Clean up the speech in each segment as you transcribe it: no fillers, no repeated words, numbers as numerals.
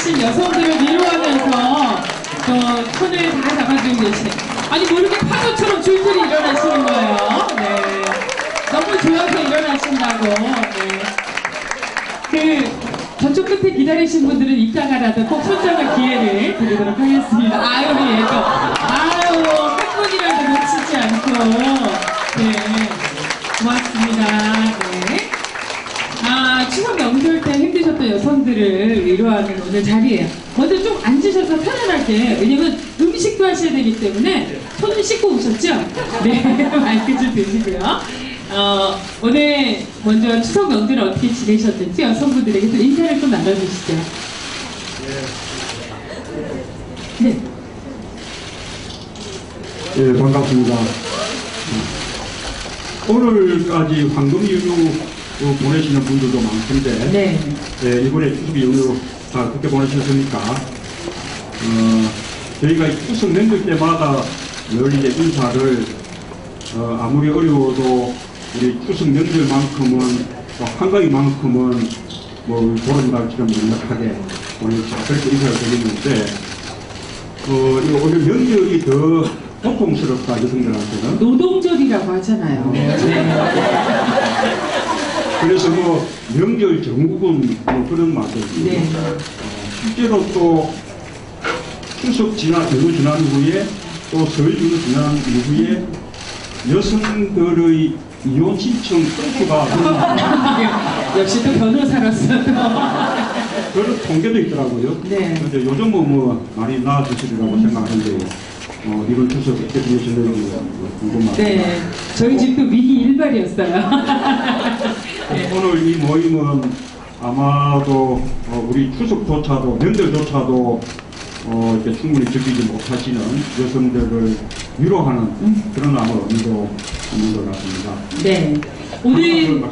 계신 여성들을 위로하면서 또 손을 다 잡아주고 계신, 아니 뭐 이렇게 파도처럼 줄줄이 일어나시는 거예요. 네. 너무 좋아서 일어나신다고. 네. 저쪽 끝에 기다리신 분들은 이따가라도 꼭 손잡을 기회를 드리도록 하겠습니다. 아유, 우리 얘도. 아유, 한 분이라도 놓치지 않고. 네. 고맙습니다. 네. 추석 명절 때 힘드셨던 여성들을 위로하는 오늘 자리에 먼저 좀 앉으셔서 편안하게, 왜냐면 음식도 하셔야 되기 때문에 손을 씻고 오셨죠? 네, 마이크 좀 드시고요. 오늘 먼저 추석 명절 어떻게 지내셨는지 여성분들에게 좀 인사를 좀 나눠주시죠. 네. 예, 반갑습니다. 오늘까지 황금 연휴 보내시는 분들도 많던데, 네. 예, 이번에 추석 연휴 다 어떻게 보내셨습니까? 저희가 추석 명절 때마다 늘 이제 인사를 아무리 어려워도 우리 추석 명절만큼은 또 한가위만큼은 뭐 보름달처럼 넉넉하게 오늘 그렇게 인사를 드리는데, 이 오늘 명절이 더 고통스럽다, 여성들한테는. 노동절이라고 하잖아요. 네. 그래서 뭐 명절 정국은 뭐 그런 말도 있고, 네. 실제로 또 추석 연휴 지난 후에 또 설 연휴 지난 이후에 여성들의 이혼 신청 건수가 역시 또 변호사로서 그런 통계도 있더라고요. 네. 근데 요즘은 뭐 많이 나아지시리라고 생각하는데, 이번 추석 어떻게 지내셨는지 궁금합니다. 네, 저희 집도 위기 일발이었어요. 네. 오늘 이 모임은 아마도 우리 추석조차도, 명절조차도 이렇게 충분히 즐기지 못하시는 여성들을 위로하는 그런 아마 의미도 있는 것 같습니다. 네. 오늘,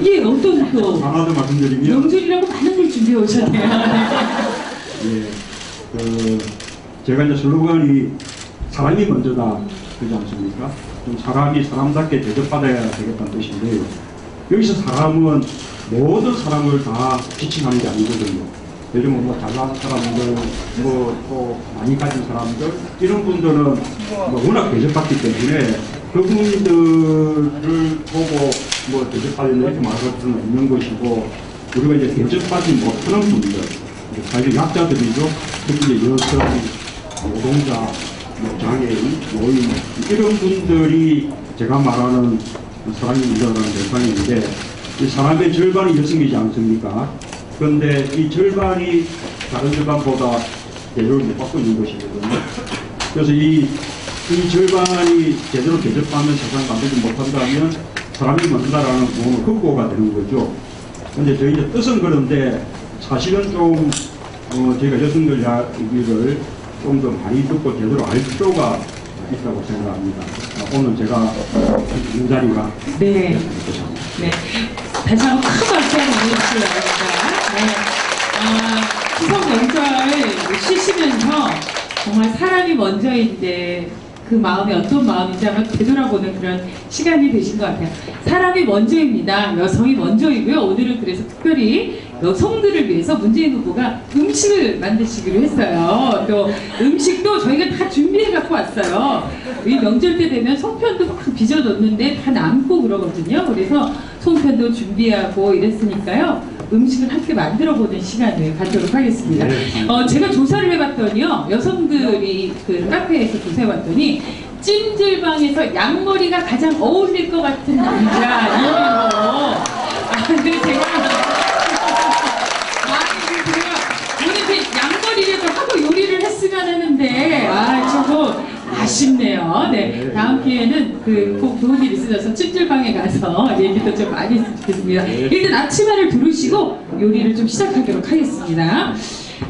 예, 어떤 또, 하나 더 말씀드리면, 명절이라고 많은 걸 준비해 오셨네요. 예, 제가 이제 슬로건이 사람이 먼저다, 그렇지 않습니까? 좀 사람이 사람답게 대접받아야 되겠다는 뜻인데요. 여기서 사람은 모든 사람을 다 지칭하는 게 아니거든요. 요즘은 뭐 잘난 사람들, 뭐 또 많이 가진 사람들, 이런 분들은 뭐 워낙 대접받기 때문에 그분들을 보고 뭐 대접받는 이렇게 말할 수는 없는 것이고, 우리가 이제 대접받지 못하는 분들, 사실 약자들이죠. 특히 이제 여성, 노동자, 장애인, 노인, 이런 분들이 제가 말하는 사람이 문제라는 대상인데, 이 사람의 절반이 여성이지 않습니까? 그런데 이 절반이 다른 절반보다 대접을 못 받고 있는 것이거든요. 그래서 이 절반이 제대로 대접받는 세상 만들지 못한다면 사람이 먼저다라는 부분은 흑고가 되는 거죠. 근데 저희 이제 뜻은 그런데 사실은 좀 저희가 여성들 이야기를 좀 더 많이 듣고 제대로 알 필요가 있다고 생각합니다. 오늘 제가 있는 자리가 네. 네. 다시 한번 큰 박수 한번 보내주시기 바랍니다. 네. 추석 명절 쉬시면서 정말 사람이 먼저인데 그 마음이 어떤 마음인지 한번 되돌아보는 그런 시간이 되신 것 같아요. 사람이 먼저입니다. 여성이 먼저이고요. 오늘은 그래서 특별히 여성들을 위해서 문재인 후보가 음식을 만드시기로 했어요. 또 음식도 저희가 다 준비해 갖고 왔어요. 이 명절 때 되면 송편도 막 빚어 놓는데 다 남고 그러거든요. 그래서 송편도 준비하고 이랬으니까요. 음식을 함께 만들어 보는 시간을 갖도록 하겠습니다. 제가 조사를 해봤더니요. 여성들이 그 카페에서 조사해봤더니 찜질방에서 양머리가 가장 어울릴 것 같은 남자 1위로. 근데 제가 오늘 양머리를 하고 요리를 했으면 하는데 조금 아쉽네요. 네, 다음 기회는 꼭 좋은 일 있으셔서 찜질방에 가서 얘기도 좀 많이 했으면 좋겠습니다. 일단 앞치마를 두르시고 요리를 좀 시작하도록 하겠습니다.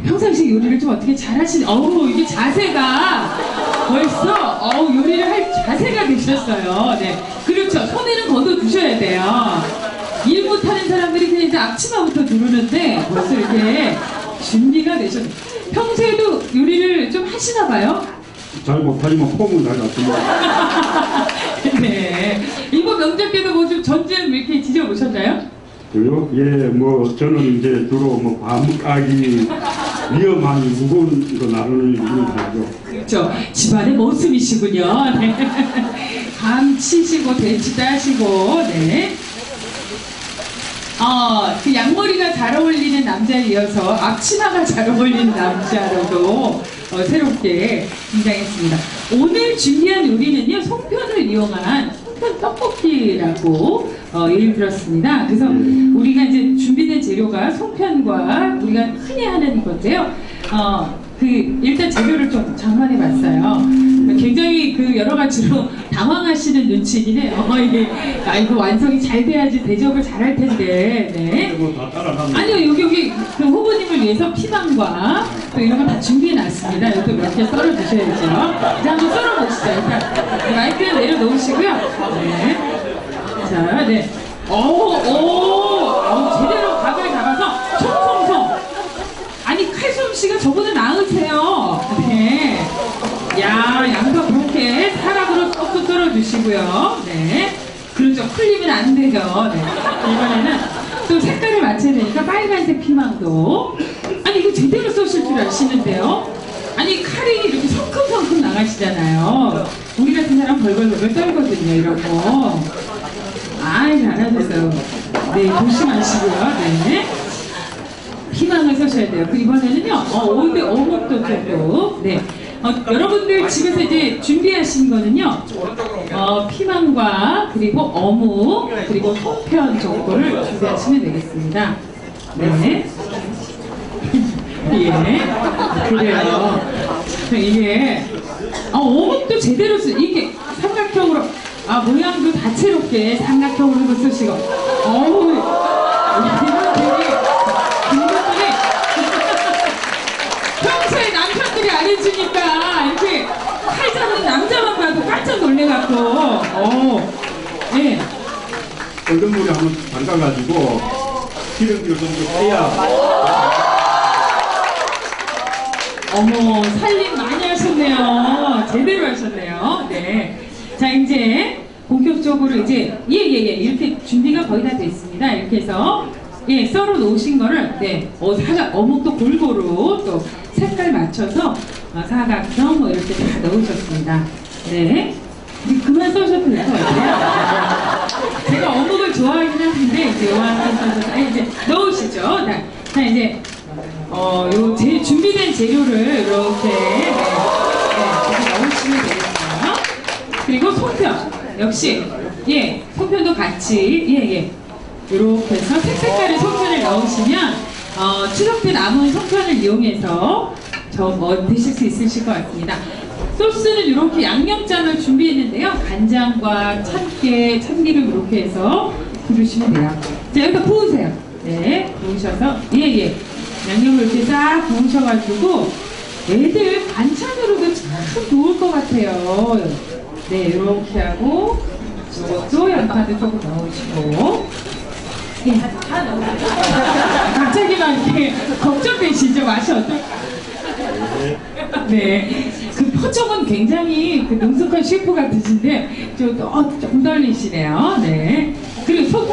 평상시 요리를 좀 어떻게 잘하시는? 이게 자세가 벌써 요리를 할 자세가 되셨어요. 네, 그렇죠. 손에는 걷어 두셔야 돼요. 일 못하는 사람들이 그냥 이제 앞치마부터 두르는데 벌써 이렇게 준비가 되셨어요. 평소에도 요리를 좀 하시나 봐요? 잘 못하지만 폼은 잘 났습니다. 네. 이번 명절 때도 뭐 좀 전쟁 이렇게 지져보셨나요? 저요? 예, 뭐 저는 이제 주로 뭐 밤 까기, 위험한 무거운 거 나누는 일을 하죠. 그렇죠. 집안의 모습이시군요. 네. 감 치시고 대치도 하시고, 네. 그 양머리가 잘 어울리는 남자에 이어서 앞치마가 잘 어울리는 남자로도 새롭게 등장했습니다. 오늘 준비한 요리는요, 송편을 이용한 송편 떡볶이라고 예를 들었습니다. 그래서 우리가 이제 준비된 재료가 송편과 우리가 흔히 하는 건데요. 일단 재료를 좀 장만해 봤어요. 굉장히 여러 가지로 당황하시는 눈치이긴 해요. 이거 완성이 잘 돼야지 대접을 잘 할 텐데. 네. 다 따라가면. 아니요, 여기 그 후보님을 위해서 피망과 또 이런 거 다 준비해 놨습니다. 이것도 몇 개 썰어 주셔야죠. 자, 한번 썰어 보시죠. 일단 마이크에 내려놓으시고요. 네. 자, 네. 제대로 각을 잡아서 총성성. 아니, 칼솜씨가 저보다 나으세요. 네. 야, 양파 그렇게 사각으로 쏙쏙 썰어주시고요. 네. 그렇죠. 풀리면 안 돼요. 네. 이번에는 또 색깔을 맞춰야 되니까 빨간색 피망도. 아니, 이거 제대로 써실 줄 아시는데요? 아니, 칼이 이렇게 성큼성큼 나가시잖아요. 우리 같은 사람 벌벌벌 떨거든요, 이런 거. 잘하셨어요. 네, 조심하시고요. 네. 피망을 써셔야 돼요. 이번에는요, 어묵도 조금. 네. 여러분들 집에서 이제 준비하신 거는요, 피망과 그리고 어묵 그리고 송편 정도를 준비하시면 되겠습니다. 네. 예. 그래요. 이게 어묵도 제대로 이게 삼각형으로 모양도 다채롭게 삼각형으로 쓰시고 평소에 남편들이 안 해주니까 이렇게 칼 잡는 남자만 봐도 깜짝 놀래갖고 네. 얼른물에 한번 담가가지고 기름기를 좀 빼야. 어머, 살림 많이 하셨네요. 제대로 하셨네요. 네. 자, 이제 본격적으로 이제 이렇게 준비가 거의 다 됐습니다. 이렇게 해서 썰어 놓으신 거를 어묵도 골고루 또 색깔 맞춰서 사각형 이렇게 다 넣으셨습니다. 네. 그만 써셔도 될 것 같아요. 제가 어묵을 좋아하긴 하는데 이제 요한번 써서 이제 넣으시죠. 자, 이제 준비된 재료를 이렇게 넣으시면 되겠어요. 그리고 송편 역시 송편도 같이 이렇게 해서 색깔의 송편을 넣으시면 추석 때 남은 송편을 이용해서 드실 수 있으실 것 같습니다. 소스는 이렇게 양념장을 준비했는데요. 간장과 참깨, 참기름 이렇게 해서 부르시면 돼요. 자, 여기다 부으세요. 네, 부으셔서 양념을 이렇게 싹 부으셔가지고 애들 반찬으로도 참 좋을 것 같아요. 네, 이렇게 하고 이것도 양파도 조금 넣으시고 갑자기 막 이렇게 걱정되시죠? 맛이 어떨까? 네, 그 표정은 굉장히 능숙한 셰프 같으신데 좀 떨리시네요. 네, 그리고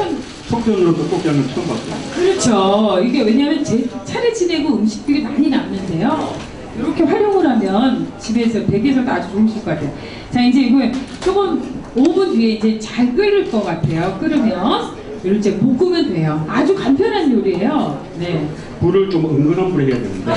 속편으로 떡볶이 하는 거 처음 봤어요. 그렇죠. 이게 왜냐하면 제 차례 지내고 음식들이 많이 남는데요. 이렇게 활용을 하면 집에서 댁에서도 아주 좋으실 것 같아요. 자, 이제 이거 조금 5분 뒤에 이제 잘 끓을 것 같아요. 끓으면 이렇게 볶으면 돼요. 아주 간편한 요리예요. 네. 불을 좀 은근한 불에 해야 되는데.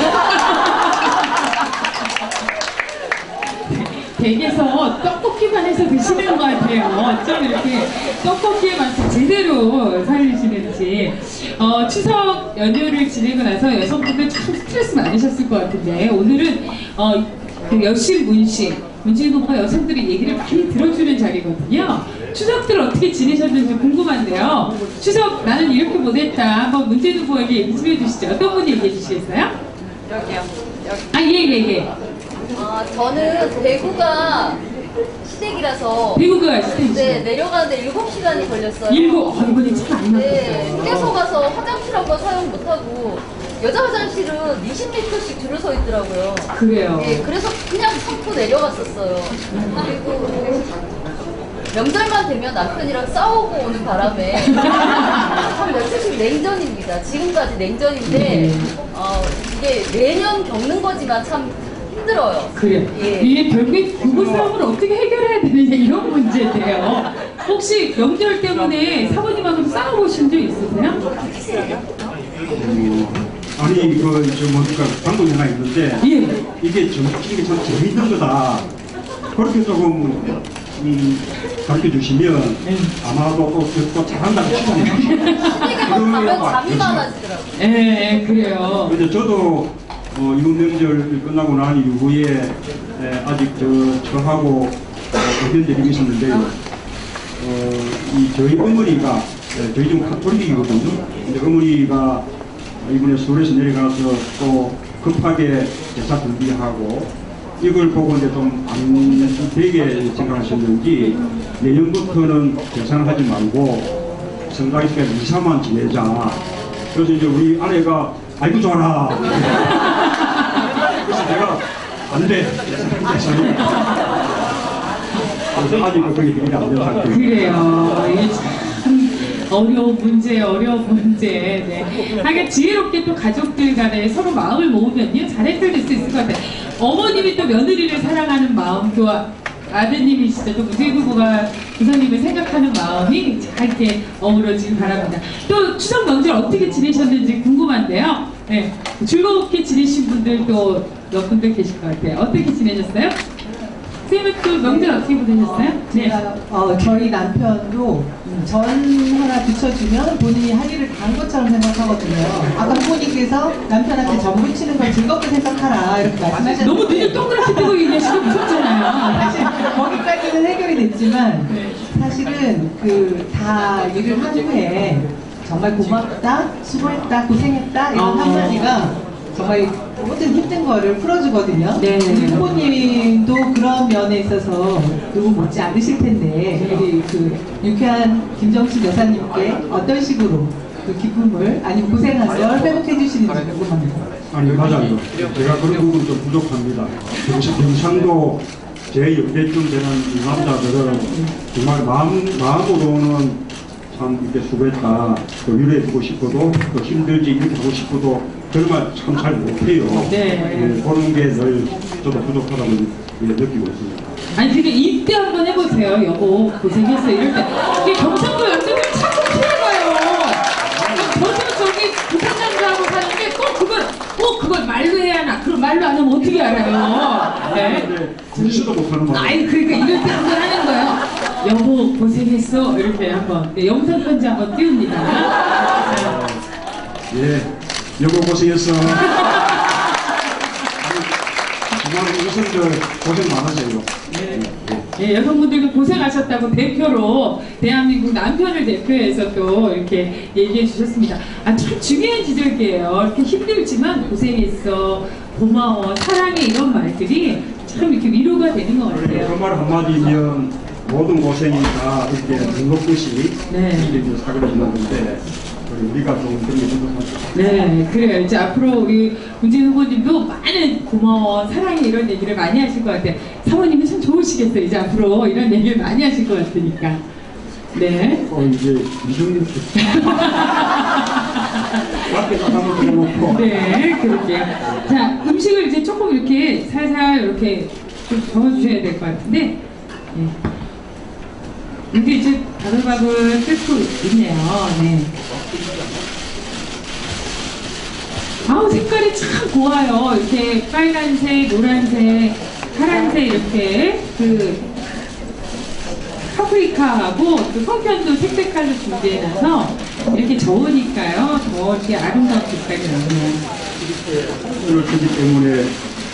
댁에서 떡볶이만 해서 드시는 것 같아요. 좀 이렇게 떡볶이의 맛을 제대로 살리시는지. 추석 연휴를 지내고 나서 여성분들 참 스트레스 많으셨을 것 같은데 오늘은 여신 문신 후보가 여성들이 얘기를 많이 들어주는 자리거든요. 추석들 어떻게 지내셨는지 궁금한데요. 추석 나는 이렇게 보냈다. 한번 문재인 후보에게 얘기 좀 해주시죠. 어떤 분이 얘기해 주시겠어요? 여기요. 저는 대구가 시댁이라서 대구가 시댁이시죠? 네, 내려가는데 7시간이 걸렸어요. 이번에 참 많이 네, 막혔어요. 휴게소 가서 화장실 한번 사용 못하고 여자 화장실은 20m씩 줄을 서 있더라고요. 그래요. 네, 그래서 그냥 삼포 내려갔었어요. 그리고 명절만 되면 남편이랑 싸우고 오는 바람에 한 며칠씩 냉전입니다. 지금까지 냉전인데 이게 매년 겪는 거지만 참 힘들어요. 그래. 예. 이게 결국에 부부싸움을 어떻게 해결해야 되느냐 이런 문제인데요. 혹시 명절 때문에 사모님하고 싸워보신 적 있으세요? 아니 뭡니까 방금 하나 있는데 예. 이게 정치인이 참 재밌는 거다. 그렇게 조금 가르쳐 주시면 아마도 또 잘한다고 칭찬해요. 시댁에 가면 잠이 많아지더라고요. 예, 그래요. 근데 저도 이번 명절 끝나고 난 이후에 아직 저하고 의견들이 있었는데요. 저희 어머니가 저희 좀 카톨릭이거든요. 근데 어머니가 이번에 서울에서 내려가서 또 급하게 제사 준비하고 이걸 보고 이제 좀 안 되게 생각하셨는지 내년부터는 제사를 하지 말고 성당에서 2, 3만 지내자. 그래서 이제 우리 아내가 아이고 좋아라. 그래서 내가 안 돼. 제사는. 그래서 아직 그게 일이 안 된 상태예요. 그래요. 이게 참 어려운 문제. 네. 하여간 지혜롭게 또 가족들 간에 서로 마음을 모으면요, 잘 해결될 수 있을 것 같아요. 어머님이 또 며느리를 사랑하는 마음, 또 아드님이시죠. 또 무죄 부부가 부모님을 생각하는 마음이 잘 이렇게 어우러지길 바랍니다. 또 추석 명절 어떻게 지내셨는지 궁금한데요. 네. 즐겁게 지내신 분들도 몇 분들 계실 것 같아요. 어떻게 지내셨어요? 쌤은 또 명절 어떻게 보내셨어요? 네. 제가 저희 남편도 전 하나 붙여주면 본인이 할 일을 다 한 것처럼 생각하거든요. 아까 부모님께서 남편한테 전 붙이는 걸 즐겁게 생각하라 이렇게 말씀하셨는데 너무 눈을 동그랗게 뜨고 얘기하시면 무섭잖아요. 사실 거기까지는 해결이 됐지만 네. 사실은 다 일을 한 후에 정말 고맙다, 수고했다, 고생했다 이런 한마디가 정말 모든 힘든 거를 풀어주거든요. 네. 우리 부모님도 그런 면에 있어서 누구 못지 않으실 텐데 우리 유쾌한 김정숙 여사님께 어떤 식으로 그 기쁨을 아니면 고생한 걸 회복해 주시는지 궁금합니다. 아니 맞아요. 제가 그런 부분 좀 부족합니다. 경상도 제 연배쯤 되는 이 남자들은 정말 마음으로는 참 이렇게 수고했다, 또 위로해주고 싶어도 또 힘들지 이렇게 하고 싶어도 정말 참 잘 못해요. 네. 그런 게 늘 저도 부족하다고 느끼고 있습니다. 아니 근데 이때 한번 해보세요. 여보 고생했어 이럴 때 이게 경상도 여자들 자꾸 피해가요. 저도 저기 부산 남자하고 사는데 꼭 그걸 말로 해야 하나. 그럼 말로 안 하면 어떻게 알아요? 네. 근데 군시도 못하는 말. 아니 그러니까 이럴 때 한번 하는 거예요. 여보 고생했어 이렇게 한번 영상 편지 한번 띄웁니다. 자, 예, 여보 고생했어. 정말 여성들 고생 많으세요. 네. 네, 여성분들도 고생하셨다고 대표로 대한민국 남편을 대표해서 또 이렇게 얘기해 주셨습니다. 아, 참 중요한 지적이에요. 이렇게 힘들지만 고생했어, 고마워, 사랑해 이런 말들이 참 이렇게 위로가 되는 것 같아요. 그런 말 한마디면 모든 고생이 다 이렇게 등록듯이 네. 이렇게 사그러지는 건데 우리가 좀 그런 게 부족하죠. 네, 그래요. 이제 앞으로 우리 문재인 후보님도 많은 고마워, 사랑해 이런 얘기를 많이 하실 것 같아요. 사모님은 참 좋으시겠어요. 이제 앞으로 이런 얘기를 많이 하실 것 같으니까. 네. 이제 이정민 밖에 나가서 들어놓고. 네, 그럴게요. 자, 음식을 이제 조금 이렇게 살살 이렇게 좀 적어주셔야 될 것 같은데, 네. 이게 이제 바글바글 끓고 있네요. 네. 아우, 색깔이 참 고와요. 이렇게 빨간색, 노란색, 파란색 이렇게 파프리카하고 또 송편도 색색깔로 준비해놔서 이렇게 저으니까요. 더 이렇게 아름다운 색깔이 나오네요. 오늘 주기 때문에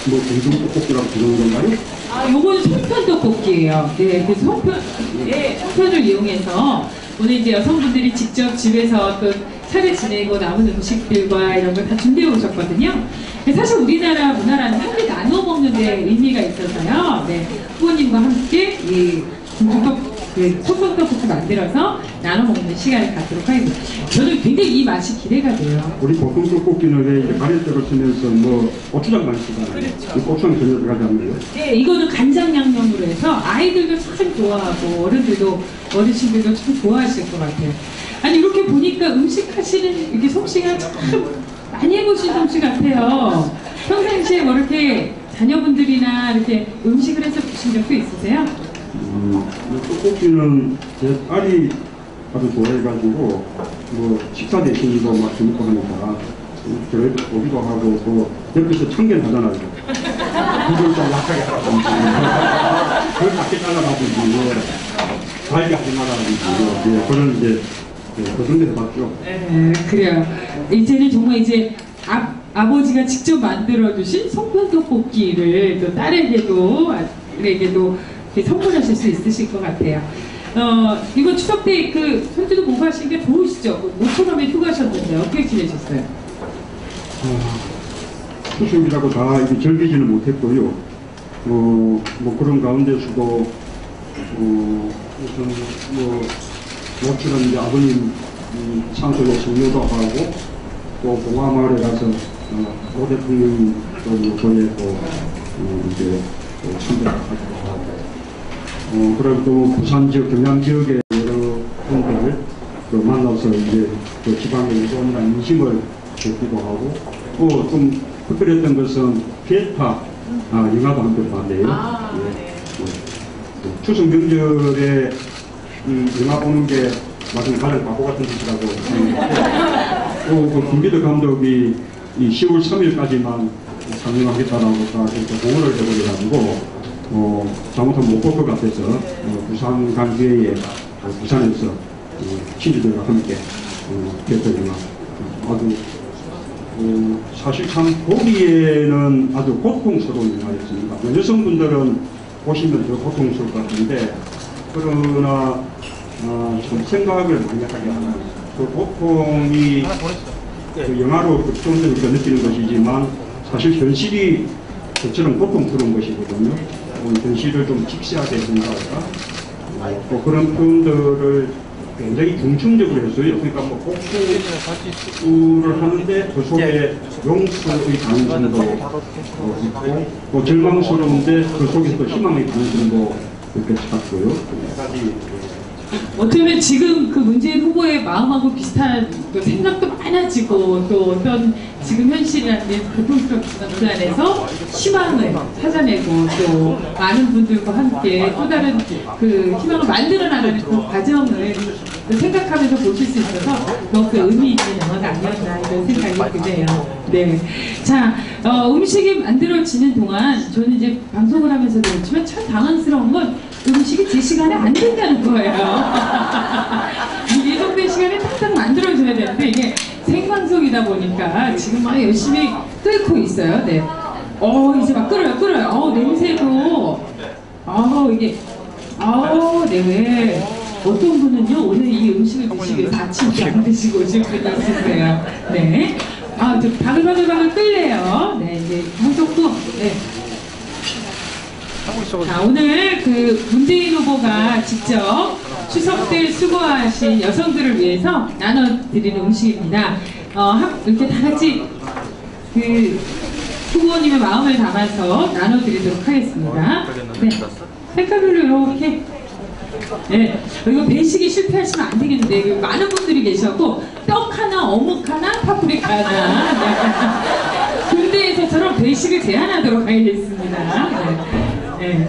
뭐 공중떡볶이라고 부르는 건가요? 아, 요거는 송편 떡볶이에요. 네, 그 송편을 이용해서 오늘 이제 여성분들이 직접 집에서 또 차례 지내고 남은 음식들과 이런 걸 다 준비해 오셨거든요. 사실 우리나라 문화라는 함께 나눠 먹는 데 의미가 있어서요. 네, 부모님과 함께 이 송편 떡볶이 만들어서 나눠 먹는 시간을 갖도록 하겠습니다. 저는 굉장히 이 맛이 기대가 돼요. 우리 보통 떡볶이는 왜 이제 가래떡을 쓰면서 뭐 고추장만 쓰잖아요. 그렇죠. 이 고추장 전혀 들어가지 않나요? 네, 이거는 간장 양념으로 해서 아이들도 참 좋아하고 어르신들도 참 좋아하실 것 같아요. 아니 이렇게 보니까 음식 하시는 이렇게 솜씨가 참 많이 해보신 솜씨 같아요. 평상시에 뭐 이렇게 자녀분들이나 이렇게 음식을 해서 드신 적도 있으세요? 떡볶이는 제 딸이 아주 좋아해가지고 뭐 식사 대신이고 막 주먹고 하니까 저희도 오기도 하고 또 옆에서 참견 하잖아요. 이걸 좀 약하게 하라든지 그걸 작게 잘라가지고 달게 하지 말아라든지 그런 이제 그런 데 해봤죠. 네, 그래요. 이제는 정말 이제 아버지가 직접 만들어주신 송편떡볶이를 또 딸에게도 이렇게 선물하실 수 있으실 것 같아요. 이번 추석 때 그 손주도 공부하신 게 좋으시죠? 모처럼에 휴가셨는데 어떻게 지내셨어요? 수술이라고 다 이게 즐기지는 못했고요. 뭐 그런 가운데서도 무슨 뭐 모처럼 이제 아버님 산소에 성묘도 하고 또 봉화마을에 가서 오 대통령 또 요번에 또 이제 참배하기도 하고 그리고 또 부산 지역 경남 지역의 여러 분들 만나서 이제 그 지방의 의원이나 인심을 뵙기도 하고 또 좀 특별했던 것은 피에타 영화도 함께 봤네요. 추석 명절에 영화 보는 게 마치 가장 바보 같은 짓이라고. 그 김기덕 감독이 이 10월 3일까지만 상영하겠다라고 이렇게 공언을 해버려가지고 잘못하면 못 볼 것 같아서 부산 간 기회에 부산에서 친구들과 함께 기획된 영화 아주 사실 참 보기에는 아주 고통스러운 영화였습니다. 여성분들은 보시면 더 고통스러울 것 같은데 그러나 좀 생각을 많이 하게 하는 그 고통이 그 영화로 표현되니까 느끼는 것이지만 사실 현실이 저처럼 고통스러운 것이거든요. 현실을 좀 직시하게 된다랄까 또 그런 표현들을 굉장히 중증적으로 했어요. 그러니까 뭐 복수를 하는데 그 속에 용서의 가능성도 있고 또 절망스러운데 그 속에 또 희망의 가능성도 이렇게 찾고요. 어쩌면 지금 그 문재인 후보의 마음하고 비슷한 그 생각도 많아지고 또 어떤 지금 현실이라는 고통스러운 그 안에서 희망을 찾아내고 또 많은 분들과 함께 또 다른 그 희망을 만들어 나가는 그 과정을 생각하면서 보실 수 있어서 더 그 의미 있는 영화가 아니었나 이런 생각이 드네요. 네. 자, 음식이 만들어지는 동안 저는 이제 방송을 하면서 그렇지만 참 당황스러운 건 음식이 제 시간에 안 된다는 거예요. 예정된 시간에 딱딱 만들어줘야 되는데 이게 생방송이다 보니까 지금 막 열심히 끓고 있어요. 네. 이제 막 끓어요. 냄새도. 이게. 네, 왜. 어떤 분은요, 오늘 이 음식을 드시기 위해서 아침도 안 드시고 오실 분이 있으세요. 네. 저 바글바글 끓네요. 네, 이제 한쪽도, 네. 자, 오늘 그 문재인 후보가 직접 추석 때 수고하신 여성들을 위해서 나눠드리는 음식입니다. 이렇게 다 같이 그 후보님의 마음을 담아서 나눠드리도록 하겠습니다. 네. 색깔별로 이렇게. 네. 이거 배식이 실패하시면 안 되겠는데, 많은 분들이 계셔고, 떡 하나, 어묵 하나, 파프리카 하나. 네. 군대에서처럼 배식을 제한하도록 하겠습니다. 네.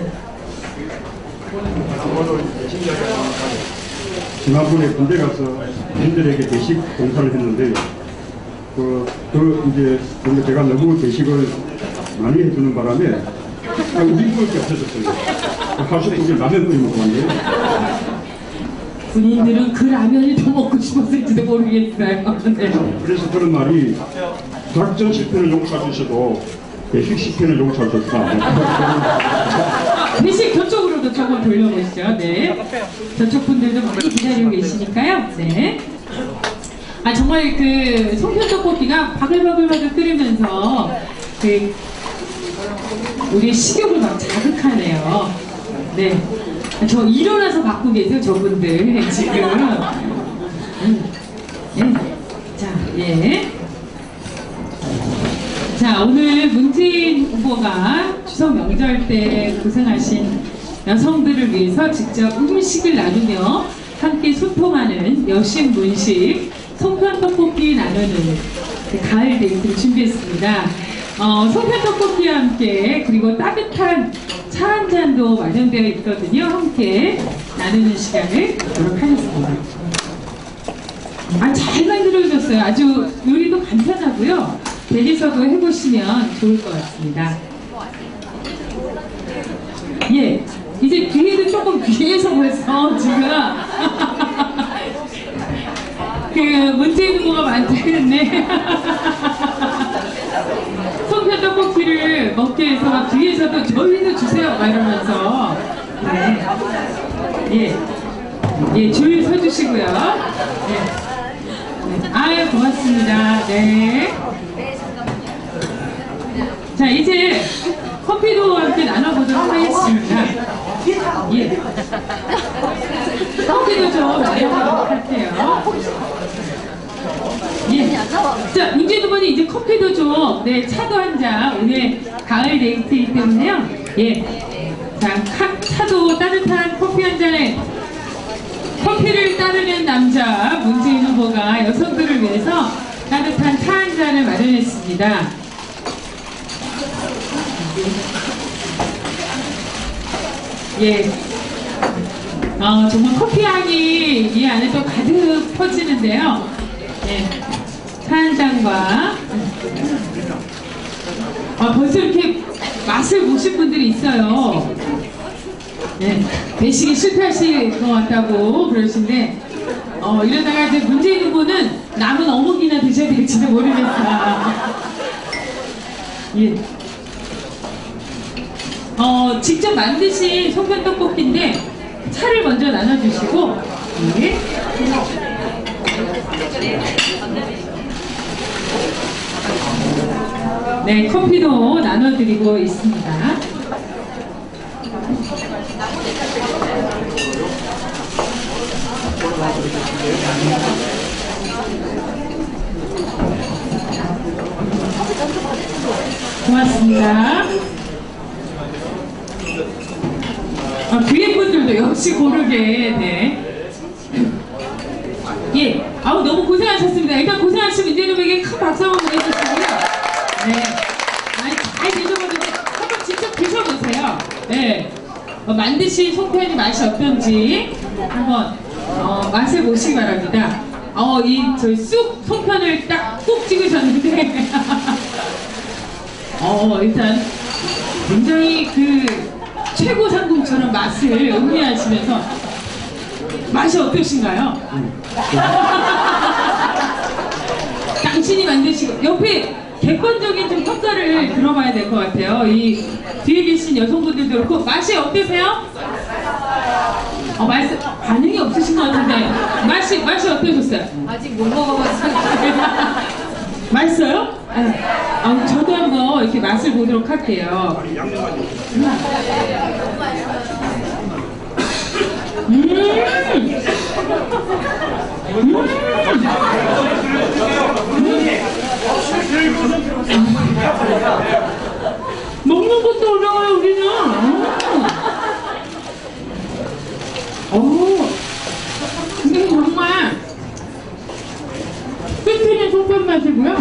지난번에 군대 가서 군인들에게 배식 봉사를 했는데, 이제, 근데 제가 너무 배식을 많이 해주는 바람에, 우리 걸 게 없어졌어요. 하수국에 라면 끓여 먹고 왔네요. 군인들은 그 라면이 더 먹고 싶었을지도 모르겠어요. 네. 그래서 그런 말이, 작전 실패를 용서해 주셔도, 배식 실패를 용서해 줬다. 배식 저쪽으로도 조금 돌려보시죠. 네. 저쪽 분들도 많이 기다리고 계시니까요. 네. 정말 그 송편떡볶이가 바글바글 끓으면서 우리의 식욕을 막 자극하네요. 네. 저 일어나서 받고 계세요, 저분들 지금. 예. 자, 예. 자, 오늘 문재인 후보가 추석 명절 때 고생하신 여성들을 위해서 직접 음식을 나누며 함께 소통하는 여신 문식 송편 떡볶이 나누는 가을 데이트를 준비했습니다. 송편 떡볶이와 함께 그리고 따뜻한 차 한 잔도 마련되어 있거든요. 함께 나누는 시간을 갖도록 하겠습니다. 잘 만들어주셨어요. 아주 요리도 간편하고요. 댁에서도 해보시면 좋을 것 같습니다. 예, 이제 뒤에도 조금 뒤에서 벌써 지금 그 문재인 후보가 만드는데 송편 떡볶이를 먹기 위해서 막 뒤에서도 저희도 주세요 막 이러면서 네. 예, 줄 서주시고요. 네. 아유 고맙습니다. 네. 자, 이제 커피도 함께 나눠보도록 하겠습니다. 예. 커피도 좀 나눠보도록 할게요. 예. 자, 문재인 후보님 이제 커피도 좀, 네, 차도 한 잔, 오늘 가을 데이트이기 때문에요. 예. 자, 차도 따뜻한 커피 한 잔에 커피를 따르는 남자 문재인 후보가 여성들을 위해서 따뜻한 차 한 잔을 마련했습니다. 예. 정말 커피 향이 이 안에 또 가득 퍼지는데요. 예. 차 한 잔과 벌써 이렇게 맛을 보신 분들이 있어요. 네, 배식이 실패하실 것 같다고 그러시는데 이러다가 이제 문재인 후보는 남은 어묵이나 드셔야 될지도 모르겠다. 예. 직접 만드신 송편 떡볶이인데 차를 먼저 나눠주시고 예. 네, 커피도 나눠드리고 있습니다. 고맙습니다. 뒤에 분들도 역시 고르게, 네. 예, 너무 고생하셨습니다. 일단 고생하신 문재인 후보에게 큰 박수 한번 보내주시고요. 네. 잘 드셔보는데 한번 직접 드셔보세요. 네. 만드신 송편이 맛이 어떤지 한번 맛을 보시기 바랍니다. 저희 쑥 송편을 딱 꾹 찍으셨는데 일단 굉장히 그 최고 상품처럼 맛을 음미하시면서 맛이 어떠신가요? 당신이 만드시고 옆에 객관적인 좀 평가를 들어봐야 될 것 같아요. 이 뒤에 계신 여성분들도 그렇고 맛이 어떠세요? 반응이 없으신 것 같은데 맛이 어떠셨어요? 아직 못 먹어봤어요. 맛있어요? 저도 한번 이렇게 맛을 보도록 할게요. 먹는 것도 어려워요, 우리는. 근데 정말 끝에는 송편 맛이고요.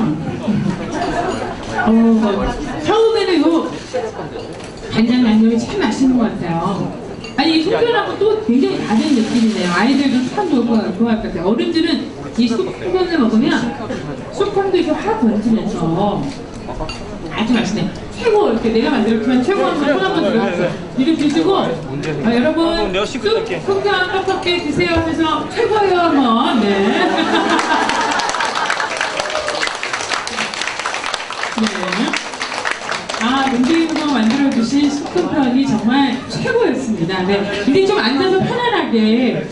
처음에는 요 간장 양념이 참 맛있는 것 같아요. 이 송편하고 또 굉장히 다른 느낌이네요. 아이들도 참 좋아할 것 같아요. 어른들은 이 송편을 먹으면 쑥향도 이렇게 확 번지면서 아주 맛있네. 최고, 이렇게 내가 만들었지만 최고 한번 손 한번 들어주세요. 이렇게 드시고 여러분 송편 떡볶이 드세요 하면서 최고예요 한번. 네. 네. 문재인 후보가 만들어주신 쑥송편이 정말 최고였습니다. 네. 이제 좀 앉아서 편안하게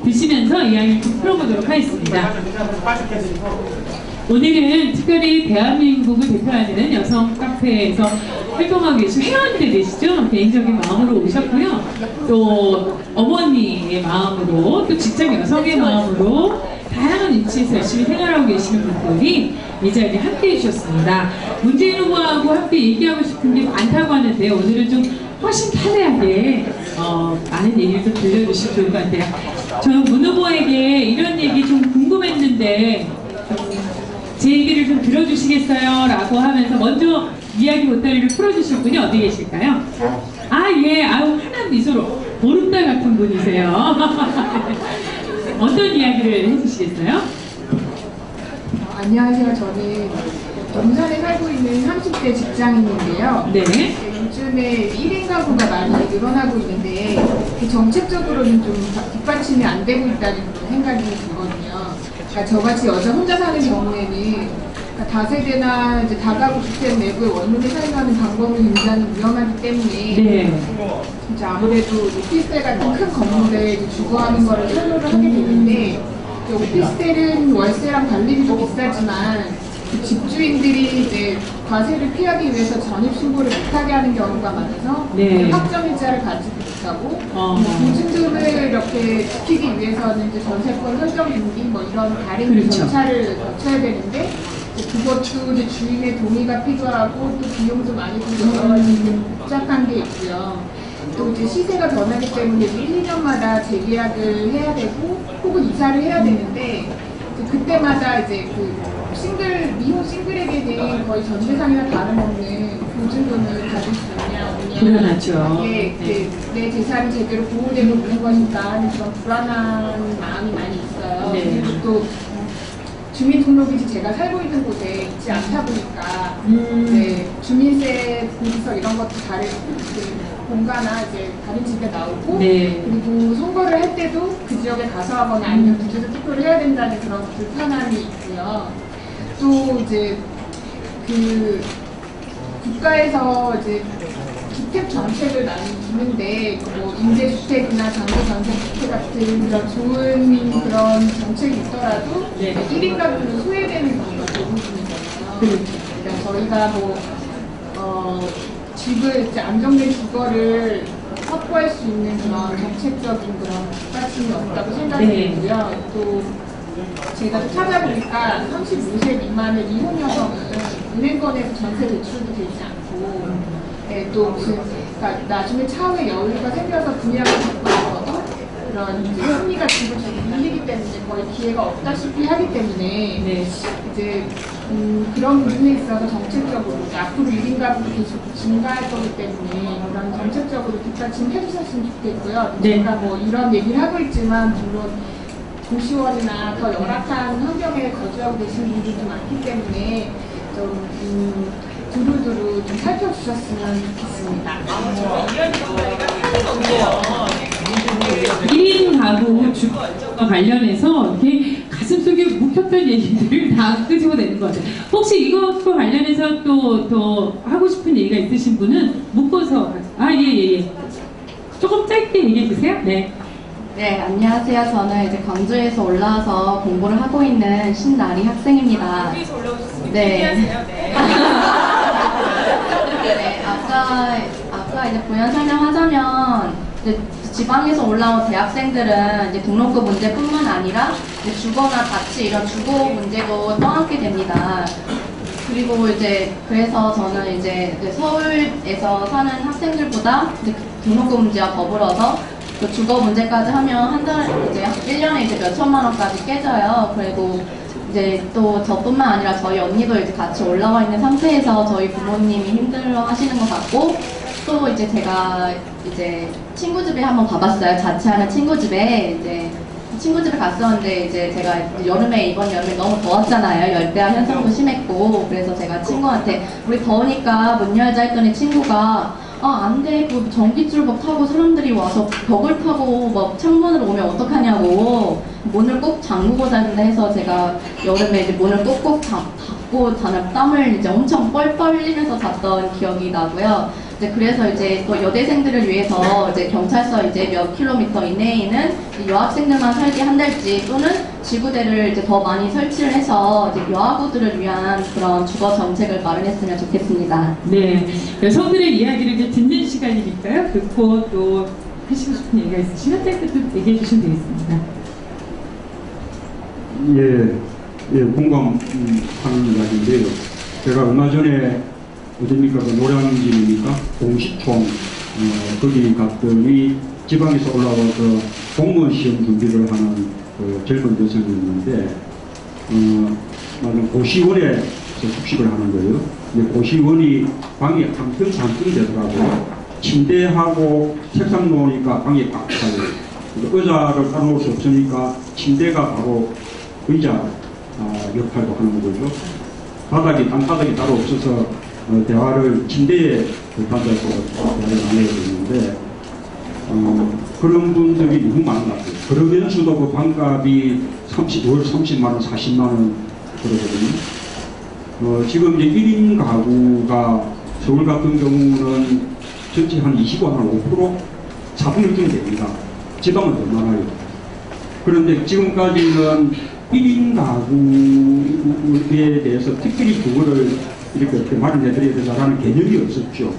드시면서 이야기를 좀 풀어보도록 하겠습니다. 오늘은 특별히 대한민국을 대표하는 여성 카페에서 활동하고 계신 회원들 되시죠? 개인적인 마음으로 오셨고요. 또 어머니의 마음으로, 또 직장 여성의 마음으로 다양한 위치에서 열심히 생활하고 계시는 분들이 이 자리에 함께 해주셨습니다. 문재인 후보하고 함께 얘기하고 싶은 게 많다고 하는데 오늘은 좀 훨씬 편하게 많은 얘기를 좀 들려주시면 좋을 것 같아요. 저는 문 후보에게 이런 얘기 좀 궁금했는데 제 얘기를 좀 들어주시겠어요? 라고 하면서 먼저 이야기 보따리를 풀어주실 분이 어디 계실까요? 아, 예. 아유, 환한 미소로 보름달 같은 분이세요. 어떤 이야기를 해주시겠어요? 안녕하세요. 저는 용산에 살고 있는 30대 직장인인데요. 네. 요즘에 1인 가구가 많이 늘어나고 있는데 그 정책적으로는 좀 뒷받침이 안 되고 있다는 그런 생각이 들거든요. 그러니까 저같이 여자 혼자 사는 경우에는 그러니까 다세대나 이제 다가구 주택 내부에 원룸에 살려는 방법은 굉장히 위험하기 때문에 네. 이제 아무래도 오피스텔 같은 큰 건물에 이제 주거하는 거를 선호를 하게 되는데 오피스텔은 월세랑 관리비도 비싸지만 그 집주인들이 이제 과세를 피하기 위해서 전입신고를 못하게 하는 경우가 많아서 네. 확정일자를 가지고 있다고 보증금을 이렇게 지키기 위해서는 이제 전세권 설정 등기 뭐 이런 다른 그렇죠. 절차를 거쳐야 되는데 그것도 이제 주인의 동의가 필요하고 또 비용도 많이 들고 여러 가지 복잡한 게 있고요. 또 이제 시세가 변하기 때문에 1, 2년마다 재계약을 해야 되고 혹은 이사를 해야 되는데 그때마다 이제 그 미혼 싱글에게는 거의 전 세상이나 다름없는 보증금을 받을 수 있냐 없냐 불안하죠. 이게 내 재산이 제대로 보호되고 있는 것인가 하는 그런 불안한 마음이 많이 있어요. 네. 그리고 또 주민등록이 제가 살고 있는 곳에 있지 않다 보니까 이제 주민세 공지서 이런 것도 다른 본가나 이제 다른 집에 나오고 네. 그리고 선거를 할 때도 그 지역에 가서 하거나 아니면 부재소 투표를 해야 된다는 그런 불편함이 있고요. 또 이제 그 국가에서 이제 주택 정책을 많이 주는데 뭐 임대주택이나 장기전세주택 같은 그런 좋은 그런 정책이 있더라도 네. 1인 가구는 소외되는 경우가 대부분이잖아요. 그러니까 저희가 집을 이제 안정된 주거를 확보할 수 있는 그런 정책적인 그런 뒷받침이 없다고 생각이 네. 들고요. 또 제가 또 찾아보니까 35세 미만의 이혼 여성은 은행권에서 전세 대출도 되지 않고 또 무슨 그러니까 나중에 차후에 여유가 생겨서 분양을 받고 있어도 그런 이제 심리가 집을 좀 밀리기 때문에 거의 기회가 없다시피 하기 때문에 네. 이제 그런 부분에 있어서 정책적으로 앞으로 1인 가구도 계속 증가할 거기 때문에 그런 정책적으로 뒷받침 해주셨으면 좋겠고요. 네. 제가 뭐 이런 얘기를 하고 있지만 물론 도시원이나 더 열악한 환경에 거주하고 계시는 분들도 많기 때문에 좀 두루두루 좀 살펴주셨으면 좋겠습니다. 1인 가구 주거와 관련해서 이렇게 가슴속에 묵혔던 얘기들을 다 끄집어내는 것 같아요. 혹시 이것과 관련해서 또 하고 싶은 얘기가 있으신 분은 묶어서 예. 조금 짧게 얘기해 주세요. 네. 네, 안녕하세요. 저는 이제 광주에서 올라와서 공부를 하고 있는 신나리 학생입니다. 네. 네, 아까 이제 부연 설명하자면 이제 지방에서 올라온 대학생들은 이제 등록금 문제뿐만 아니라 이제 주거나 자취 이런 주거 문제도 떠안게 됩니다. 그리고 이제 그래서 저는 이제 서울에서 사는 학생들보다 이제 등록금 문제와 더불어서 또 주거 문제까지 하면 한 달 이제 1년에 이제 몇 천만 원까지 깨져요. 그리고 이제 또 저뿐만 아니라 저희 언니도 이제 같이 올라와 있는 상태에서 저희 부모님이 힘들어 하시는 것 같고 또 이제 제가 이제 친구 집에 한번 가봤어요. 자취하는 친구 집에 이제 친구 집에 갔었는데 이제 제가 이번 여름에 너무 더웠잖아요. 열대야 현상도 심했고 그래서 제가 친구한테 우리 더우니까 문 열자 했더니 친구가 안 돼. 그 전기줄 막 타고 사람들이 와서 벽을 타고 막 창문으로 오면 어떡하냐고. 문을 꼭 잠그고 자는다 해서 제가 여름에 이제 문을 꼭꼭 닫고 땀을 이제 엄청 뻘뻘 흘리면서 잤던 기억이 나고요. 이제 그래서 이제 또 여대생들을 위해서 이제 경찰서 이제 몇 킬로미터 이내에 있는 여학생들만 살게 한달지 또는 지구대를 이제 더 많이 설치를 해서 이제 여아구들을 위한 그런 주거 정책을 마련했으면 좋겠습니다. 네, 여성들의 이야기를 이제 듣는 시간이니까요. 듣고 또 하시고 싶은 얘기가 있으시면 또 얘기해 주시면 되겠습니다. 예, 공감하는 이야기인데요. 제가 얼마 전에 어딥니까? 그 노량진입니까? 공시촌 거기 갔더니 지방에서 올라와서 공무원 시험 준비를 하는 그 젊은 여성이었는데 고시원에서 숙식을 하는 거예요. 근데 고시원이 방이 한평 되더라고요. 침대하고 책상 놓으니까 방이 꽉 차요. 의자를 따놓을 수 없으니까 침대가 바로 의자 역할도 하는 거죠. 땅바닥이 따로 없어서 대화를 침대에 앉아서 대화를 나눠야 되는데 그런 분들이 너무 많은 것 같아요. 그러면서도 그 방값이 월 30만 원, 40만 원 그러거든요. 지금 이제 1인 가구가 서울 같은 경우는 전체 한 25, 한 5%? 4분의 1 됩니다. 지방은 더 많아요. 그런데 지금까지는 1인 가구에 대해서 특별히 그거를 이렇게 마련해드려야 된다는 개념이 없었죠.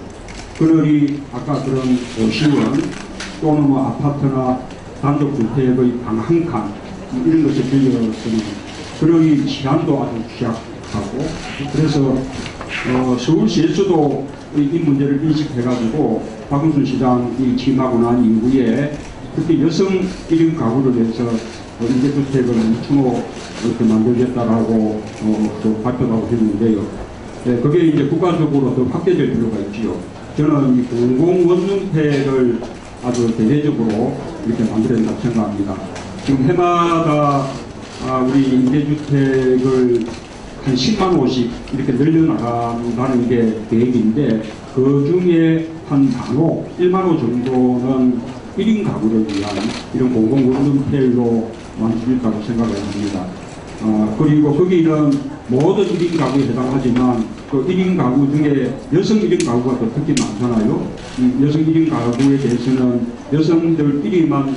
그러니 아까 그런 고시원 또는 뭐 아파트나 단독주택의 방 한 칸 이런 것을 빌려서는 그러니 치안도 아주 취약하고 그래서 서울시에서도 이 문제를 인식해가지고 박은순 시장이 취임하고 난 이후에 특히 여성 1인 가구를 위해서 임대주택을 2,000호 이렇게 만들겠다라고 또 발표도 하고 했는데요. 네, 그게 이제 국가적으로 더 확대될 필요가 있지요. 저는 이 공공원룸택을 아주 대대적으로 이렇게 만들어야 된다고 생각합니다. 지금 해마다 우리 임대주택을 한 10만 호씩 이렇게 늘려나가는 게 계획인데 그 중에 한 만호, 1만 호 정도는 1인 가구를 위한 이런 공공원룸택으로 만들 수 있다고 생각을 합니다. 그리고 거기는 모든 1인 가구에 해당하지만 그 1인 가구 중에 여성 1인 가구가 또 특히 많잖아요. 여성 1인 가구에 대해서는 여성들끼리만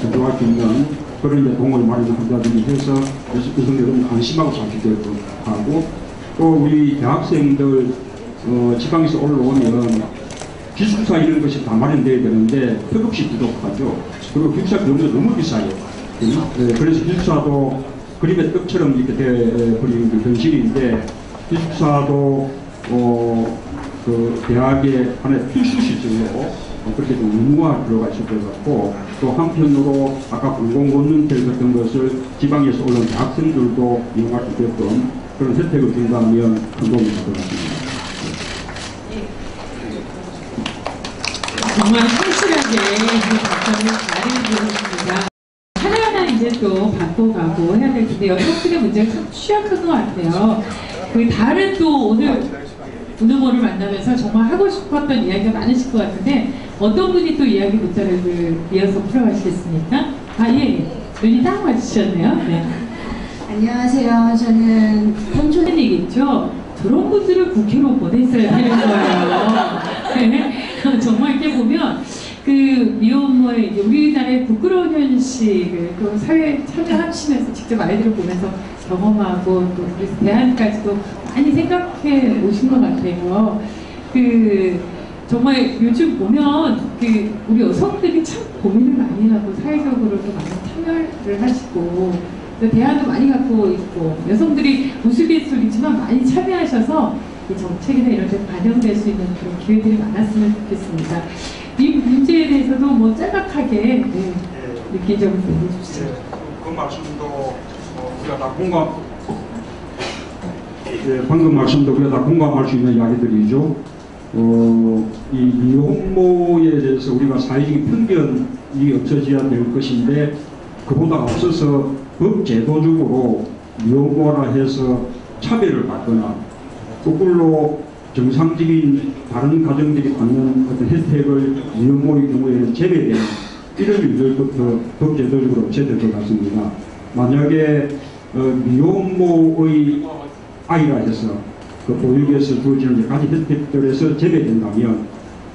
거주할 수 있는 그런 이제 동호를 마련한다든지 해서 여성들은 안심하고 살 수 있도록 하고 또 우리 대학생들 지방에서 올라오면 기숙사 이런 것이 다 마련돼야 되는데 턱없이 부족하죠. 그리고 기숙사 비용도 너무 비싸요. 네, 그래서 기숙사도 그림의 떡처럼 이렇게 돼버리는 게 현실인데 기숙사도 그 대학의 하나의 필수 시설로 그렇게 좀 의무화 들어가 있을 것 같고 또 한편으로 아까 공공원룸택 같은 것을 지방에서 올라온 대학생들도 이용할 수 있게끔 그런 혜택을 준다면 큰 도움이 될 것 같습니다. 정말 성실하게 그 답변을 잘해주셨습니다. 하나하나 이제 또 바꿔가고 해야 될 텐데 여성들의 문제가 참 취약한 것 같아요. 그 다른 또 오늘 후보를 만나면서 정말 하고 싶었던 이야기가 많으실 것 같은데 어떤 분이 또 이야기 못다를 이어서 풀어가시겠습니까? 예. 눈이 딱 맞으셨네요. 네. 안녕하세요. 저는 삼촌의 얘기죠. 그런 분들을 국회로 보냈어야 되는 거예요. 네. 정말 이렇게 보면 그 미혼모의 우리나라의 부끄러운 현실을 또 사회에 참여하시면서 직접 아이들을 보면서 경험하고 또 그래서 대안까지도 많이 생각해 오신 것 같아요. 정말 요즘 보면 우리 여성들이 참 고민을 많이 하고 사회적으로 또 많이 참여를 하시고 또 대안도 많이 갖고 있고 여성들이 우스갯소리지만 많이 참여하셔서 이 정책이나 이런 데 반영될 수 있는 그런 기회들이 많았으면 좋겠습니다. 이 문제에 대해서도 뭐 짤막하게 느끼점을 얘기해 주시죠. 그 말씀도 우리가 다 방금 말씀도 우리가 다 공감할 수 있는 이야기들이죠. 이 미혼모에 대해서 우리가 사회적인 편견이 없어져야 될 것인데 그보다 앞서서 법 제도적으로 미혼모라 해서 차별을 받거나 거꾸로 정상적인 다른 가정들이 받는 어떤 혜택을 미혼모의 경우에는 제외되는 이런 일들부터 법 제도적으로 없애야 될 것 같습니다. 만약에 미혼모의 아이라 해서 그 보육에서 주어지는 여러 가지 혜택들에서 제외된다면,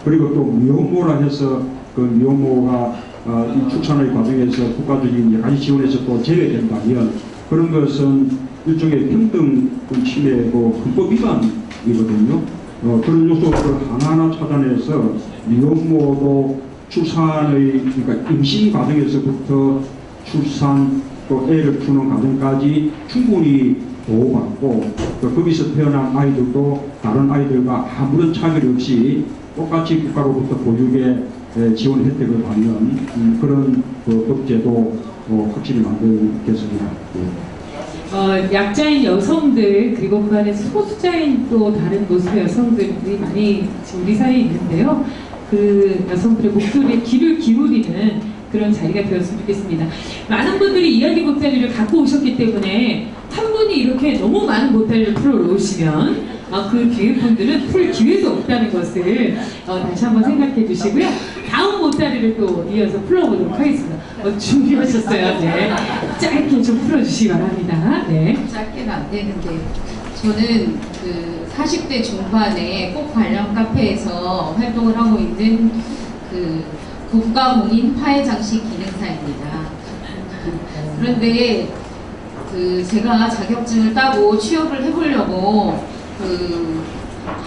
그리고 또 미혼모라 해서 그 미혼모가 이 출산의 과정에서 국가적인 여러 가지 지원에서 또 제외된다면, 그런 것은 일종의 평등권 침해고 헌법 위반이거든요. 그런 요소들을 하나하나 찾아내서 미혼모도 출산의, 그러니까 임신 과정에서부터 출산 또 애를 키우는 과정까지 충분히 보호받고, 또 거기서 태어난 아이들도 다른 아이들과 아무런 차별이 없이 똑같이 국가로부터 보육의 지원 혜택을 받는 그런 그 법제도 확실히 만들겠습니다. 약자인 여성들, 그리고 그 안에 소수자인 또 다른 모습의 여성들이 많이 지금 우리 사이에 있는데요. 그 여성들의 목소리에 귀를 기울이는 그런 자리가 되었으면 좋겠습니다. 많은 분들이 이야기 보따리를 갖고 오셨기 때문에 한 분이 이렇게 너무 많은 보따리를 풀어놓으시면 그 뒤에 분들은 풀 기회도 없다는 것을 다시 한번 생각해 주시고요. 다음 보따리를 또 이어서 풀어보도록 하겠습니다. 준비하셨어요? 네. 짧게 좀 풀어주시기 바랍니다. 네. 짧게는 안 되는데, 저는 그 40대 중반에 꼭 관련 카페에서 활동을 하고 있는 그 국가공인 화해장식 기능사입니다. 그런데 그 제가 자격증을 따고 취업을 해보려고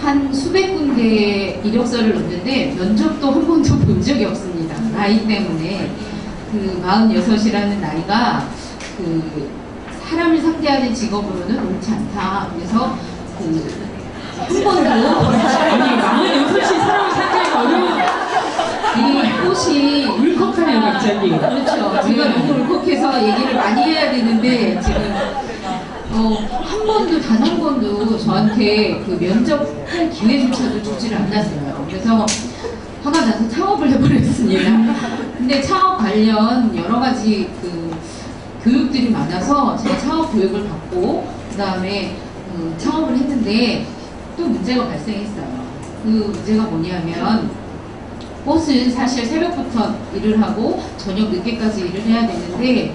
한 수백 군데 이력서를 넣었는데 면접도 한 번도 본 적이 없습니다. 나이 때문에. 46이라는 나이가 사람을 상대하는 직업으로는 옳지 않다. 그래서 한 번도 아니 46시 사람을 상대하기 어려운 이 꽃이 울컥하네요 갑자기. 그렇죠. 제가 너무 울컥해서 얘기를 많이 해야 되는데 지금 한 번도 단 한 번도 저한테 그 면접할 기회조차도 주지를 않았어요. 그래서 화가 나서 창업을 해버렸습니다. 근데 창업 관련 여러 가지 그 교육들이 많아서 제가 창업 교육을 받고 그 다음에 창업을 했는데 또 문제가 발생했어요. 그 문제가 뭐냐면 꽃은 사실 새벽부터 일을 하고 저녁 늦게까지 일을 해야 되는데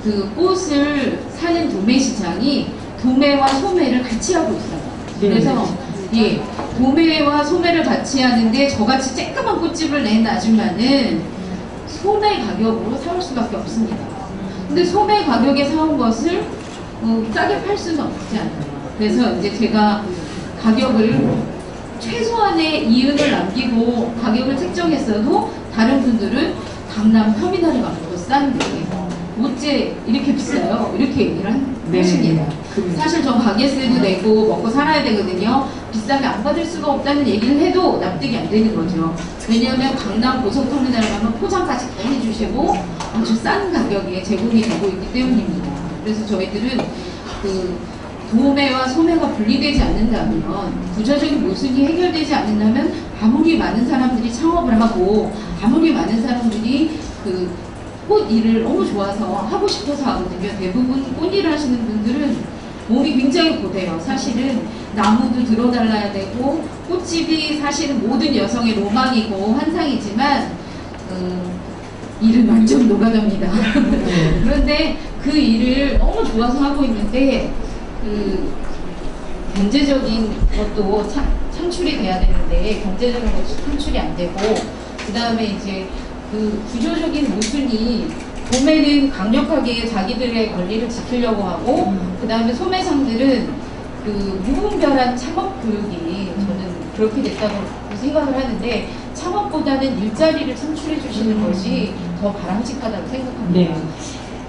그 꽃을 사는 도매 시장이 도매와 소매를 같이 하고 있어요. 그래서 예, 도매와 소매를 같이 하는데 저같이 쬐끄만 꽃집을 낸 아줌마는 소매 가격으로 사올 수밖에 없습니다. 근데 소매 가격에 사온 것을 싸게 팔 수는 없지 않아요. 그래서 이제 제가 가격을 최소한의 이윤을 남기고 가격을 책정했어도 다른 분들은 강남 터미널에 가면 더 싼데 어째 이렇게 비싸요? 이렇게 얘기를 하십니다. 사실 전 가게세도 내고 먹고 살아야 되거든요. 비싸게 안 받을 수가 없다는 얘기를 해도 납득이 안 되는 거죠. 왜냐하면 강남 고속터미널에 가면 포장까지 다 해주시고 아주 싼 가격에 제공이 되고 있기 때문입니다. 그래서 저희들은 도매와 소매가 분리되지 않는다면, 구조적인 모순이 해결되지 않는다면 아무리 많은 사람들이 창업을 하고 아무리 많은 사람들이 꽃 일을 너무 좋아서 하고 싶어서 하거든요. 대부분 꽃 일을 하시는 분들은 몸이 굉장히 고돼요. 사실은 나무도 들어달라야 되고 꽃집이 사실은 모든 여성의 로망이고 환상이지만 일은 완전 노가다입니다. 그런데 그 일을 너무 좋아서 하고 있는데 경제적인 것도 창출이 돼야 되는데 경제적인 것이 창출이 안 되고 그 다음에 이제 구조적인 모순이 도매는 강력하게 자기들의 권리를 지키려고 하고 그 다음에 소매상들은 무분별한 창업 교육이 저는 그렇게 됐다고 생각을 하는데 창업보다는 일자리를 창출해 주시는 것이 더 바람직하다고 생각합니다. 네.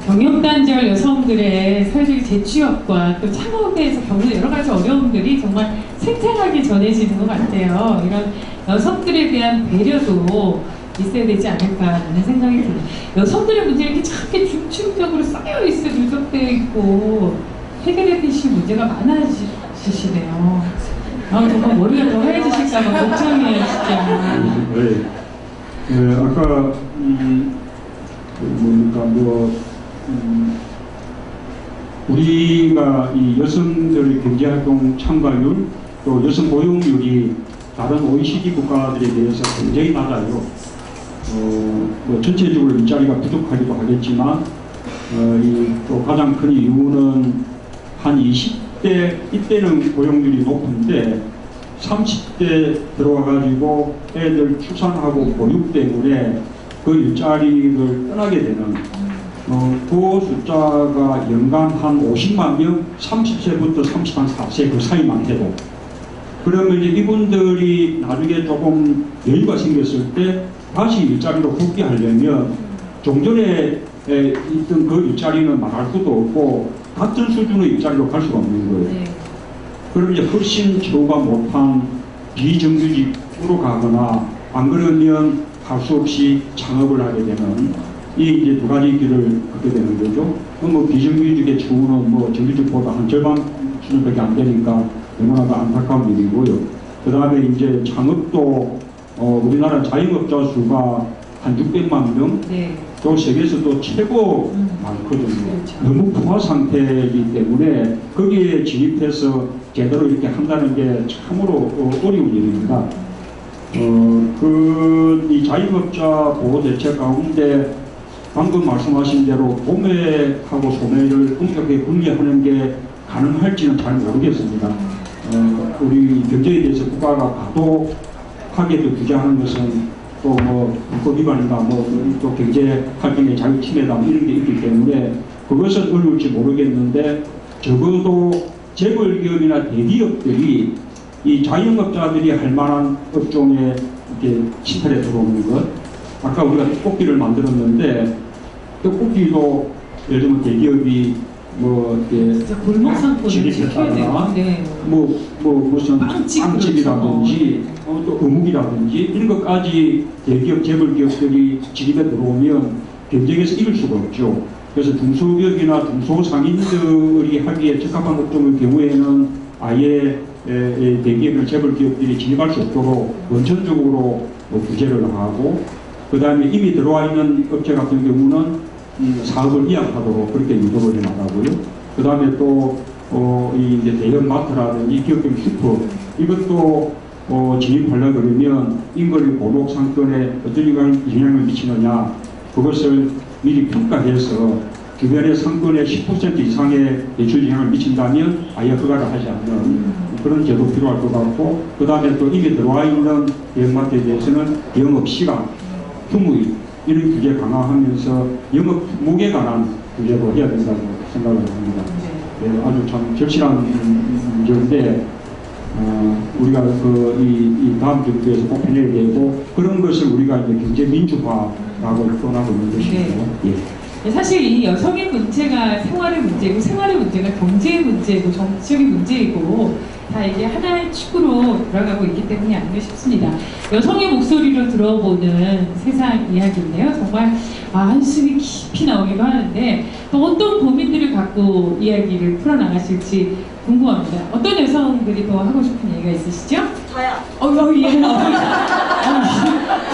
경영단절 여성들의 사회적 재취업과 또 창업에서 겪는 여러 가지 어려움들이 정말 생생하게 전해지는 것 같아요. 이런 여성들에 대한 배려도 있어야 되지 않을까라는 생각이 듭니다. 여성들의 문제는 이렇게 참 중증적으로 쌓여있어 누적되어 있고 해결해야 되실 문제가 많아지시네요. 정말 머리가 더 하얘지실까봐 걱정이에요, 진짜. 네. 아까 우리가 이 여성들 경제활동 참가율 또 여성 고용률이 다른 OECD 국가들에 대해서 굉장히 낮아요. 전체적으로 일자리가 부족하기도 하겠지만 또 가장 큰 이유는 한 이때는 고용률이 높은데 30대 들어와가지고 애들 출산하고 보육 때문에 그 일자리를 떠나게 되는 그 숫자가 연간 한 50만 명, 30세부터 34세 그 사이만 해도. 그러면 이제 이분들이 나중에 조금 여유가 생겼을 때 다시 일자리로 복귀하려면 종전에 있던 그 일자리는 말할 수도 없고 같은 수준의 일자리로 갈 수가 없는 거예요. 네. 그럼 이제 훨씬 처우가 못한 비정규직으로 가거나 안 그러면 할 수 없이 창업을 하게 되는 이 이제 두 가지 길을 걷게 되는 거죠. 뭐 비정규직의 처우는 뭐 정규직보다 한 절반 수준밖에 안 되니까 너무나도 안타까운 일이고요. 그 다음에 이제 창업도 우리나라 자영업자 수가 한 600만 명, 네. 또 세계에서도 최고 많거든요. 그렇죠. 너무 부하 상태이기 때문에 거기에 진입해서 제대로 이렇게 한다는 게 참으로 어려운 일입니다. 이 자영업자 보호 대책 가운데 방금 말씀하신 대로 도매하고 소매를 엄격하게 분리하는 게 가능할지는 잘 모르겠습니다. 우리 경제에 대해서 국가가 과도하게 또 규제하는 것은 또 뭐 불법 위반이다, 또 경제 활동의 자유 침해다 이런 게 있기 때문에 그것은 어려울지 모르겠는데 적어도 재벌기업이나 대기업들이 이 자영업자들이 할 만한 업종에 이렇게 침탈에 들어오는 것. 아까 우리가 떡볶이를 만들었는데 떡볶이도 예를 들면 대기업이 뭐 이렇게 진짜 골목 상권을 지켜야 진입했다거나 돼요. 네. 무슨 빵집 빵집이라든지 또 어묵이라든지 이런 것까지 대기업 재벌기업들이 진입에 들어오면 경쟁에서 이길 수가 없죠. 그래서 중소기업이나 중소상인들이 하기에 적합한 업종의 경우에는 아예 대기업이나 재벌기업들이 진입할 수 없도록 원천적으로 규제를 하고, 그 다음에 이미 들어와 있는 업체 같은 경우는 사업을 이양하도록 그렇게 유도를 해 나가고요. 그 다음에 또 이 이제 대형 마트라든지 기업경 슈퍼 이것도 진입하려고 그러면 인거리 고독 상권에 어떤 영향을 미치느냐, 그것을 미리 평가해서 주변의 상권의 10% 이상의 매출 영향을 미친다면 아예 허가를 하지 않는 그런 제도 필요할 것 같고, 그 다음에 또 이미 들어와 있는 대형마트에 대해서는 영업시간, 휴무일 이런 규제 강화하면서 영업 품목에 관한 규제도 해야 된다고 생각을 합니다. 네, 아주 참 절실한 문제인데 우리가 이 다음 정부에서 꼭 해내야 되고, 그런 것을 우리가 이제 경제 민주화라고 표현하고 있는 것이고요. 네. 예. 사실 이 여성의 문제가 생활의 문제고, 생활의 문제가 경제의 문제고, 정치적인 문제이고, 다 이게 하나의 축으로 돌아가고 있기 때문이 아닌가 싶습니다. 여성의 목소리로 들어보는 세상 이야기인데요. 정말 한숨이 깊이 나오기도 하는데, 또 어떤 고민들을 갖고 이야기를 풀어나가실지 궁금합니다. 어떤 여성들이 더 하고 싶은 얘기가 있으시죠? 저요. 예.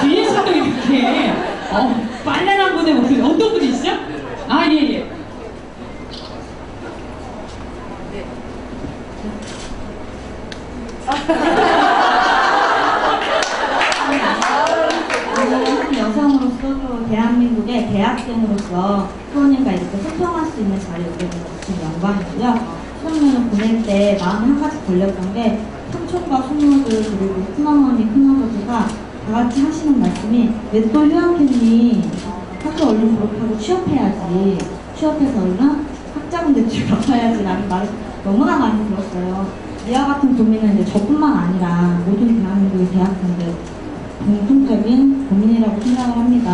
뒤에서도 이렇게 빨래한 분의 목소리, 어떤 분이시죠? 예. 한 여성으로서도 대한민국의 대학생으로서 수원님과 이렇게 소통할 수 있는 자리에 오게 돼서 정말 영광이고요. 수능을 보낼 때 마음에 한 가지 걸렸던 게, 삼촌과 숙모들 그리고 큰어머니 큰아버지가 다 같이 하시는 말씀이, 왜 또 휴학했니? 학교 얼른 졸업하고 취업해야지. 취업해서 얼른 학자금 대출 갚아야지 라는 말을 너무나 많이 들었어요. 이와 같은 고민은 이제 저뿐만 아니라 모든 대한민국의 대학생들 공통적인 고민이라고 생각을 합니다.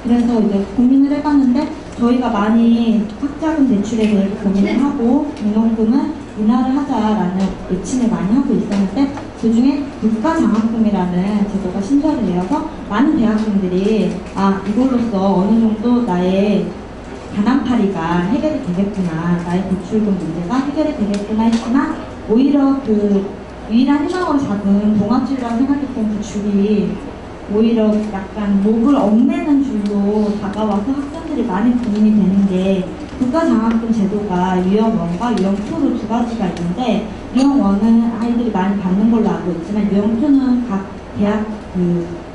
그래서 이제 고민을 해봤는데, 저희가 많이 학자금 대출에 대해 고민을 하고 등록금은 인하를 하자라는 외침을 많이 하고 있었는데, 그 중에 물가장학금이라는 제도가 신설이 되어서 많은 대학생들이 이걸로써 어느 정도 나의 가난파리가 해결이 되겠구나, 나의 대출금 문제가 해결이 되겠구나 했지만, 오히려 그 유일한 희망으로 잡은 동아줄이라고 생각했던 그 줄이 오히려 약간 목을 얽매는 줄로 다가와서 학생들이 많이 고민이 되는 게, 국가장학금 제도가 유형1과 유형2로 두 가지가 있는데, 유형1은 아이들이 많이 받는 걸로 알고 있지만, 유형2는 각 대학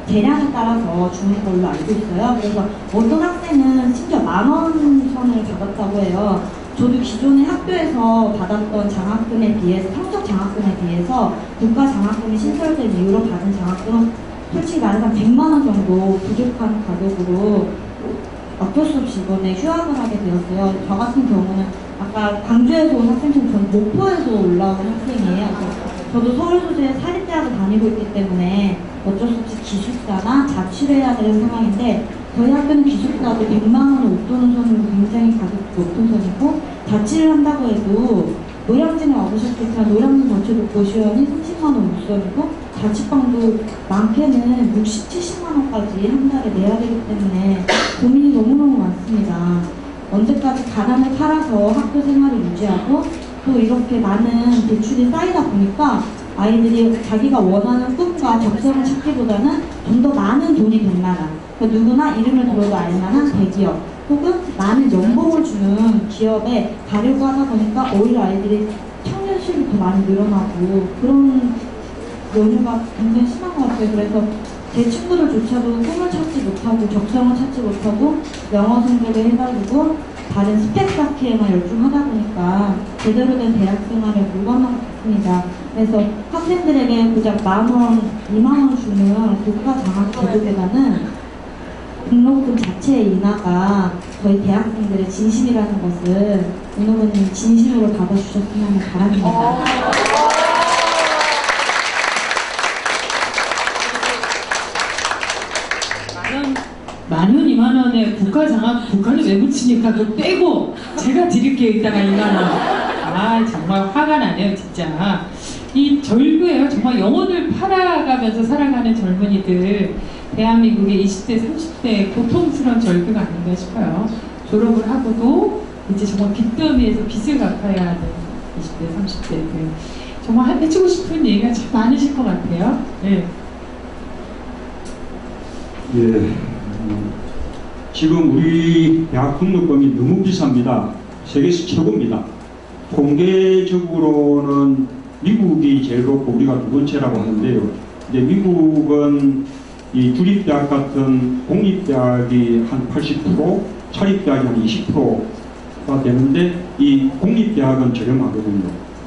대량에 따라서 주는 걸로 알고 있어요. 그래서 어떤 학생은 심지어 10,000원 선을 받았다고 해요. 저도 기존의 학교에서 받았던 장학금에 비해서, 성적 장학금에 비해서 국가 장학금이 신설된 이후로 받은 장학금은 솔직히 말해서 100만 원 정도 부족한 가격으로 어쩔 수 없이 이번에 휴학을 하게 되었어요. 저 같은 경우는 아까 광주에서 온 학생처럼 저는 목포에서 올라온 학생이에요. 저도 서울 소재의 사립대학을 다니고 있기 때문에 어쩔 수 없이 기숙사나 자취를 해야 되는 상황인데, 저희 학교는 기숙사도 100만 원을 웃도는 선으로 굉장히 가격이 높은 선이고, 자취를 한다고 해도 노량진에 와보셨겠지만 노량진 자체도 고시원이 30만 원 웃선이고, 자취방도 많게는 60, 70만 원까지 한 달에 내야 되기 때문에 고민이 너무너무 많습니다. 언제까지 가난을 팔아서 학교 생활을 유지하고, 또 이렇게 많은 대출이 쌓이다 보니까 아이들이 자기가 원하는 꿈과 적성을 찾기보다는 좀 더 많은 돈이 될 만한, 그러니까 누구나 이름을 들어도 알만한 대기업 혹은 많은 연봉을 주는 기업에 가려고 하다 보니까 오히려 아이들이 청년실이 더 많이 늘어나고 그런 연유가 굉장히 심한 것 같아요. 그래서 제 친구들조차도 꿈을 찾지 못하고 적성을 찾지 못하고 영어 성적을 해가지고 다른 스펙 쌓기에만 열중하다 보니까 제대로 된 대학 생활을 물건만 같습니다. 그래서 학생들에게 고작 10,000원, 20,000원 주는 국가 장학 제도보다는 등록금 자체의 인하가 저희 대학생들의 진심이라는 것을 윤 후보님 진심으로 받아주셨으면 바랍니다. 만 원, 2만 원에 국가 장학, 국가는 왜 붙이니까 그거 빼고 제가 드릴게요. 이따가 2만 원. 아, 정말 화가 나네요, 진짜. 이 절규예요. 정말 영혼을 팔아가면서 살아가는 젊은이들. 대한민국의 20대, 30대 고통스러운 절규가 아닌가 싶어요. 졸업을 하고도 이제 정말 빚더미에서 빚을 갚아야 하는 20대, 30대들. 정말 해주고 싶은 얘기가 참 많으실 것 같아요. 네. 예. 지금 우리 대학 등록금이 너무 비쌉니다. 세계에서 최고입니다. 공개적으로는 미국이 제일 높고 우리가 두 번째라고 하는데요. 이제 미국은 이 주립대학 같은 공립대학이 한 80%, 사립대학이 한 20%가 되는데 이 공립대학은 저렴하거든요.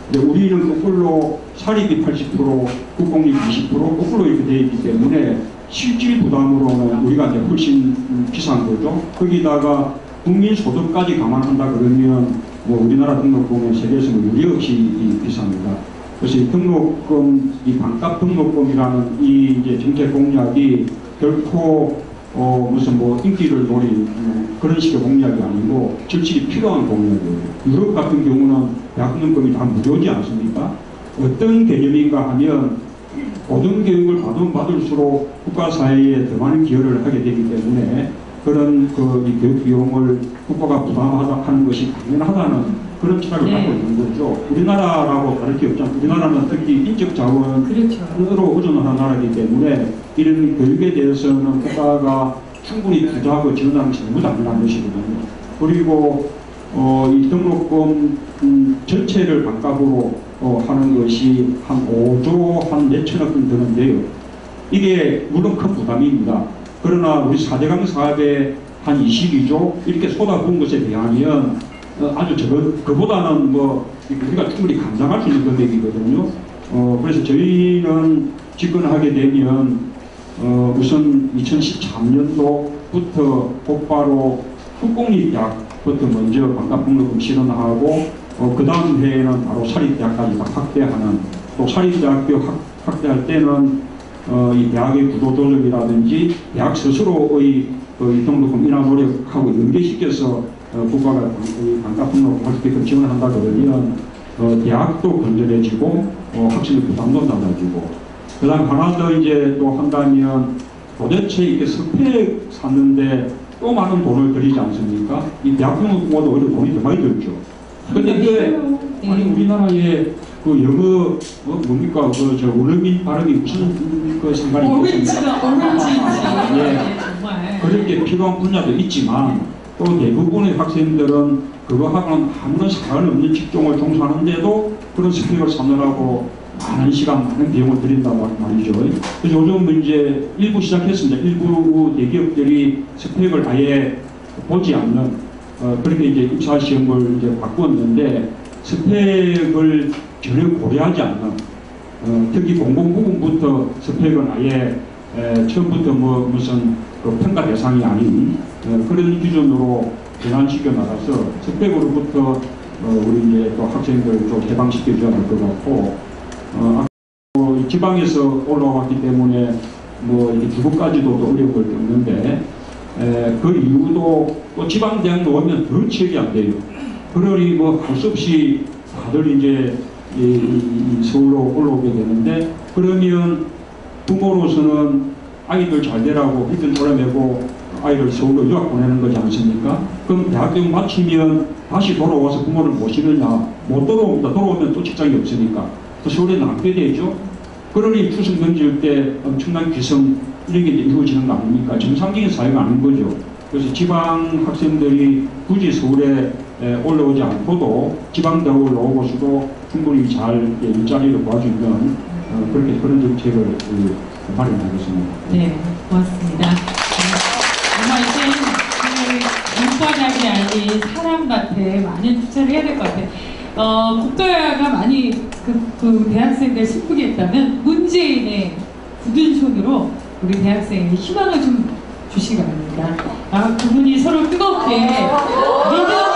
근데 우리는 거꾸로 사립이 80%, 국공립이 20% 거꾸로 이렇게 되어 있기 때문에 실질 부담으로는 우리가 이제 훨씬 비싼 거죠. 거기다가 국민 소득까지 감안한다 그러면 뭐 우리나라 등록금은 세계에서 유례 없이 비쌉니다. 그래서 이 등록금, 이 반값 등록금이라는 이 이제 정책 공약이 결코 무슨 뭐 인기를 노린 그런 식의 공약이 아니고 절실히 필요한 공약이에요. 유럽 같은 경우는 대학 등록금이 다 무료지 않습니까? 어떤 개념인가 하면 고등교육을 받으면 받을수록 국가사회에 더 많은 기여를 하게 되기 때문에 그런 이 교육 비용을 국가가 부담하는 것이 당연하다는 그런 철학을 갖고 있는 거죠. 우리나라라고 다를 게 없잖아요. 우리나라는 특히 인적 자원으로 의존하는 나라이기 때문에 이런 교육에 대해서는 국가가 충분히 투자하고 지원하는 것이 너무 당연한 것이거든요. 그리고 이 등록금 전체를 반값으로 하는 것이 한 5조 한 몇천억 원 드는데요. 이게 물론 큰 부담입니다. 그러나 우리 4대강 사업에 한 22조 이렇게 쏟아부은 것에 비하면 아주 그보다는 뭐 우리가 충분히 감당할 수 있는 금액이거든요. 그래서 저희는 집권하게 되면 우선 2013년도부터 곧바로 국공립대학부터 먼저 반값 등록금 실현하고 그 다음 해에는 바로 사립대학까지 다 확대하는, 또 사립대학교 확대할 때는 이 대학의 구도 조정이라든지 대학 스스로의 등록금 인하 노력하고 연계시켜서 국가가 반값 등록금 할 수 있게끔 지원을 한다 그러면 대학도 건전해지고 학생의 부담도 낮아지고, 그 다음 하나 더 이제 또 한다면 도대체 이게 스펙 샀는데 또 많은 돈을 들이지 않습니까? 이 대학 등록금보다 오히려 돈이 더 많이 들죠. 근데 그 아니 우리나라에 그 영어 뭡니까 저 원어민 발음이 무슨 그 상관이 있겠습니까? 예, 그런 게 필요한 분야도 있지만 또 대부분의 학생들은 그거하고는 아무런 상관이 없는 직종을 종사하는데도 그런 스펙을 쌓느라고 많은 시간, 많은 비용을 들인다고 말이죠. 그래서 요즘 이제 일부 시작했습니다. 일부 대기업들이 스펙을 아예 보지 않는 그렇게 이제 입사 시험을 이제 바꾸었는데 스펙을 전혀 고려하지 않는 특히 공공 부분부터 스펙은 아예 처음부터 뭐 무슨 그 평가 대상이 아닌 그런 기준으로 전환시켜 나가서 스펙으로부터 우리 이제 또 학생들 좀 해방시켜 줘야 할 것 같고 지방에서 올라왔기 때문에 뭐 이렇게 주거까지도 또 어려움을 겪는데 그 이유도 또 지방대학 나오면 더 취업이 안 돼요. 그러니 뭐 할 수 없이 다들 이제 이 서울로 올라오게 되는데 그러면 부모로서는 아이들 잘 되라고 휘든 돌아내고 아이를 서울로 유학 보내는 거지 않습니까? 그럼 대학교 마치면 다시 돌아와서 부모를 모시느냐? 못 돌아옵니다. 돌아오면 또 직장이 없으니까. 또 서울에 남게 되죠. 그러니 추석 명절 때 엄청난 귀성 이런 게 이루어지는 거 아닙니까? 정상적인 사회가 아닌 거죠. 그래서 지방 학생들이 굳이 서울에 올라오지 않고도 지방 대학을 나오고서도 충분히 잘 일자리를 구해주는 그런 정책을 마련하겠습니다. 네, 고맙습니다. 정말 이제 문과장이 아닌 사람밭에 많은 투자를 해야 될 것 같아요. 국가가 많이 그 대학생들 슬프게 했다면 문재인의 굳은 손으로 우리 대학생에게 희망을 좀 주시기 바랍니다. 그분이 서로 뜨겁게 믿음으로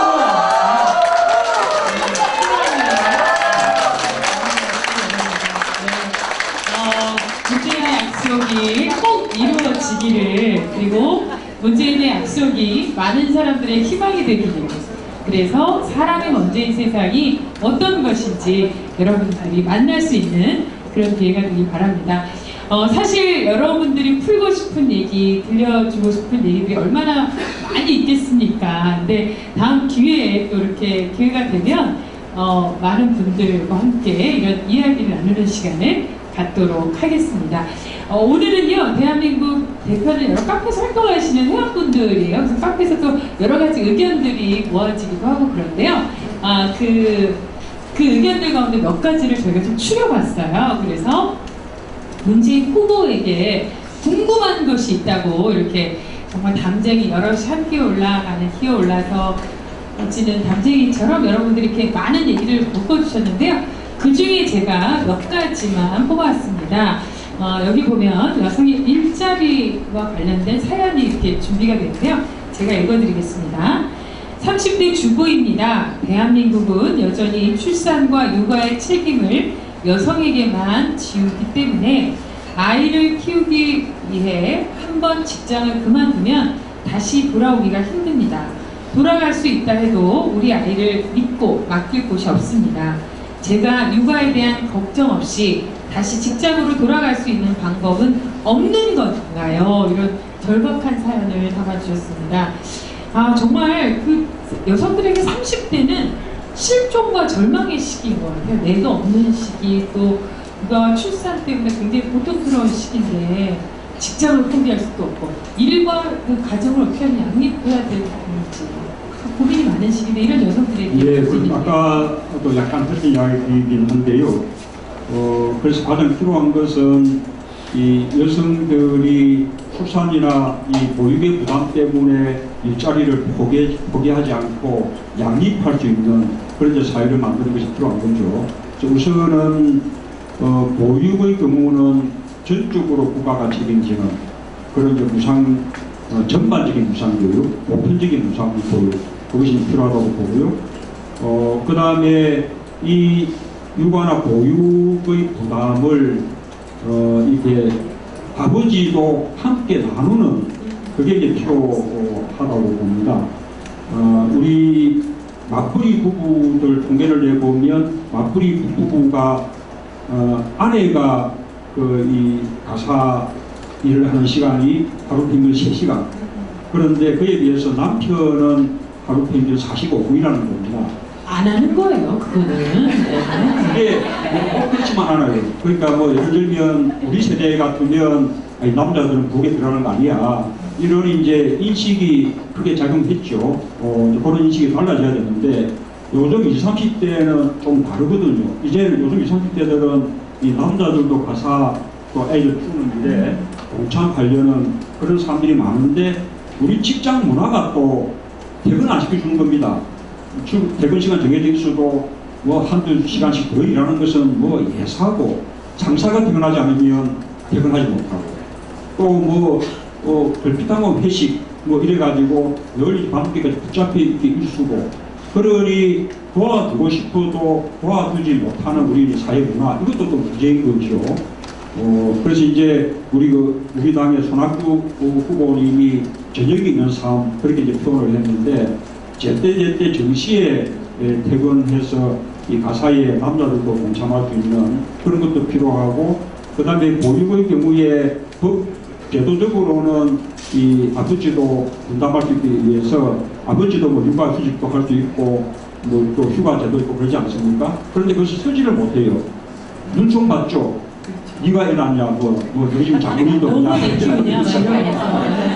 문재인의 약속이 꼭 이루어지기를 그리고 문재인의 약속이 많은 사람들의 희망이 되기를 그래서 사람이 먼저인 세상이 어떤 것인지 여러분들이 만날 수 있는 그런 기회가 되길 바랍니다. 사실 여러분들이 풀고 싶은 얘기, 들려주고 싶은 얘기들이 얼마나 많이 있겠습니까? 근데 다음 기회에 또 이렇게 기회가 되면 많은 분들과 함께 이런 이야기를 나누는 시간을 갖도록 하겠습니다. 오늘은요, 대한민국 대표는 여러 카페에서 활동하시는 회원분들이에요. 그래서 카페에서 또 여러 가지 의견들이 모아지기도 하고 그런데요. 그 의견들 가운데 몇 가지를 저희가 좀 추려봤어요. 그래서 문재인 후보에게 궁금한 것이 있다고 이렇게 정말 담쟁이 여럿이 함께 올라가는 기어 올라서 멋지는 담쟁이처럼 여러분들이 이렇게 많은 얘기를 묶어주셨는데요. 그 중에 제가 몇 가지만 뽑아왔습니다. 여기 보면 여성의 일자리와 관련된 사연이 이렇게 준비가 되는데요. 제가 읽어드리겠습니다. 30대 주부입니다. 대한민국은 여전히 출산과 육아의 책임을 여성에게만 지우기 때문에 아이를 키우기 위해 한번 직장을 그만두면 다시 돌아오기가 힘듭니다. 돌아갈 수 있다 해도 우리 아이를 믿고 맡길 곳이 없습니다. 제가 육아에 대한 걱정 없이 다시 직장으로 돌아갈 수 있는 방법은 없는 건가요? 이런 절박한 사연을 담아주셨습니다. 정말 그 여성들에게 30대는 실종과 절망의 시기인 것 같아요. 내가 없는 시기, 또 육아와 출산 때문에 굉장히 고통스러운 시기인데 직장을 포기할 수도 없고 일과 그 가정을 어떻게 하면 양립해야 될지 고민이 많은 시기인데 이런 여성들에게 아까 또 약간 틀린 이야기이긴 한데요. 그래서 가장 필요한 것은 이 여성들이 출산이나 이 보육의 부담 때문에 일자리를 포기하지 않고 양립할 수 있는 그런 사회를 만드는 것이 필요한 거죠. 우선은 보육의 경우는 전적으로 국가가 책임지는 그런 무상 전반적인 무상교육, 보편적인 무상교육 그것이 필요하다고 보고요. 그 다음에 이 육아나 보육의 부담을 이게 아버지도 함께 나누는 그게 이제 필요하다고 봅니다. 우리 맞벌이 부부들 통계를 내보면 맞벌이 부부가 아내가 이 가사 일을 하는 시간이 하루 평균 3시간. 그런데 그에 비해서 남편은 하루 평균 45분이라는 겁니다. 안 하는 거예요, 그거는. 이게 꼭 그렇지만 않아요. 그러니까 뭐 예를 들면 우리 세대 같으면 아니, 남자들은 국에 들어가는 거 아니야. 이런 이제 인식이 크게 작용했죠. 그런 인식이 달라져야 되는데 요즘 20, 30대는 좀 다르거든요. 이제는 요즘 20, 30대들은 이 남자들도 가사 또 애를 키우는 일에 동참하려는 그런 사람들이 많은데 우리 직장 문화가 또 퇴근 안 시켜주는 겁니다. 퇴근 시간 정해져 있어도 뭐 한두 시간씩 더 일하는 것은 뭐 예사고, 상사가 퇴근하지 않으면 퇴근하지 못하고, 또 별빛하면 회식 뭐 이래가지고 늘 밤늦게까지 붙잡혀 있게 일수고, 그러니 도와주고 싶어도 도와주지 못하는 우리 사회 문화, 이것도 또 문제인 거죠. 그래서 이제 우리 당의 손학규 후보님이 저녁이 있는 삶, 그렇게 이제 표현을 했는데, 제때 정시에 퇴근해서 이 가사에 남자들도 동참할 수 있는 그런 것도 필요하고, 그 다음에 보육의 경우에 제도적으로는 이 아버지도 분담할 수 있기 위해서 아버지도 뭐 육아휴직도 할 수 있고 뭐 또 휴가제도 있고 그러지 않습니까? 그런데 그것을 쓰지를 못해요. 눈총 받죠. 네가 일하냐, 뭐 요즘 장모님도 없냐.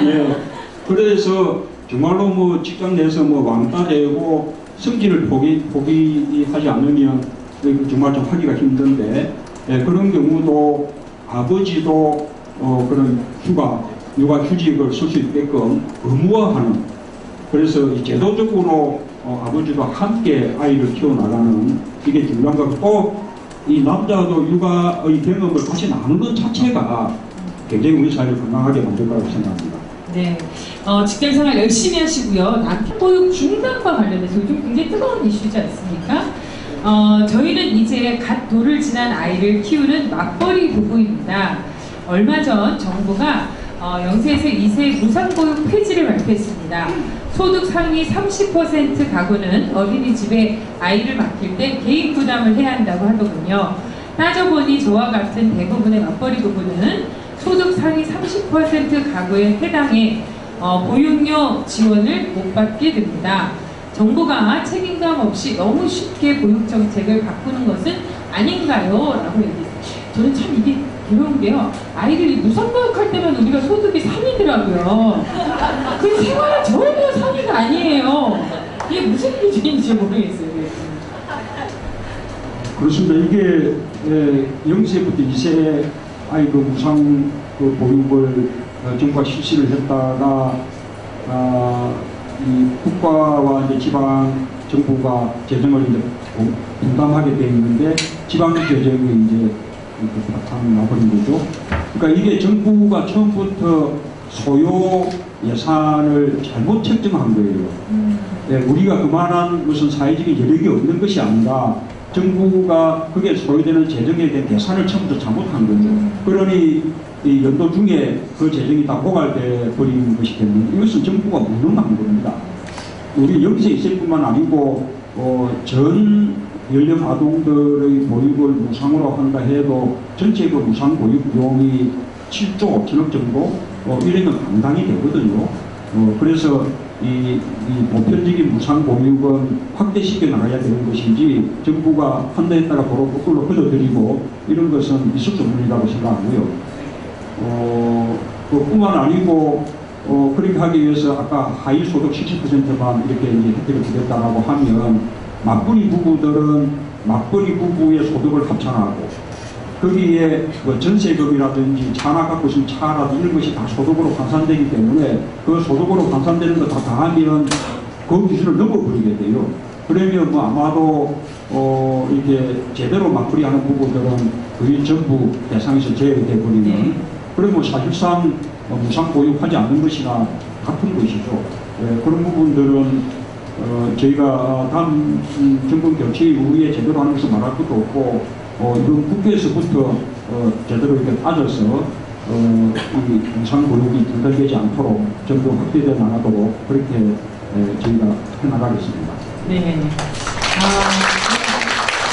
예. 그래서 정말로 뭐 직장 내에서 뭐 왕따 되고 성질을 포기하지 않으면 정말 좀 하기가 힘든데, 예, 그런 경우도 아버지도 그런 육아휴직을 쓸 수 있게끔 의무화하는, 그래서 제도적으로 아버지도 함께 아이를 키워나가는, 이게 중요한 거고, 또 이 남자도 육아의 경험을 같이 나누는 자체가 굉장히 우리 사회를 건강하게 만들 거라고 생각합니다. 네, 직장생활 열심히 하시고요. 남편 보육 중단과 관련해서 요즘 굉장히 뜨거운 이슈지 않습니까? 저희는 이제 갓 돌을 지난 아이를 키우는 맞벌이 부부입니다. 얼마 전 정부가 0세에서 2세 무상보육 폐지를 발표했습니다. 소득 상위 30% 가구는 어린이집에 아이를 맡길 때 개인 부담을 해야 한다고 하더군요. 따져보니 저와 같은 대부분의 맞벌이 부부는 소득 상위 30% 가구에 해당해 보육료 지원을 못 받게 됩니다. 정부가 책임감 없이 너무 쉽게 보육 정책을 바꾸는 것은 아닌가요? 라고 얘기했어요. 저는 참 이게 어려운 게요. 아이들이 무상보육할 때만 우리가 소득이 3위더라고요. 그 생활은 전혀 3위가 아니에요. 이게 무슨 기준인지 모르겠어요. 그렇습니다. 이게 0세부터 2세 아이들 무상 보육을 정부가 실시를 했다가 이 국가와 이제 지방 정부가 재정을 이제 분담하게 돼 있는데, 지방 재정이 이제 바탕 나버린 거죠. 그러니까 이게 정부가 처음부터 소요 예산을 잘못 책정한 거예요. 네, 우리가 그만한 무슨 사회적인 여력이 없는 것이 아니라 정부가 그게 소요되는 재정에 대한 계산을 처음부터 잘못한 거죠. 그러니 이 연도 중에 그 재정이 다 고갈돼 버린 것이 됐는데, 이것은 정부가 무능한 겁니다. 우리 0세 2세뿐만 아니고 전 연령 아동들의 보육을 무상으로 한다 해도 전체 그 무상 보육 비용이 7조 5천억 정도 이러면 감당이 되거든요. 그래서 이 보편적인 무상 보육은 확대시켜 나가야 되는 것이지, 정부가 한다 했다가 도로 거꾸로 끌어들이고 이런 것은 있을 수 없는 일이라고 생각하고요. 그뿐만 아니고 그렇게 하기 위해서 아까 하위 소득 70%만 이렇게 이제 혜택을 주겠다라고 하면, 맞벌이 부부들은 맞벌이 부부의 소득을 합산하고 거기에 뭐 전세금이라든지 차나 갖고 있으면 차라든지 이런 것이 다 소득으로 환산되기 때문에 그 소득으로 환산되는 거 다 더하면 그 기준을 넘어버리게 돼요. 그러면 뭐 아마도 이게 제대로 맞벌이 하는 부부들은 거의 전부 대상에서 제외돼 버리는, 그리고 사실상 무상 보육하지 않는 것이나 같은 것이죠. 그런 부분들은 저희가 다음 정권 교체 이후에 제대로 하는 것을 말할 것도 없고, 이런 국회에서부터 제대로 이렇게 따져서 이 무상 보육이 분달되지 않도록 전부 확대되어 나가도록 그렇게 저희가 해나가겠습니다. 네.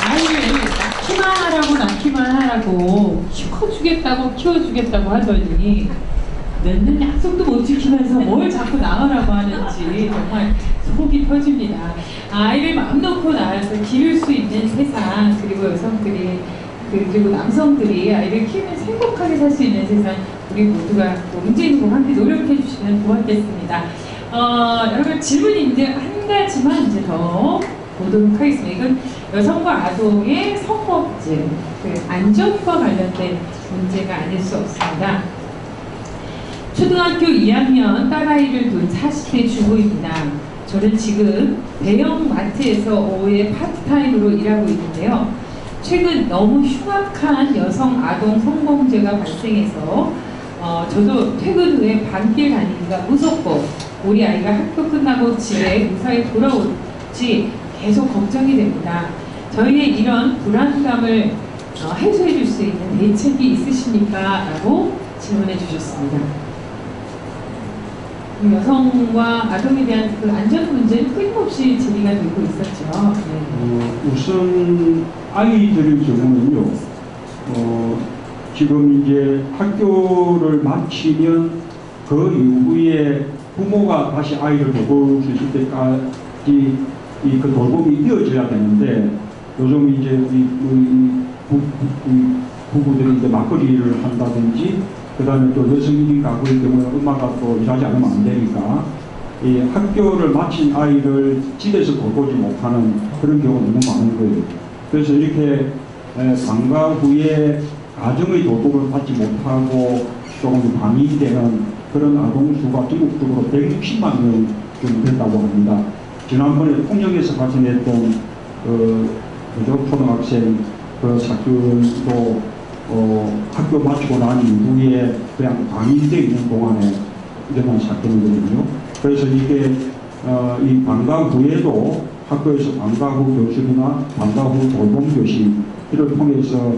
아이를 낳기만 하라고 키워주겠다고 하더니 몇 년 약속도 못 지키면서 뭘 자꾸 낳으라고 하는지 정말 속이 터집니다. 아이를 마음 놓고 낳아서 기를 수 있는 세상, 그리고 여성들이 그리고 남성들이 아이를 키우면서 행복하게 살 수 있는 세상, 우리 모두가 문재인과 함께 노력해 주시면 고맙겠습니다. 여러분 질문이 이제 한 가지만 이제 더 보도록 하겠습니다. 이건 여성과 아동의 성범죄, 안전과 관련된 문제가 아닐 수 없습니다. 초등학교 2학년 딸아이를 둔 40대 주부입니다. 저는 지금 대형 마트에서 오후에 파트타임으로 일하고 있는데요. 최근 너무 흉악한 여성 아동 성범죄가 발생해서 저도 퇴근 후에 밤길 다니기가 무섭고 우리 아이가 학교 끝나고 집에 무사히 돌아올지 계속 걱정이 됩니다. 저희의 이런 불안감을 해소해 줄 수 있는 대책이 있으십니까? 라고 질문해 주셨습니다. 여성과 아동에 대한 그 안전 문제는 끊임없이 제기가 되고 있었죠. 네. 우선 아이들의 경우는요, 지금 이제 학교를 마치면 그 이후에 부모가 다시 아이를 돌볼 수 있을 때까지 그 돌봄이 이어져야 되는데, 요즘 이제 부부들이 이제 막걸리를 한다든지, 그 다음에 또 여성인 가구의 경우에 엄마가 또 일하지 않으면 안 되니까, 이 학교를 마친 아이를 집에서 돌보지 못하는 그런 경우가 너무 많은 거예요. 그래서 이렇게 방과 후에 가정의 돌봄을 받지 못하고 조금 방임되는 그런 아동수가 전국적으로 160만 명 정도 됐다고 합니다. 지난번에 통영에서 발생했던 초등학생 그 사건도 학교 마치고 난 이후에 그냥 방임되어 있는 동안에 일어난 사건이거든요. 그래서 이게 이 방과 후에도 학교에서 방과 후 교실이나 방과 후 돌봄 교실 이를 통해서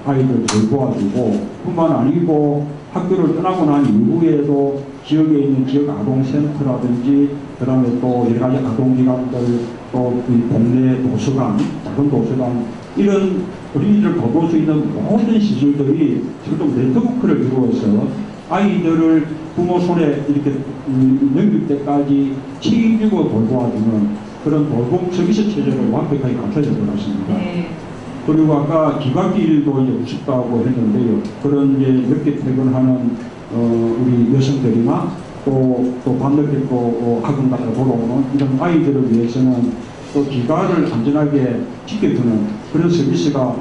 아이들 돌보아주고, 뿐만 아니고 학교를 떠나고 난 이후에도 지역에 있는 지역 아동센터라든지, 그 다음에 또 여러 가지 아동기관들, 또 동네 도서관, 작은 도서관, 이런 어린이들을 돌볼 수 있는 모든 시설들이 지금 네트워크를 이루어서 아이들을 부모 손에 이렇게 넘길 때까지 책임지고 돌보아주는 그런 돌봄 서비스 체제를 완벽하게 갖춰야 될 것 같습니다. 네. 그리고 아까 기각일도 이제 우습다고 했는데요. 그런 이제 늦게 퇴근하는 우리 여성들이나 또 밤늦게 또 학원 갔다 돌아오는 이런 아이들을 위해서는 또 기각을 안전하게 지켜주는 그런 서비스가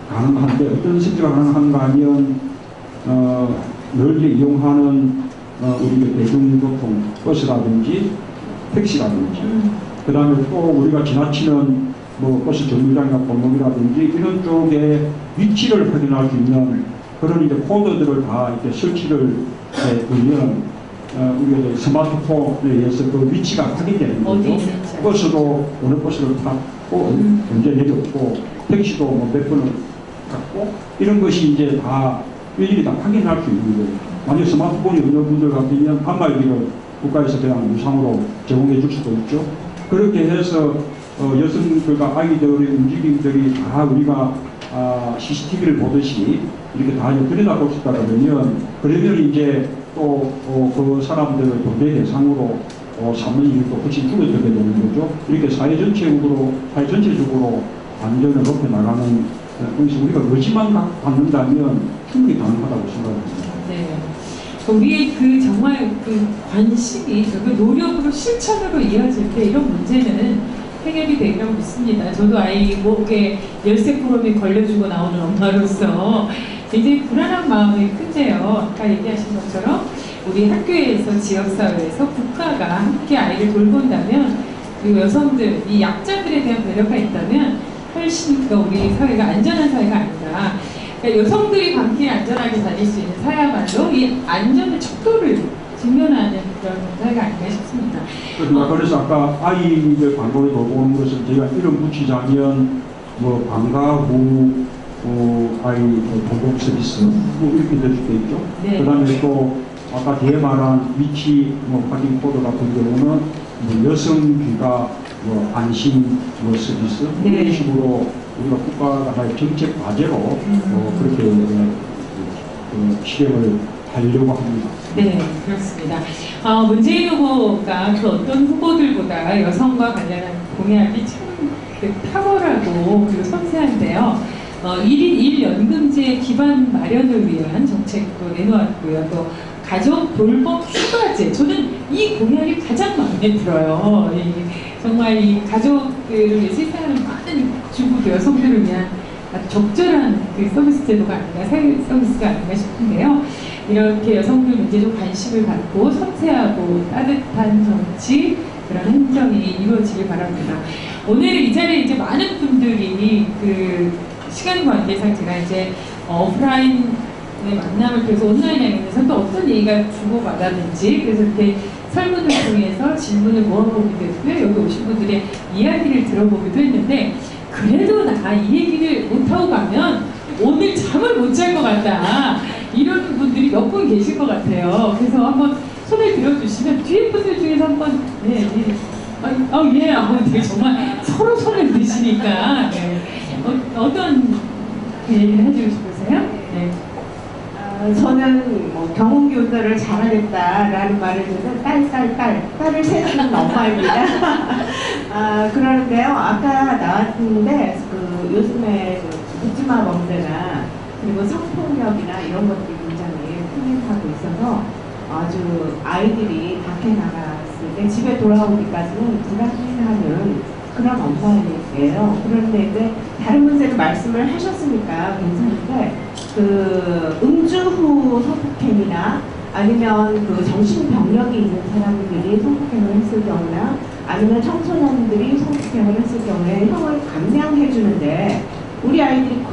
가능한데, 어떤 서비스가 가능한가 하면 늘 이용하는 우리 대중교통 버스라든지 택시라든지, 그 다음에 또 우리가 지나치는 버스 정류장이나 골목이라든지 이런 쪽에 위치를 확인할 수 있는 그런 이제 코드들을 다 이렇게 설치를 해두면 우리가 이제 스마트폰에 의해서 그 위치가 확인되는 거죠. 버스도 어느 버스를 탔고 언제 내렸고, 택시도 몇 번을 갔고, 이런 것이 이제 다 일일이 다 확인할 수 있는 거예요. 만약 스마트폰이 없는 분들 같으면 안마의기를 국가에서 그냥 무상으로 제공해 줄 수도 있죠. 그렇게 해서 여성들과 아이들의 움직임들이 다 우리가 CCTV를 보듯이 이렇게 다 들여다볼 수 있다 그러면 이제 또 그 사람들을 경계 대상으로 삼는 일도 훨씬 줄어들게 되는 거죠. 이렇게 사회 전체적으로 안전을 높여 나가는, 그래서 우리가 의지만 갖는다면 충분히 가능하다고 생각합니다. 네. 우리의 그 정말 그 관심이 그 노력으로 실천으로 이어질 때 이런 문제는 해결이 되리라고 믿습니다. 저도 아이 목에 열쇠 꾸러미 걸려주고 나오는 엄마로서 굉장히 불안한 마음이 큰데요. 아까 얘기하신 것처럼 우리 학교에서 지역사회에서 국가가 함께 아이를 돌본다면, 그리고 여성들, 이 약자들에 대한 배려가 있다면 훨씬 더 우리 사회가 안전한 사회가 아닌가. 그러니까 여성들이 밤길 안전하게 다닐 수 있는 사회야말로 이 안전의 척도를 직면하는 그런 사회가 아닌가 싶습니다. 그래서 아까 아이들 방법을 돌보는 것을 저희가 이름 붙이자면 방과 후 아이 돌봄 서비스 이렇게 될 수도 있죠. 네. 그 다음에 또 아까 뒤에 말한 위치 확인 코드 같은 경우는 여성귀가 안심 서비스, 네. 이런 식으로 우리가 국가가 할 정책 과제로 그렇게 실행을 하려고 합니다. 네, 그렇습니다. 문재인 후보가 그 어떤 후보들보다 여성과 관련한 공약이 참 탁월하고 그리고 섬세한데요. 1인 1연금제 기반 마련을 위한 정책도 내놓았고요. 또 가족 돌봄 휴가제, 저는 이 공약이 가장 마음에 들어요. 정말 이 가족들을 위해 세상하는 많은 주부 여성들을 위한 아주 적절한 그 서비스 제도가 아닌가, 사회 서비스가 아닌가 싶은데요. 이렇게 여성들 문제에 좀 관심을 갖고 섬세하고 따뜻한 정치, 그런 행정이 이루어지길 바랍니다. 오늘 이 자리에 이제 많은 분들이 그 시간 관계상 제가 이제 오프라인의 만남을 통해서 온라인에 대해서 또 어떤 얘기가 주고받았는지 그래서 이렇게 설문을 통해서 질문을 모아보기도 했고요. 여기 오신 분들의 이야기를 들어보기도 했는데 그래도 나 이 얘기를 못하고 가면 오늘 잠을 못 잘 것 같다. 이런 분들이 몇 분 계실 것 같아요. 그래서 한번 손을 들어주시면 뒤에 분들 중에서 한번 예, 되게 정말 서로 손을 드시니까 네. 어떤 그 얘기를 해주고 싶으세요? 네. 저는 뭐 경운교사를 잘하겠다라는 말을 듣는 딸을 세우는 엄마입니다. 그러는데요. 아까 나왔는데 그 요즘에 묻지마 범죄나 그리고 성폭력이나 이런 것들이 굉장히 풍행하고 있어서 아주 아이들이 밖에 나갔을 때 집에 돌아오기까지는 불안해하는 그런 엄마예요. 그런데 이제 다른 문제를 말씀을 하셨으니까 괜찮은데 그 음주 후 성폭행이나 아니면 그 정신병력이 있는 사람들이 성폭행을 했을 경우나 아니면 청소년들이 성폭행을 했을 경우에 형을 감량해 주는데 우리 아이들이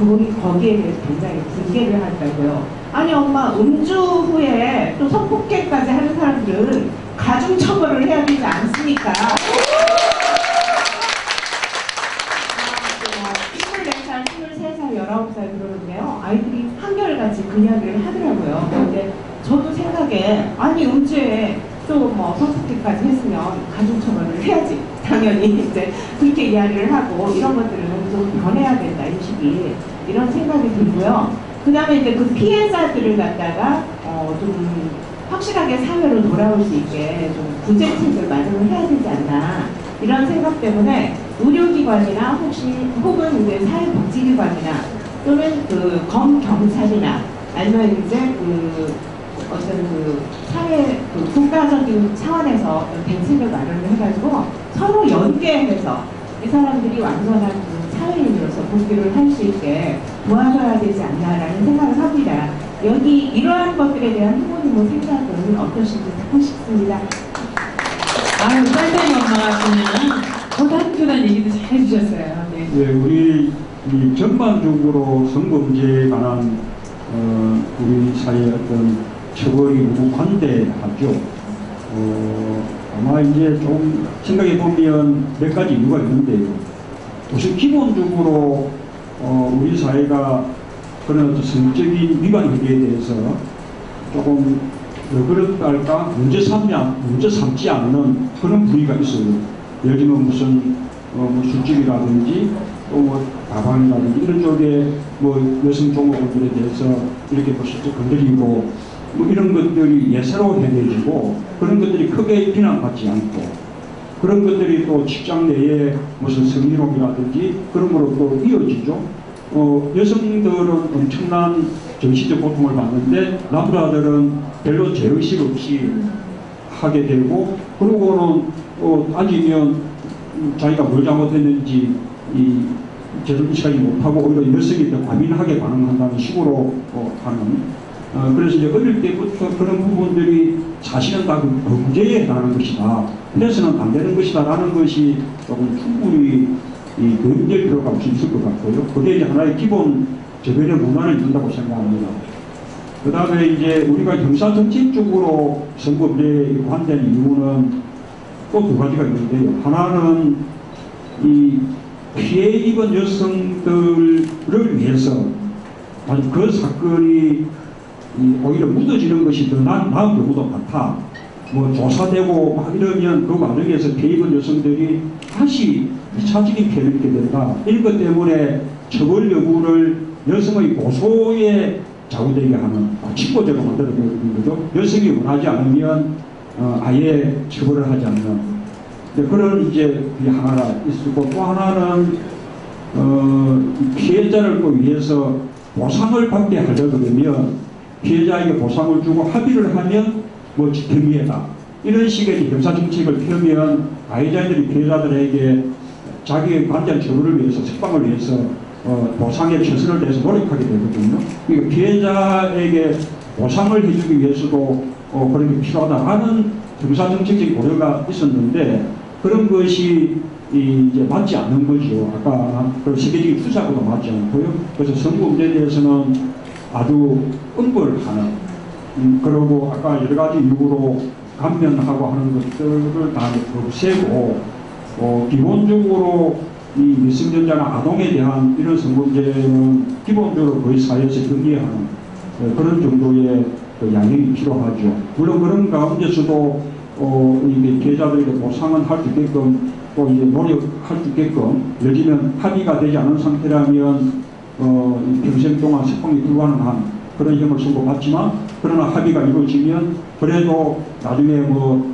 거기에 대해서 굉장히 분개를 한다고요. 아니 엄마 음주 후에 또 성폭행까지 하는 사람들은 가중처벌을 해야 되지 않습니까? 24살, 23살, 19살 그러는데요. 아이들이 한결같이 그 이야기를 하더라고요. 그런데 저도 생각에 아니 음주에 또 뭐 성폭행까지 했으면 가중처벌을 해야지. 당연히 이제 그렇게 이야기를 하고 이런 것들은 좀 변해야 된다 인식이 이런 생각이 들고요. 그 다음에 이제 그 피해자들을 갖다가 좀 확실하게 사회로 돌아올 수 있게 좀 구제책을 마련을 해야 되지 않나 이런 생각 때문에 의료기관이나 혹은 이제 사회복지기관이나 또는 그 검경찰이나 아니면 이제 그 어떤 그 사회 그 국가적인 차원에서 어떤 대책을 마련을 해가지고 서로 연계해서 이 사람들이 완전한 그 사회인으로서 복귀를 할 수 있게 도와줘야 되지 않나라는 생각을 합니다. 여기 이러한 것들에 대한 후보님의 생각은 어떠신지 듣고 싶습니다. 아유, 딸딸이 엄마가 그냥 고단교단 얘기도 잘 해주셨어요. 네. 네, 우리 이 전반적으로 성범죄에 관한 우리 사회의 어떤 처벌이 너무 관대하죠. 아마 이제 좀 생각해 보면 몇 가지 이유가 있는데요. 우선 기본적으로 우리 사회가 그런 어떤 성적인 위반 행위에 대해서 조금 그렇달까 문제 삼지 않는 그런 분위기가 있어요. 예를 들면 무슨 뭐 술집이라든지 또 뭐 다방이라든지 이런 쪽에 뭐 여성 종업원들에 대해서 이렇게 뭐 실제 건드리고 뭐 이런 것들이 예사로 해내지고 그런 것들이 크게 비난받지 않고 그런 것들이 또 직장 내에 무슨 성희롱이라든지 그런 거로 또 이어지죠. 여성들은 엄청난 정신적 고통을 받는데 남자들은 별로 죄의식 없이 하게 되고 그러고는 따지면 자기가 뭘 잘못했는지 제대로 인식하지 못하고 오히려 여성이 더 과민하게 반응한다는 식으로 하는 그래서 이제 어릴 때부터 그런 부분들이 사실은 다 범죄에 해당하는 것이다. 해서는 안 되는 것이다 라는 것이 조금 충분히 변될 필요가 없이 있을 것 같고요. 그게 이제 하나의 기본 저변의 문화를 준다고 생각합니다. 그 다음에 이제 우리가 형사정책적으로 성범죄에 관대한 이유는 또 두 가지가 있는데요. 하나는 이 피해 입은 여성들을 위해서 아주 그 사건이 오히려 묻어지는 것이 더 나은 경우도 많다. 뭐 조사되고 막 이러면 그 과정에서 피해 입은 여성들이 다시 2차적인 피해를 입게 된다. 이런 것 때문에 처벌 여부를 여성의 고소에 좌우되게 하는 직보제로 만들어버리는 거죠. 여성이 원하지 않으면 아예 처벌을 하지 않는 그런 이제 하나가 있었고 또 하나는 피해자를 또 위해서 보상을 받게 하려 그러면 피해자에게 보상을 주고 합의를 하면 뭐 지켜미해다 이런 식의 형사정책을 펴면 가해자들이 피해자들에게 자기의 관대한 처벌을 위해서 석방을 위해서 보상에 최선을 다해서 노력하게 되거든요. 그러니까 피해자에게 보상을 해주기 위해서도 그런 게 필요하다라는 형사정책적인 고려가 있었는데 그런 것이 이제 맞지 않는 거죠. 아까 그 세계적인 투자하고도 맞지 않고요. 그래서 성범죄에 대해서는 아주 엄벌하는, 그리고 아까 여러 가지 이유로 감면하고 하는 것들을 다 없애고, 기본적으로 이 미성년자나 아동에 대한 이런 성범죄는 기본적으로 거의 사회에서 경계하는 그런 정도의 양형이 필요하죠. 물론 그런 가운데서도 이게 피해자들에게 보상은 할 수 있게끔 또 이제 노력할 수 있게끔, 예를 들면 합의가 되지 않은 상태라면 평생 동안 석방이 불가능한 그런 형을 선고받지만, 그러나 합의가 이루어지면 그래도 나중에 뭐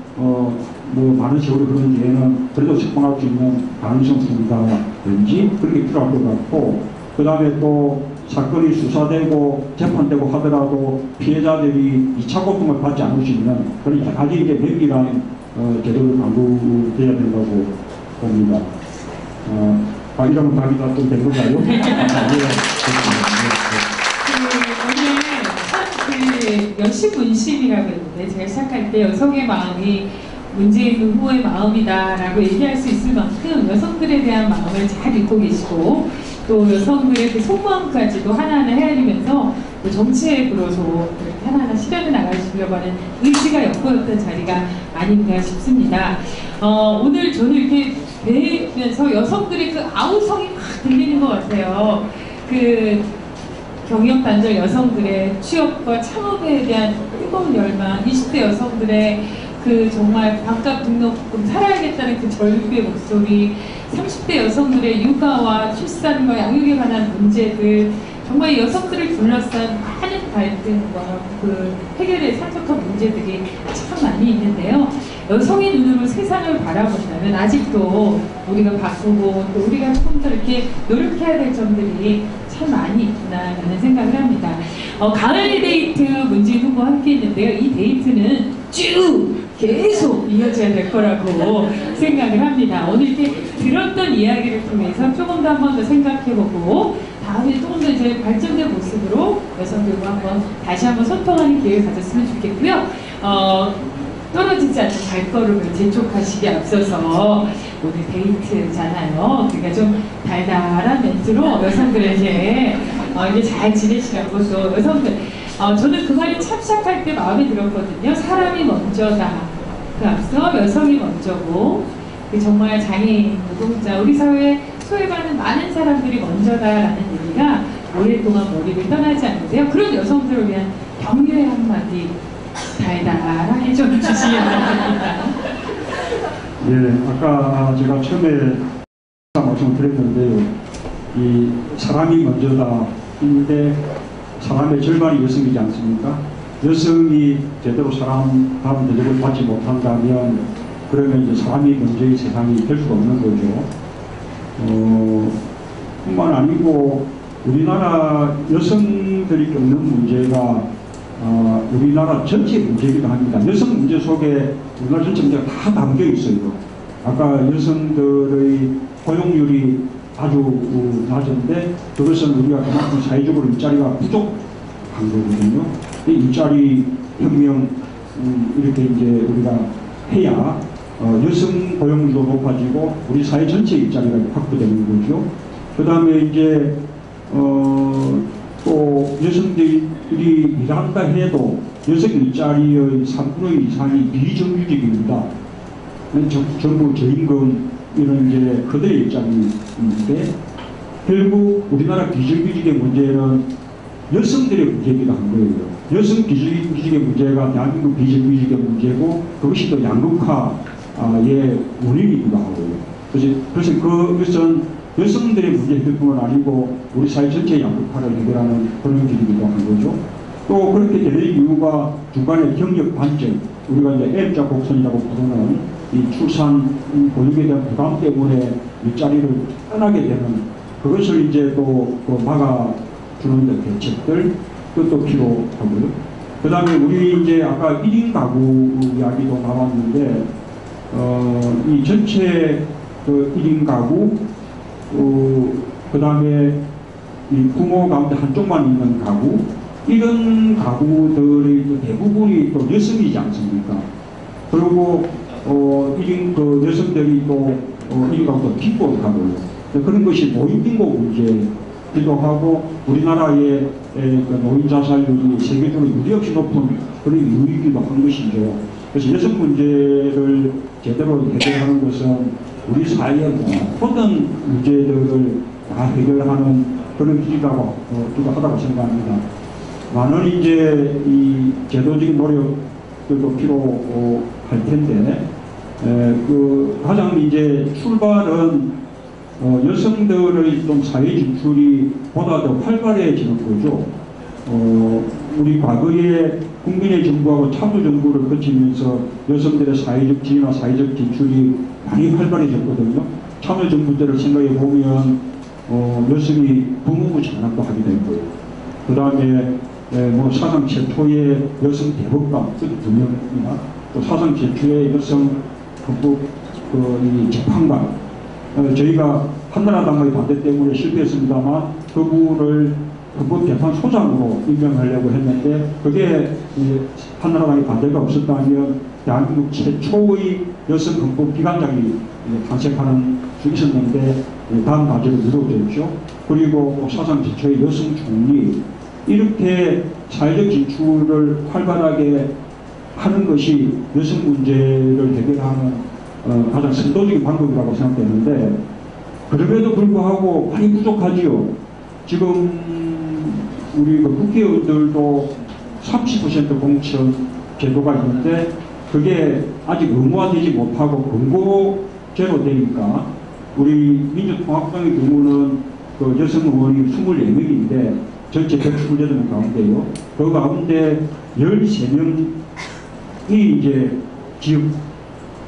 많은 세월이 흐른 뒤에는 그래도 석방할 수 있는 가능성 증가든지 그런 게 필요할 것 같고, 그 다음에 또 사건이 수사되고 재판되고 하더라도 피해자들이 2차 고통을 받지 않을 수 있는 그런 아주 이제 면밀한 제도를 강구해야 된다고 봅니다. 이러면 답이 다 좀 된 건가요? 오늘 참 여시문심이라고 했는데, 제가 시작할 때 여성의 마음이 문재인 후보의 마음이다라고 얘기할 수 있을 만큼 여성들에 대한 마음을 잘 읽고 계시고, 또 여성들의 그 속마음까지도 하나하나 헤아리면서 또 정책으로서 하나하나 실현해 나가시려고 하는 의지가 엿보였던 자리가 아닌가 싶습니다. 오늘 저는 이렇게 뵈면서 여성들의 그 아우성이 막 들리는 것 같아요. 그 경력단절 여성들의 취업과 창업에 대한 뜨거운 열망, 20대 여성들의 그 정말 반값 등록금 살아야겠다는 그 절규의 목소리, 30대 여성들의 육아와 출산과 양육에 관한 문제들, 정말 여성들을 둘러싼 많은 갈등과 그 해결에 산적한 문제들이 참 많이 있는데요. 여성의 눈으로 세상을 바라본다면 아직도 우리가 바꾸고 또 우리가 조금 더 이렇게 노력해야 될 점들이 참 많이 있구나라는 생각을 합니다. 가을 데이트 문재인 후보와 함께 했는데요. 이 데이트는 쭉 계속 이어져야 될 거라고 생각을 합니다. 오늘 이렇게 들었던 이야기를 통해서 조금 더 한 번 더 생각해보고 다음에 조금 더 이제 발전된 모습으로 여성들과 한번 다시 한번 소통하는 기회를 가졌으면 좋겠고요. 떨어지지 않는 발걸음을 재촉하시기에 앞서서 오늘 데이트잖아요. 그러니까 좀 달달한 멘트로 여성들에게 이제 잘 지내시라고, 또 여성들 저는 그 말이 참 시작할 때 마음에 들었거든요. 사람이 먼저다. 그 앞서 여성이 먼저고, 그 정말 장애인, 노동자, 우리 사회에 소외받는 많은 사람들이 먼저다라는 얘기가 오랫동안 머리를 떠나지 않는데요. 그런 여성들을 위한 격려의 한마디 달달하게 좀 주시기 바랍니다. 예, 아까 제가 처음에 말씀을 드렸는데요. 이 사람이 먼저다. 인데 사람의 절반이 여성이지 않습니까? 여성이 제대로 사람다운 대접을 받지 못한다면 그러면 이제 사람이 먼저의 세상이 될 수가 없는 거죠. 뿐만 아니고 우리나라 여성들이 겪는 문제가 우리나라 전체 문제이기도 합니다. 여성 문제 속에 우리나라 전체 문제가 다 담겨 있어요. 아까 여성들의 고용률이 아주 낮은데 그것은 우리가 그만큼 사회적으로 일자리가 부족한 거거든요. 이 일자리 혁명 이렇게 이제 우리가 해야 여성 고용률도 높아지고 우리 사회 전체 일자리가 확보되는 거죠. 그 다음에 이제 또 여성들이 일한다 해도 여성 일자리의 3분의 1 이상이 비정규직입니다. 전부 저임금 이런 이제 그들의 일자리인데 결국 우리나라 비정규직의 문제는 여성들의 문제이기도 한 거예요. 여성 비정규직의 문제가 대한민국 비정규직의 문제고 그것이 또 양극화의 원인이기도 하고요. 그래서 그것은 여성들의 문제 해결뿐만 아니고 우리 사회 전체의 양극화를 해결하는 그런 길이기도 한 거죠. 또 그렇게 되는 이유가 중간에 경력 반증, 우리가 이제 L자 곡선이라고 부르는 이 출산 보육에 대한 부담 때문에 일자리를 떠나게 되는 그것을 이제 또 막아주는 대책들 그것도 필요하고요. 그 다음에 우리 이제 아까 1인 가구 이야기도 나왔는데 이 전체 그 1인 가구 그 다음에 이 부모 가운데 한쪽만 있는 가구 이런 가구들의 대부분이 또 여성이지 않습니까? 그리고 그 여성들이 또, 일가구 빈곤을 하고, 그런 것이 노인 빈곤 문제기도 하고, 우리나라의 그 노인 자살률이 세계적으로 유례없이 높은 그런 이유이기도 한 것이죠. 그래서 여성 문제를 제대로 해결하는 것은 우리 사회의 모든 문제들을 다 해결하는 그런 길이라고 하다고 생각합니다. 많은 이제 이 제도적인 노력들도 필요할 텐데, 그 가장 이제 출발은 여성들의 좀 사회 진출이 보다 더 활발해지는 거죠. 우리 과거에 국민의 정부하고 참여정부를 거치면서 여성들의 사회적 지위나 사회적 진출이 많이 활발해졌거든요. 참여정부 때를 생각해 보면 여성이 법무부 장관도 하게 됐고요. 그 다음에 뭐 사상 최초의 여성 대법관, 그 2명이나 또 사상 최초의 여성 헌법 재판관, 저희가 한나라당의 반대 때문에 실패했습니다만 그분을 헌법재판소장으로 임명하려고 했는데 그게 한나라당의 반대가 없었다면 대한민국 최초의 여성 헌법기관장이 탄생하는 수 있었는데 다음 과제로 이루어졌죠. 그리고 사상 최초의 여성 총리, 이렇게 사회적 진출을 활발하게 하는 것이 여성 문제를 해결하는 가장 선도적인 방법이라고 생각되는데, 그럼에도 불구하고 많이 부족하지요. 지금 우리 국회의원들도 30% 공천 제도가 있는데 그게 아직 의무화되지 못하고 권고제로 되니까, 우리 민주통합당의 경우는 그 여성 의원이 24명인데 전체 128명 가운데요. 그 가운데 13명이 이제 지역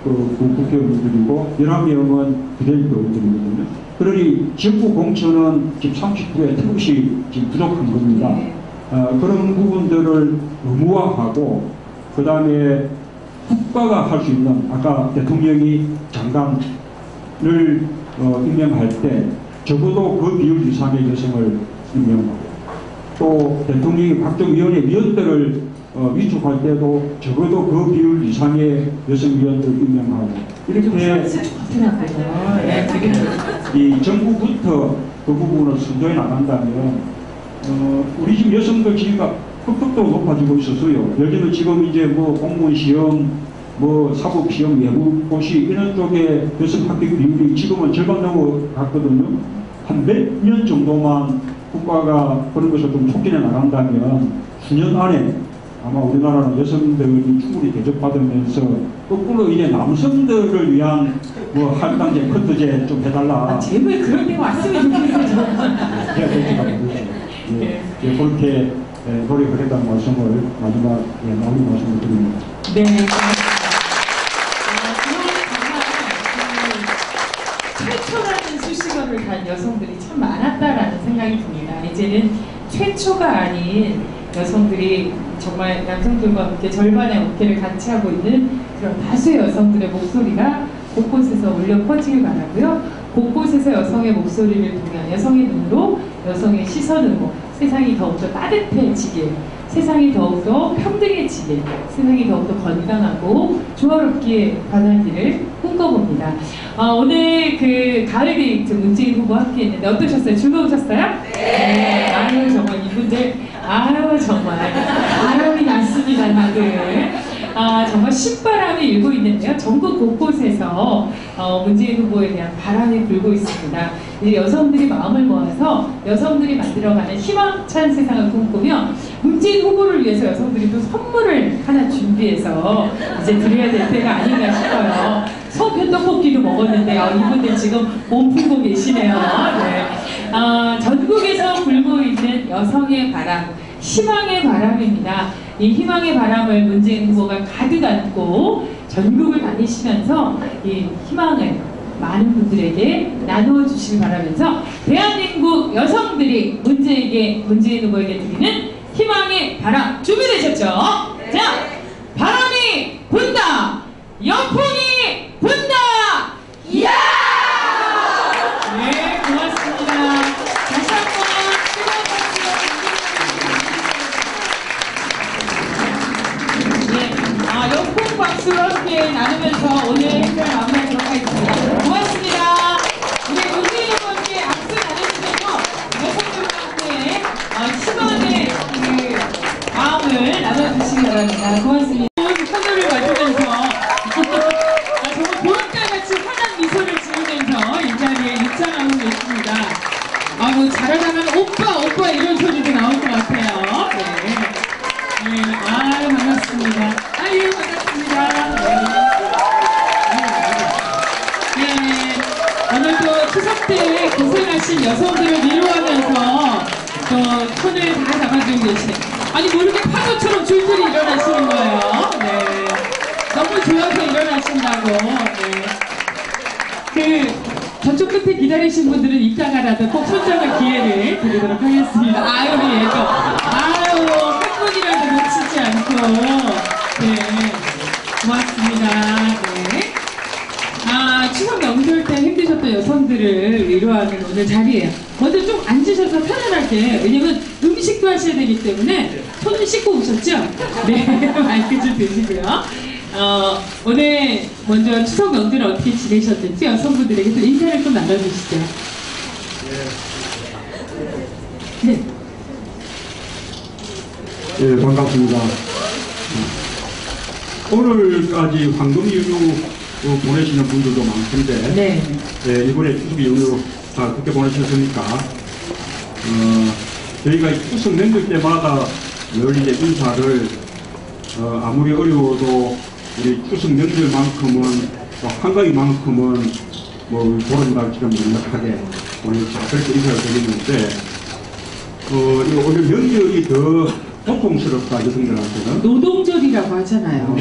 국회의원들이고 11명은 비례의원들이거든요. 그러니 지역구 공천은 지금 30%의 턱없이 지금 부족한 겁니다. 그런 부분들을 의무화하고, 그 다음에 국가가 할 수 있는, 아까 대통령이 장관을 임명할 때 적어도 그 비율 이상의 여성을 임명하고, 또 대통령이 각종 위원회 위원들을 위촉할 때도 적어도 그 비율 이상의 여성위원들을 임명하고, 이렇게 이 정부부터 그 부분을 선도해 나간다면 우리 지금 여성들 지위가 급속도로 높아지고 있어서요. 예를 들면 지금 이제 뭐 공무원 시험, 뭐 사법 시험, 외부고시 이런 쪽에 여성 합격 비율이 지금은 절반 넘어갔거든요. 한 몇 년 정도만 국가가 그런 것을 좀 촉진해 나간다면 수년 안에 아마 우리나라는 여성들이 충분히 대접받으면서 거꾸로 이제 남성들을 위한 뭐 할당제, 커트제 좀 해달라. 제발 그런 데 왔으면 좋겠어요. 그렇게 노력을 했다는 말씀을 마지막에 나오는 말씀을 드립니다. 네. 최초라는 수식어를 단 여성들이 참 많았다라는 생각이 듭니다. 이제는 최초가 아닌 여성들이 정말 남성들과 함께 절반의 어깨를 같이 하고 있는 그런 다수의 여성들의 목소리가 곳곳에서 울려 퍼지길 바라고요. 곳곳에서 여성의 목소리를 통한 여성의 눈으로, 여성의 시선으로 세상이 더욱더 따뜻해지길, 세상이 더욱더 평등해지길, 세상이 더욱더 건강하고 조화롭게 변하기를 꿈꿔봅니다. 오늘 그 가을 데이트 문재인 후보 함께 했는데 어떠셨어요? 즐거우셨어요? 네. 아유 정말 이분들 정말 바람이 났습니다 다들. 정말 신바람이 일고 있는데요. 전국 곳곳에서 문재인 후보에 대한 바람이 불고 있습니다. 이제 여성들이 마음을 모아서 여성들이 만들어가는 희망찬 세상을 꿈꾸며 문재인 후보를 위해서 여성들이 또 선물을 하나 준비해서 이제 드려야 될 때가 아닌가 싶어요. 소변 떡볶이도 먹었는데 이분들 지금 몸 풀고 계시네요. 네. 전국에서 불고 있는 여성의 바람, 희망의 바람입니다. 이 희망의 바람을 문재인 후보가 가득 안고 전국을 다니시면서 이 희망을 많은 분들에게 나누어 주시길 바라면서 대한민국 여성들이 문재인 후보에게 드리는 희망의 바람 준비되셨죠? 네. 자, 바람이 분다, 연풍이 분다, 이야! 네, 고맙습니다. 다시 한번 뜨거운 박수. 네, 연풍 박수로 함께 나누면서 오늘 고맙습니다. 하늘을 맞으면서 정말 보름달같이 환한 미소를 지으면서 이 자리에 입장하고 계십니다. 뭐 잘하다가 오빠 이런 소리도 나올 것 같아요. 네. 반갑습니다. 반갑습니다. 오늘도 추석 때 고생하신 여성들을 위로하면서 또 손을 다 잡아주고 계시네. 아니 모르게 파도처럼 줄줄이 일어나시는 거예요. 네. 너무 좋아서 일어나신다고. 네. 저쪽 끝에 기다리신 분들은 이따가라도 꼭 손잡을 기회를 드리도록 하겠습니다. 우리 얘도. 한 분이라도 놓치지 않고. 네. 고맙습니다. 네. 추석 명절 때 힘드셨던 여성들을 위로하는 오늘 자리예요. 먼저 좀 앉으셔서 편안하게, 왜냐면 음식도 하셔야 되기 때문에 손을 씻고 오셨죠? 네, 마이크 좀 드시고요. 오늘 먼저 추석 명절 어떻게 지내셨는지 여성분들에게 좀 인사를 좀 나눠주시죠. 네. 네, 반갑습니다. 오늘까지 황금연휴 보내시는 분들도 많던데, 네. 이번에 추석 연휴 그렇게 보내셨습니까? 저희가 추석 명절 때마다 늘 이제 인사를 아무리 어려워도 우리 추석 명절만큼은 또 한가위만큼은 뭐 보름달처럼 넉넉하게 오늘 그렇게 인사를 드리는데, 이거 오늘 명절이 더 고통스럽다 여성들한테는. 노동절이라고 하잖아요.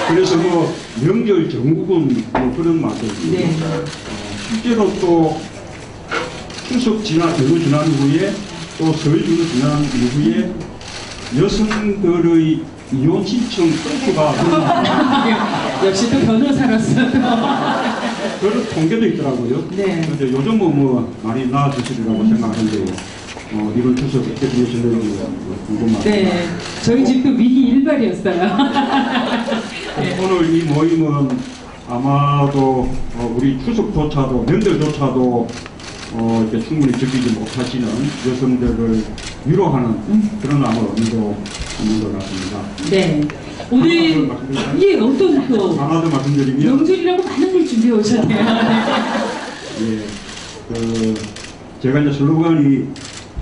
그래서 뭐 명절 정국은 뭐 그런 말도 있고, 네. 실제로 또 추석 연휴 지난 후에 또 설 연휴 지난 이후에 여성들의 이혼 신청 건수가 역시 또 변호사로서 그런 통계도 있더라고요. 네. 근데 요즘은 뭐 많이 나아지시리라고 생각하는데, 이번 추석 어떻게 지내셨는지 궁금합니다. 네, 저희 집도 위기 일발이었어요. 네. 오늘 이 모임은 아마도 우리 추석조차도 명절조차도 이렇게 충분히 즐기지 못하시는 여성들을 위로하는 그런 아마 의미도 있는 것 같습니다. 네. 오늘 어떤 또 하나 더 말씀드리면 명절이라고 많은 걸 준비해 오셨네요. 제가 이제 슬로건이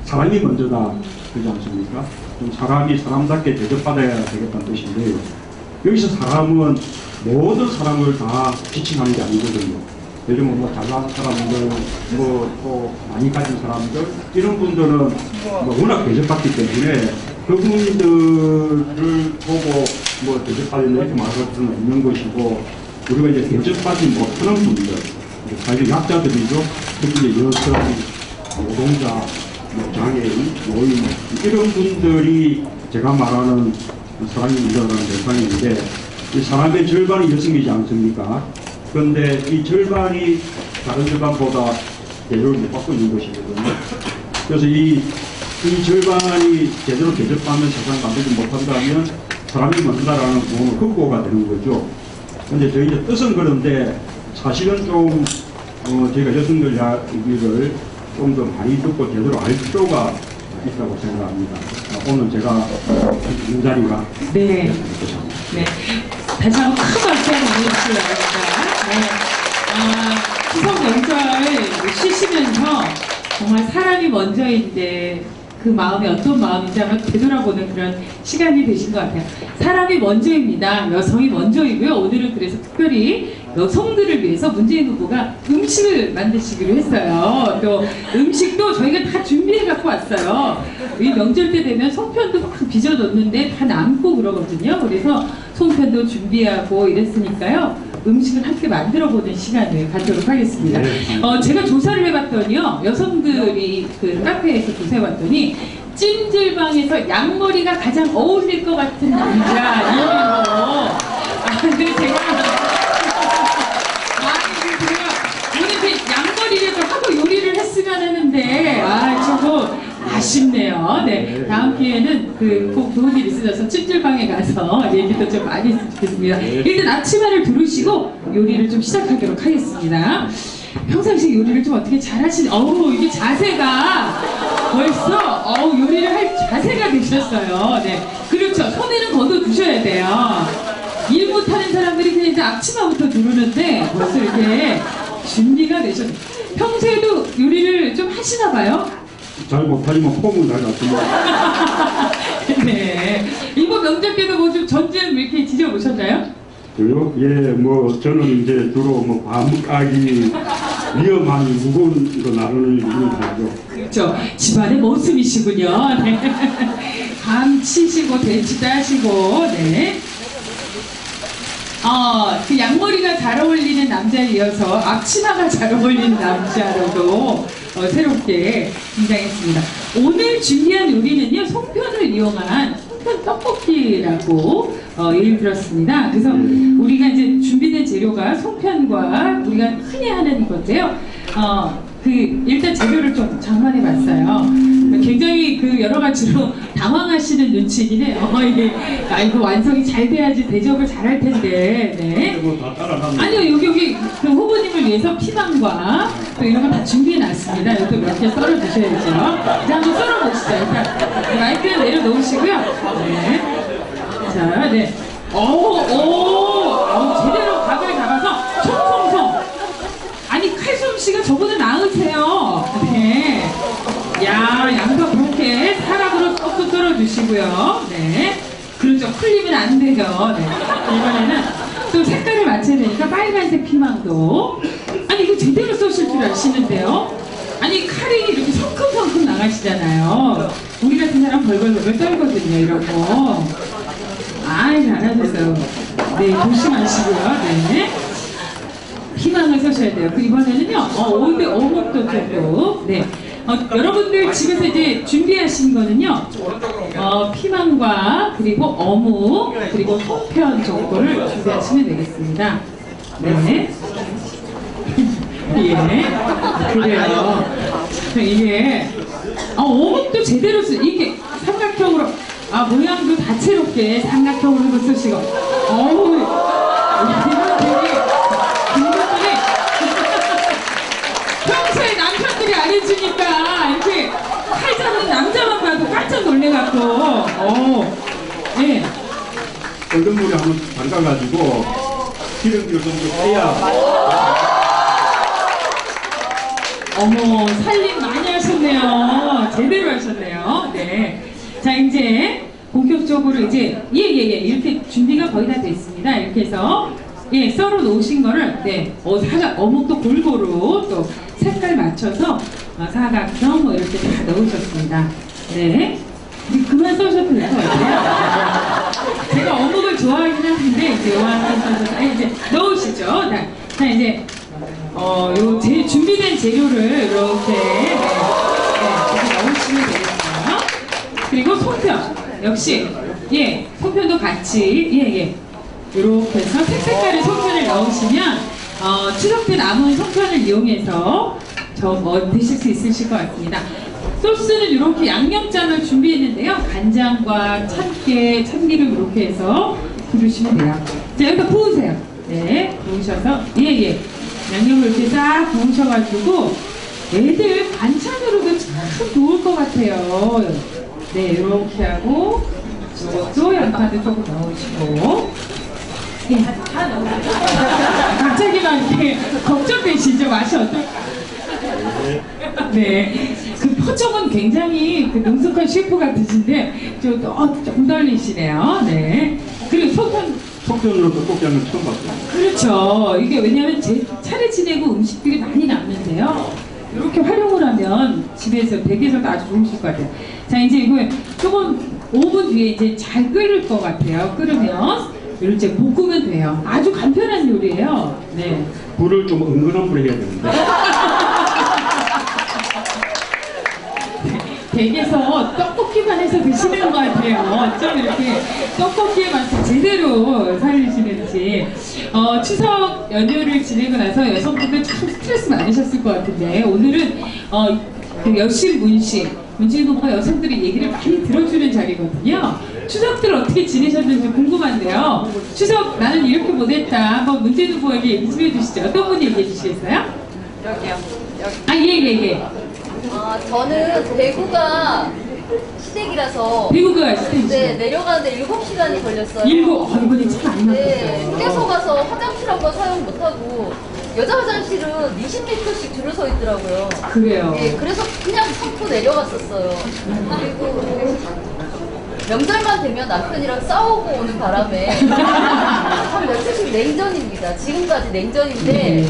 사람이 먼저다 그러지 않습니까? 좀 사람이 사람답게 대접받아야 되겠다는 뜻인데요. 여기서 사람은 모든 사람을 다 지칭하는 게 아니거든요. 요즘은 뭐 잘난 사람들, 뭐 또 많이 가진 사람들, 이런 분들은 뭐 워낙 대접받기 때문에 그분들을 보고 뭐 대접받는 이렇게 말할 수는 없는 것이고, 우리가 이제 대접받지 못하는 분들, 사실 약자들이죠. 특히 이제 여성, 노동자, 장애인, 노인, 이런 분들이 제가 말하는 사람이 문제라는 대상인데, 이 사람의 절반이 여성이지 않습니까? 그런데 이 절반이 다른 절반보다 대접을 못 받고 있는 것이거든요. 그래서 이 절반이 제대로 대접받는 세상을 만들지 못한다면 사람이 먼저다라는 부분은 극복가 되는 거죠. 근데 저희 이제 뜻은 그런데 사실은 좀 저희가 여성들 이야기를 좀 더 많이 듣고 제대로 알 필요가 있다고 생각합니다. 오늘 제가 이 자리가 네. 다시 한번 큰 박수 한번 보내주시기 바랍니다. 추석 명절 쉬시면서 정말 사람이 먼저인데 그 마음이 어떤 마음인지 한번 되돌아보는 그런 시간이 되신 것 같아요. 사람이 먼저입니다. 여성이 먼저이고요. 오늘은 그래서 특별히 여성들을 위해서 문재인 후보가 음식을 만드시기로 했어요. 또 음식도 저희가 다 준비해 갖고 왔어요. 이 명절 때 되면 송편도 막 빚어 놓는데 다 남고 그러거든요. 그래서 송편도 준비하고 이랬으니까요. 음식을 함께 만들어보는 시간을 갖도록 하겠습니다. 제가 조사를 해봤더니요. 여성들이 그 카페에서 조사해봤더니 찜질방에서 양머리가 가장 어울릴 것 같은 남자 1위로. 근데 제가 오늘 양머리라도 하고 요리를 했으면 했는데 저거 아쉽네요. 네, 다음 기회는 꼭 좋은 일 있으셔서 찜질방에 가서 얘기도 좀 많이 했으면 좋겠습니다. 일단 앞치마를 두르시고 요리를 좀 시작하도록 하겠습니다. 평상시 요리를 좀 어떻게 잘하시는? 이게 자세가 벌써 요리를 할 자세가 되셨어요. 네, 그렇죠. 손에는 걷어주셔야 돼요. 일 못하는 사람들이 그냥 이제 앞치마부터 누르는데 벌써 이렇게 준비가 되셨어요. 평소에도 요리를 좀 하시나 봐요? 잘 못하지만 폼은 잘 났습니다. 네. 이번 명절 때도 뭐 좀 전쟁 이렇게 지져보셨나요? 그래요? 예, 뭐 저는 이제 주로 뭐 밤까기 위험한 무거운 거 나르는 일을 하죠. 그렇죠. 집안의 모습이시군요. 네. 밤 치시고 대치도 하시고, 네. 그 양머리가 잘 어울리는 남자에 이어서 앞치마가 잘 어울리는 남자로도 새롭게 등장했습니다. 오늘 준비한 요리는요, 송편을 이용한 송편 떡볶이라고 예를 들었습니다. 그래서 우리가 이제 준비된 재료가 송편과 우리가 흔히 하는 건데요. 일단 재료를 좀 장만해 봤어요. 굉장히 여러 가지로 당황하시는 눈치이긴 해요. 이거 완성이 잘 돼야지 대접을 잘 할 텐데. 네. 다 따라가면. 아니요, 여기 그 후보님을 위해서 피망과 또 이런 거 다 준비해 놨습니다. 이것도 몇 개 썰어 주셔야죠. 이제 한번 썰어 보시죠. 일단 마이크를 내려놓으시고요. 네. 자, 네. 제대로 각을 잡아서 총총총. 아니, 칼솜씨가 저보다 나으세요. 네. 야, 양도 그렇게 사락으로 쏙쏙 썰어주시고요. 네. 그렇죠. 풀리면 안 돼요. 네. 이번에는 또 색깔을 맞춰야 되니까 빨간색 피망도. 아니, 이거 제대로 써실 줄 아시는데요? 아니, 칼이 이렇게 성큼성큼 나가시잖아요. 우리 같은 사람 벌벌벌 떨거든요, 이런 거. 잘하셨어요. 네, 조심하시고요. 네. 피망을 써셔야 돼요. 이번에는요, 어묵도 조금. 네. 여러분들 집에서 이제 준비하신 거는요, 피망과 그리고 어묵, 그리고 송편 정도를 준비하시면 되겠습니다. 네. 예. 그래요. 이게, 어묵도 제대로 이게 삼각형으로, 모양도 다채롭게 삼각형으로 쓰시고, 이건 되게, 평소에 남편들이 안 해주니까 이렇게 칼 잡는 남자만 봐도 깜짝 놀래갖고 네. 얼음물에 한번 담가가지고 기름기를 좀 빼야. 살림 많이 하셨네요. 제대로 하셨네요. 네. 자, 이제 본격적으로 이제 이렇게 준비가 거의 다 됐습니다. 이렇게 해서 썰어 놓으신 거를 어묵도 골고루 또 색깔 맞춰서 사각형 이렇게 다 넣으셨습니다. 네. 그만 써셔도 될 것 같아요. 제가 어묵을 좋아하긴 하는데 이제 이제 넣으시죠. 자, 이제 요 준비된 재료를 이렇게 이렇게 넣으시면 되겠어요. 그리고 송편 역시 송편도 같이 이렇게 해서 색깔의 송편을 넣으시면 추석 때 남은 송편을 이용해서 드실 수 있으실 것 같습니다. 소스는 이렇게 양념장을 준비했는데요. 간장과 참기름 이렇게 해서 부르시면 돼요. 자, 여기다 부으세요. 네, 부으셔서 양념을 이렇게 싹 부으셔가지고 애들 반찬으로도 참 좋을 것 같아요. 네, 이렇게 하고 이것도 양파도 조금 넣으시고 갑자기 막 이렇게 걱정되시죠? 맛이 어떨까? 네. 표정은 굉장히 능숙한 셰프 같으신데 좀 떨리시네요. 네. 그리고 속편으로 떡볶이 하는 거 처음 봤어요. 그렇죠. 이게 왜냐면 제 차례 지내고 음식들이 많이 남는데요. 이렇게 활용을 하면 집에서 댁에서도 아주 좋으실 것 같아요. 자, 이제 이거 조금 5분 뒤에 이제 잘 끓을 것 같아요. 끓으면 이렇게 볶으면 돼요. 아주 간편한 요리예요. 네. 불을 좀 은근한 불에 해야 되는데. 댁에서 떡볶이만 해서 드시는 것 같아요. 좀 이렇게 떡볶이의 맛을 제대로 살리시는지. 추석 연휴를 지내고 나서 여성분들 참 스트레스 많으셨을 것 같은데 오늘은 여신 문신동과 여성들이 얘기를 많이 들어주는 자리거든요. 추석들 어떻게 지내셨는지 궁금한데요. 추석 나는 이렇게 보냈다. 한번 문재인 후보에게 얘기 좀 해주시죠. 어떤 분이 얘기해 주시겠어요? 여기요. 예. 저는 대구가 시댁이라서 대구가 시댁이시죠? 네, 내려가는데 7시간이 걸렸어요. 이번에 참 많이 네, 막혔어요. 휴게소 가서 화장실 한 번 사용 못하고 여자 화장실은 20m씩 줄을 서 있더라고요. 그래요. 예, 그래서 그냥 참고 내려갔었어요. 그리고 명절만 되면 남편이랑 싸우고 오는 바람에 한 며칠씩 냉전입니다. 지금까지 냉전인데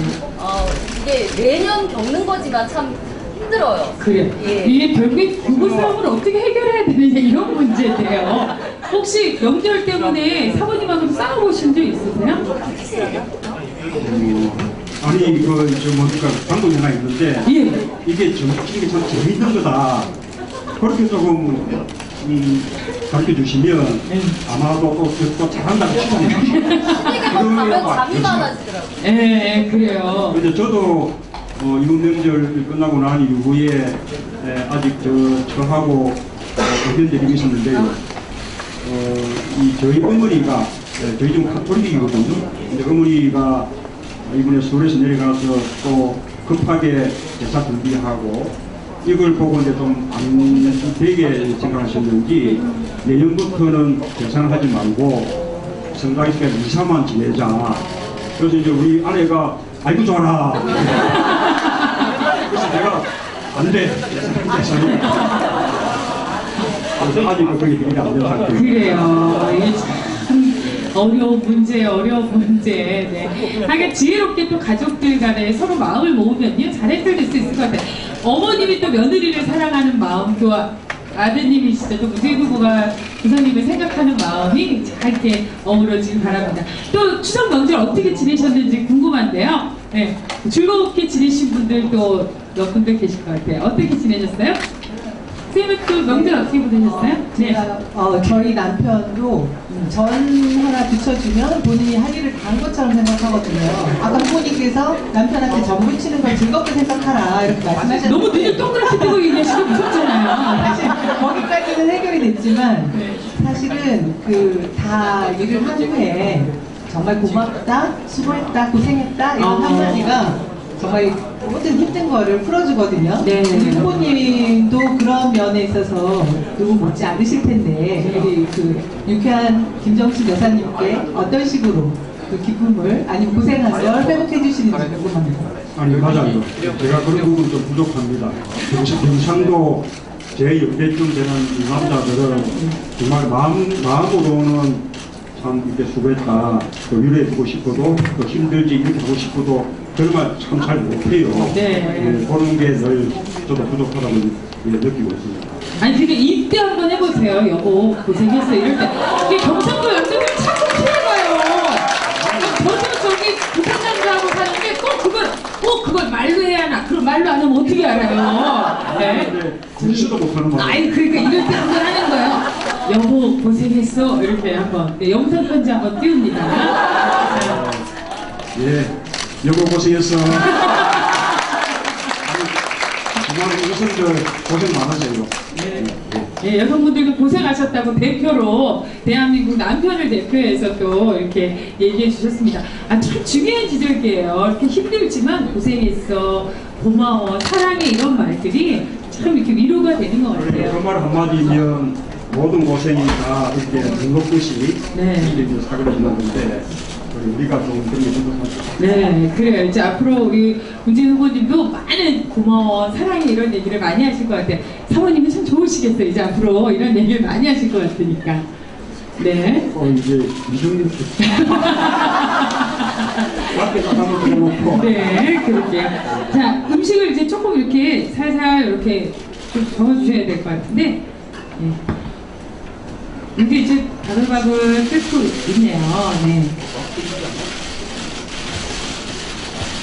이게 매년 겪는 거지만 참 힘들어요. 그래. 예. 이게 결국에 부부싸움을 어떻게 해결해야 되느냐 이런 문제인데요. 혹시 명절 때문에 사모님하고 싸워보신 적 있으세요? 아니 뭡니까 방법이 하나 있는데 예. 이게 참 재밌는 거다. 그렇게 조금 가르쳐 주시면 아마도 또 잘한다고 싶어요. 시댁에만 가면 잠이 많아지더라고요. 예, 그래요. 이제 저도 이번 명절 끝나고 난 이후에 아직 저하고 의견들이 있었는데요. 저희 어머니가 저희 좀 가톨릭이거든요. 근데 어머니가 이번에 서울에서 내려가서 또 급하게 제사 준비하고 이걸 보고 이제 좀 안 되게 생각하셨는지 내년부터는 제사를 하지 말고 성당에서 2, 3만 지내자. 그래서 이제 우리 아내가 아이고 좋아라. 그래서 내가 안 돼. 그래서 아직도 그게 되게 안 된 상태예요. 그래요. 이게 참 어려운 문제. 네. 하여간 지혜롭게 또 가족들 간에 서로 마음을 모으면요. 잘 해결될 수 있을 것 같아요. 어머님이 또 며느리를 사랑하는 마음, 또 아드님이시죠. 또 무죄부부가 부모님을 생각하는 마음이 잘 이렇게 어우러지길 바랍니다. 또 추석 명절 어떻게 지내셨는지 궁금한데요. 네. 즐겁게 지내신 분들도 몇 분들 계실 것 같아요. 어떻게 지내셨어요? 선생님은 또 명절 어떻게 보내셨어요? 네. 저희 남편도 전 하나 붙여주면 본인이 할 일을 다 한 것처럼 생각하거든요. 아까 부모님께서 남편한테 전부 치는 걸 즐겁게 생각하라 이렇게 말씀하셨는데 너무 눈을 동그랗게 뜨고 얘기하시면 무섭잖아요. 사실 거기까지는 해결이 됐지만 사실은 다 일을 한 후에 정말 고맙다, 수고했다, 고생했다 이런 한마디가 정말 모든 힘든 거를 풀어주거든요. 네. 우리 후보님도 그런 면에 있어서 누구 못지 않으실 텐데 우리 유쾌한 김정신 여사님께 어떤 식으로 그 기쁨을 아니면 고생한 걸 회복해 주시는지 궁금합니다. 아니 맞아요. 제가 그런 부분 좀 부족합니다. 경상도 제 옆에쯤 되는 이 남자들은 정말 마음으로는 참 이렇게 수고했다, 또 위로해주고 싶어도 또 힘들지 이렇게 하고 싶어도 정말 참 잘 못해요. 네. 그런 게 늘 저도 부족하다고 느끼고 있습니다. 아니 근데 이때 한번 해보세요. 여보 고생했어 이럴 때 이게 경상도 여자들 자꾸 피해가요. 저도 부산 남자하고 사는데 꼭 그걸 말로 해야 하나. 그럼 말로 안 하면 어떻게 알아요? 네. 글씨도 못하는 말. 아니 그러니까 이럴 때 한번 하는 거예요. 여보 고생했어 이렇게 한번 영상 편지 한번 띄웁니다. 예, 여보 고생했어. 정말 여성들 고생 많으세요. 네, 여성분들도 고생하셨다고 대표로 대한민국 남편을 대표해서 또 이렇게 얘기해 주셨습니다. 참 중요한 지적이에요. 이렇게 힘들지만 고생했어, 고마워, 사랑해 이런 말들이 참 이렇게 위로가 되는 것 같아요. 그 말 한마디면 모든 고생이 다 이렇게 눈높듯이 이제 사그러지는 건데 우리가 좀 그런 게 부족하죠. 네, 그래요. 이제 앞으로 우리 문재인 후보님도 많은 고마워, 사랑해 이런 얘기를 많이 하실 것 같아요. 사모님은 참 좋으시겠어요. 이제 앞으로 이런 얘기를 많이 하실 것 같으니까. 네. 이제 이정민 밖에 나가서 놓고. 네, 그럴게요. 자, 음식을 이제 조금 이렇게 살살 이렇게 좀 적어주셔야 될 것 같은데, 네. 이게 이제 바글바글 끓고 있네요. 네.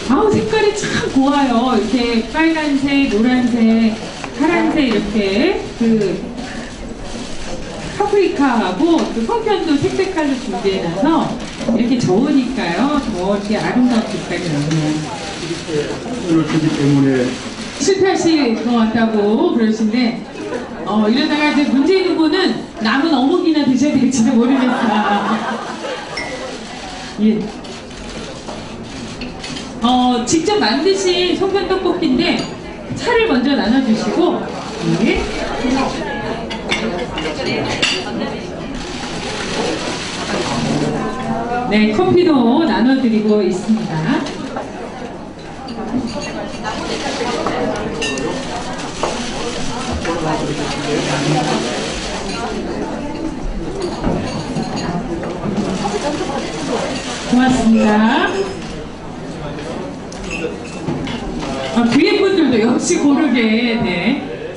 아우, 색깔이 참 고와요. 이렇게 빨간색, 노란색, 파란색 이렇게 파프리카하고 또 송편도 색깔로 준비해놔서 이렇게 저으니까요. 더 이렇게 아름다운 색깔이 나오네요. 그렇기 때문에 실패하실 것 같다고 그러시는데 이러다가 이제 문재인 후보는 남은 어묵이나 드셔야 될지도 모르겠다. 예. 직접 만드신 송편 떡볶이인데 차를 먼저 나눠주시고, 네. 네, 커피도 나눠드리고 있습니다. 고맙습니다. 뒤에 분들도 역시 고르게, 네.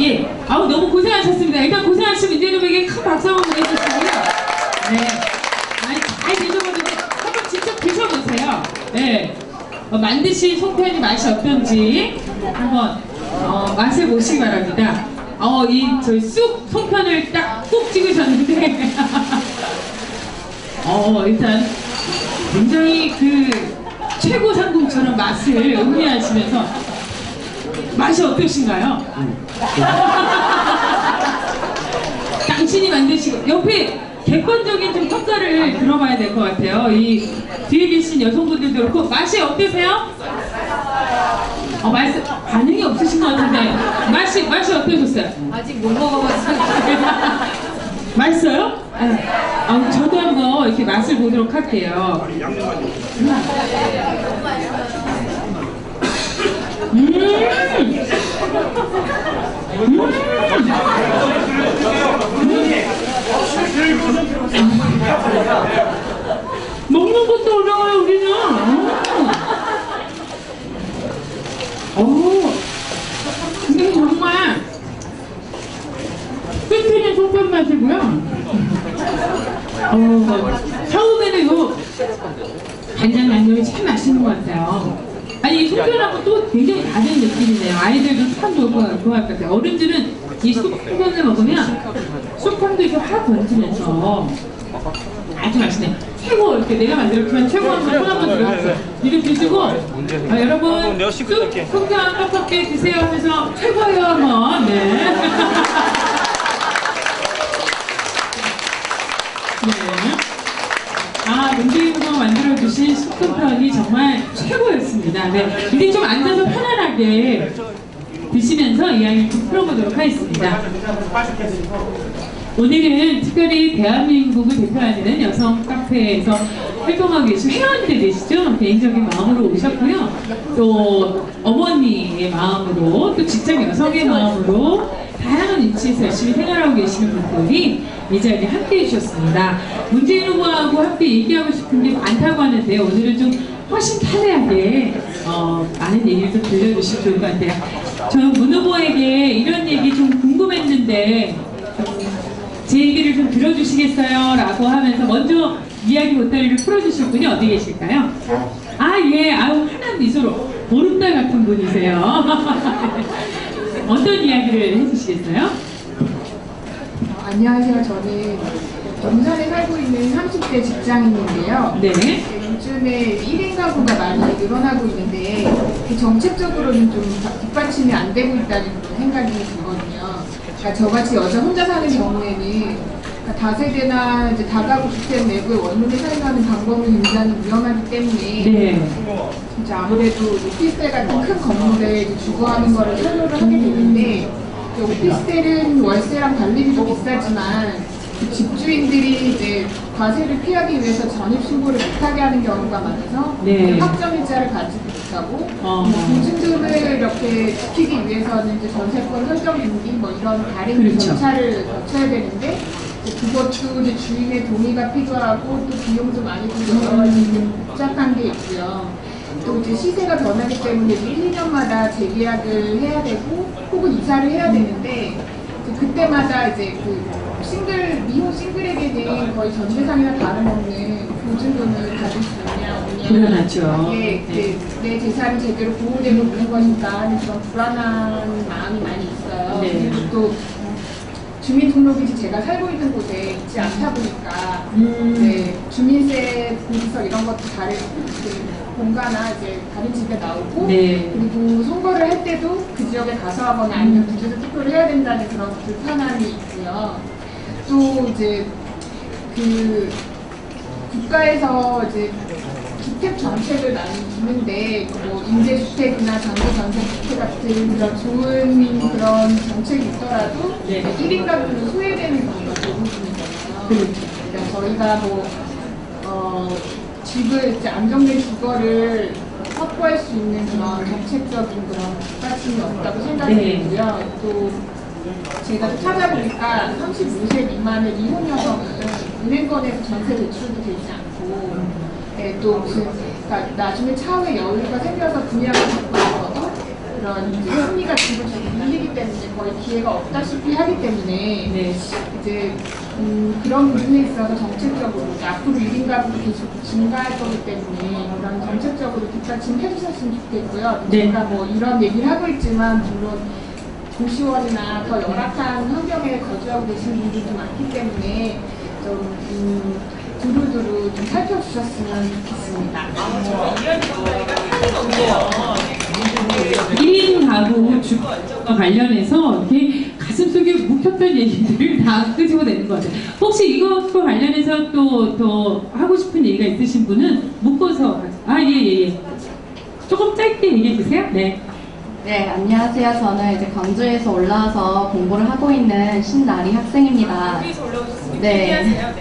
예, 아우, 너무 고생하셨습니다. 일단 고생하신 민재놈에게 큰 박수 한번 보내주시고요. 네. 아니, 잘 드셔보는데, 한번 직접 드셔보세요. 네. 만드신 송편이 맛이 어떤지 한번, 맛을 보시기 바랍니다. 저희 쑥 송편을 딱 꾹 찍으셨는데, 일단, 굉장히 최고 상품처럼 맛을 음미하시면서, 맛이 어떠신가요? 당신이 만드시고, 옆에 객관적인 좀 평가를 들어봐야 될 것 같아요. 이 뒤에 계신 여성분들도 그렇고, 맛이 어떠세요? 반응이 없으신 것 같은데, 맛이 어떠셨어요? 아직 못 먹어봤어요. 맛있어요? 저도 한번 이렇게 맛을 보도록 할게요. 먹는 것도 어려워요, 우리는. 근데 정말 끝에는 송편 맛이고요. 처음에는 요 간장 양념이 참 맛있는 것 같아요. 아니, 이 송편하고 또 굉장히 다른 느낌이네요. 아이들도 참 좋아할 것 같아요. 어른들은 이 송편을 먹으면 쑥향도 이렇게 확 번지면서 아주 맛있네요. 최고, 이렇게 내가 만들었지만 최고 한번 손 한번 들어주세요. 이렇게 드시고, 여러분, 쑥 송편 떡볶이 드세요 하면서 최고예요 한번. 네. 네. 문재인부가 만들어주신 쑥송편이 정말 최고였습니다. 네. 이제 좀 앉아서 편안하게 드시면서 이야기를 좀 풀어보도록 하겠습니다. 오늘은 특별히 대한민국을 대표하는 여성 카페에서 활동하고 계신 회원들 되시죠? 개인적인 마음으로 오셨고요. 또 어머니의 마음으로, 또 직장 여성의 마음으로 다양한 위치에서 열심히 생활하고 계시는 분들이 이 자리에 함께 해주셨습니다. 문재인 후보하고 함께 얘기하고 싶은 게 많다고 하는데, 오늘은 좀 훨씬 편하게 많은 얘기를 좀 들려주시면 좋을 것 같아요. 저는 문 후보에게 이런 얘기 좀 궁금했는데 제 얘기를 좀 들어주시겠어요? 라고 하면서 먼저 이야기 보따리를 풀어주실 분이 어디 계실까요? 예, 환한 미소로 보름달 같은 분이세요. 어떤 이야기를 해주시겠어요? 안녕하세요. 저는 경산에 살고 있는 30대 직장인인데요. 네. 요즘에 1인 가구가 많이 늘어나고 있는데 정책적으로는 좀 뒷받침이 안 되고 있다는 생각이 들거든요. 그러니까 저같이 여자 혼자 사는 경우에는 다세대나 이제 다가구 주택 내부의 원룸에 사용하는 방법은 굉장히 위험하기 때문에 네. 이제 아무래도 오피스텔 같은 큰 건물에 주거하는 거를 선호를 하게 되는데, 오피스텔은 월세랑 관리비도 비싸지만 집주인들이 이제 과세를 피하기 위해서 전입신고를 못하게 하는 경우가 많아서 네. 확정일자를 가지고 못하고 보증금을 이렇게 지키기 위해서는 이제 전세권 설정 등기 이런 다른 그렇죠. 절차를 거쳐야 되는데, 그것도 이제 주인의 동의가 필요하고 또 비용도 많이 들고 여러 가지 복잡한 게 있고요. 또 이제 시세가 변하기 때문에 1, 2년마다 재계약을 해야 되고 혹은 이사를 해야 되는데, 그때마다 이제 미혼 싱글에게는 거의 전 세상이나 다름없는 보증금을 받을 수 있냐 없냐, 불안하죠. 내 재산이 제대로 보호되고 있는 것인가 하는 그런 불안한 마음이 많이 있어요. 네. 그리고 또 주민등록이 제가 살고 있는 곳에 있지 않다 보니까 주민세 공서 이런 것도 다른 공가나 이제 다른 집에 나오고, 네. 그리고 선거를 할 때도 그 지역에 가서 하거나 아니면 부재소 투표를 해야 된다는 그런 불편함이 있고요. 또 이제 국가에서 이제 주택 정책을 많이 있는데 뭐 임대주택이나 장기전세주택 같은 그런 좋은 그런 정책이 있더라도 1인 가구는 소외되는 경우가 대부분이잖아요. 그러니까 저희가 뭐 집을 이제 안정된 주거를 확보할 수 있는 그런 정책적인 그런 뒷받침이 없다고 생각이 들고요. 또 제가 찾아보니까 35세 미만의 이혼 여성은 은행권에서 전세 대출도 되지 않고 또 그러니까 나중에 차후에 여유가 생겨서 분양을 받고 있어도 그런 이제 심리가 집을 좀 밀리기 때문에 거의 기회가 없다시피 하기 때문에 이제 그런 부분에 있어서 정책적으로 앞으로 1인 가구도 계속 증가할 거기 때문에 그런 정책적으로 뒷받침해 주셨으면 좋겠고요. 제가 뭐 이런 얘기를 하고 있지만 물론 고시원이나 더 열악한 환경에 거주하고 계신 분들도 많기 때문에 좀 두루두루 좀 살펴주셨으면 좋겠습니다. 1인 가구 주거와 관련해서 이렇게 가슴속에 묵혔던 얘기들을 다 끄집어내는 것 같아요. 혹시 이것과 관련해서 또 하고 싶은 얘기가 있으신 분은 묶어서 예. 조금 짧게 얘기해 주세요. 네. 네, 안녕하세요. 저는 이제 광주에서 올라와서 공부를 하고 있는 신나리 학생입니다. 광주에서 올라오셨습니다. 네.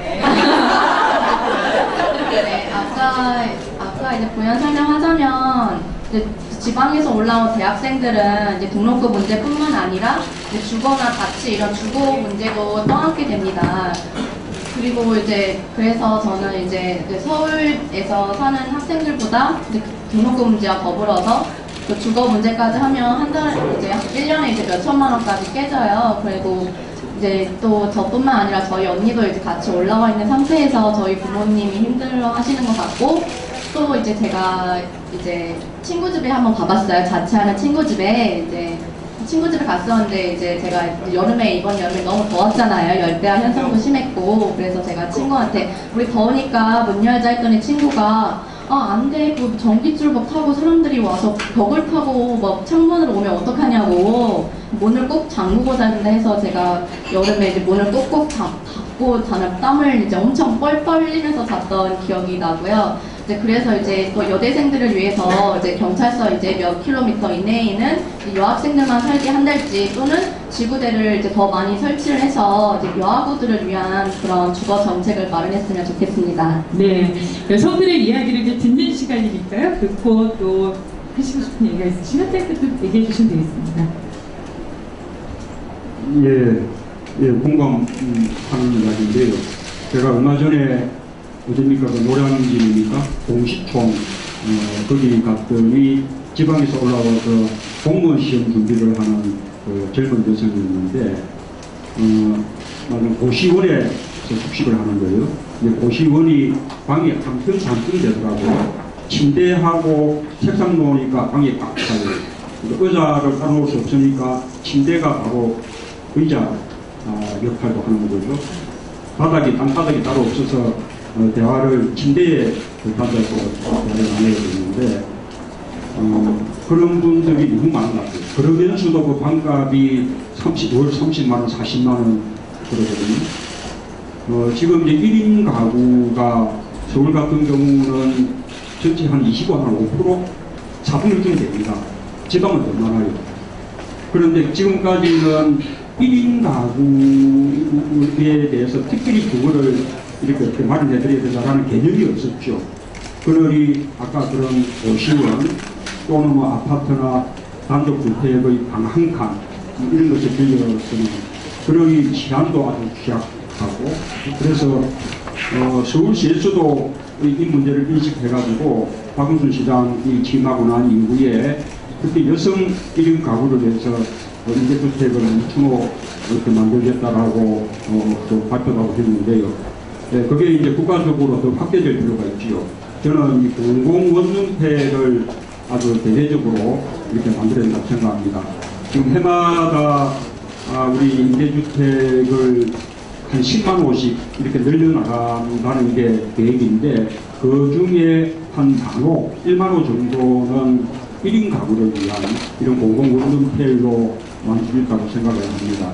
네, 아까 이제 부연 설명하자면 이제 지방에서 올라온 대학생들은 이제 등록금 문제뿐만 아니라 이제 주거나 자취 이런 주거 문제도 떠안게 됩니다. 그리고 이제 그래서 저는 이제 서울에서 사는 학생들보다 이제 등록금 문제와 더불어서 그 주거 문제까지 하면 한 달 이제 1년에 이제 몇 천만 원까지 깨져요. 그리고 이제 또 저뿐만 아니라 저희 언니도 이제 같이 올라와 있는 상태에서 저희 부모님이 힘들어 하시는 것 같고, 또 이제 제가 이제 친구 집에 한번 가봤어요. 자취하는 친구 집에 이제 친구 집에 갔었는데 이제 제가 이번 여름에 너무 더웠잖아요. 열대야 현상도 심했고, 그래서 제가 친구한테 우리 더우니까 문 열자 했더니 친구가 안 돼. 그 전기줄 막 타고 사람들이 와서 벽을 타고 막 창문으로 오면 어떡하냐고. 문을 꼭 잠그고 자는다 해서 제가 여름에 이제 문을 꼭꼭 닫고 땀을 이제 엄청 뻘뻘 흘리면서 잤던 기억이 나고요. 이제 그래서 이제 또 여대생들을 위해서 이제 경찰서 이제 몇 킬로미터 이내에 있는 여학생들만 살게 한달지 또는 지구대를 이제 더 많이 설치를 해서 이제 여아구들을 위한 그런 주거 정책을 마련했으면 좋겠습니다. 네, 여성들의 이야기를 이제 듣는 시간이니까요. 듣고 또 하시고 싶은 얘기가 있으시면 짧게 또 얘기해 주시면 되겠습니다. 공감하는 이야기인데요. 제가 얼마 전에 어딥니까? 그 노량진입니까? 공시촌 거기 갔더니 지방에서 올라와서 공무원 시험 준비를 하는 그 젊은 여성이었는데 고시원에서 숙식을 하는 거예요. 근데 고시원이 방이 한평 되더라고요. 침대하고 책상 놓으니까 방이 꽉 차요. 의자를 따놓을 수 없으니까 침대가 바로 의자 역할도 하는 거죠. 땅바닥이 따로 없어서 대화를 침대에 앉아서 대화를 나눠야 되는데 그런 분들이 너무 많은 것 같아요. 그러면서도 그 방값이 월 30만 원, 40만 원 그러거든요. 지금 이제 1인 가구가 서울 같은 경우는 전체 한 25, 한 5%? 4분의 1쯤 됩니다. 지방은 더 많아요. 그런데 지금까지는 1인 가구에 대해서 특별히 그거를 이렇게 마련해드려야 된다는 개념이 없었죠. 그러니 아까 그런 고시원 또는 뭐 아파트나 단독주택의 방 한 칸 이런 것을 빌려서는 그러니 치안도 아주 취약하고 그래서 서울시에서도 이 문제를 인식해가지고 박은순 시장이 취임하고 난 이후에 특히 여성 1인 가구를 위해서 임대주택을 2,500 이렇게 만들겠다라고 또 발표도 하고 했는데요. 네, 그게 이제 국가적으로 더 확대될 필요가 있지요. 저는 이 공공원룸택을 아주 대대적으로 이렇게 만들어야 된다고 생각합니다. 지금 해마다 우리 임대주택을 한 10만 호씩 이렇게 늘려나간다는 게 계획인데 그 중에 한 반호, 1만 호 정도는 1인 가구를 위한 이런 공공원룸택으로 만들었다고 생각을 합니다.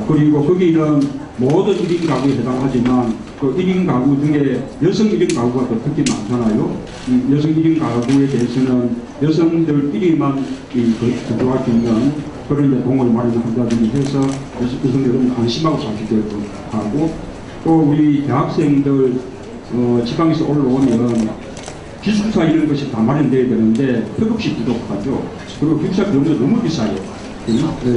그리고 거기는 모든 1인 가구에 해당하지만 그 1인 가구 중에 여성 1인 가구가 더 특히 많잖아요. 여성 1인 가구에 대해서는 여성들끼리만 거주할 수 있는 그런 이제 동을 마련한다든지 해서 여성들은 안심하고 살 수 있도록 하고, 또 우리 대학생들 지방에서 올라오면 기숙사 이런 것이 다 마련돼야 되는데 턱없이 부족하죠. 그리고 기숙사 비용도 너무 비싸요.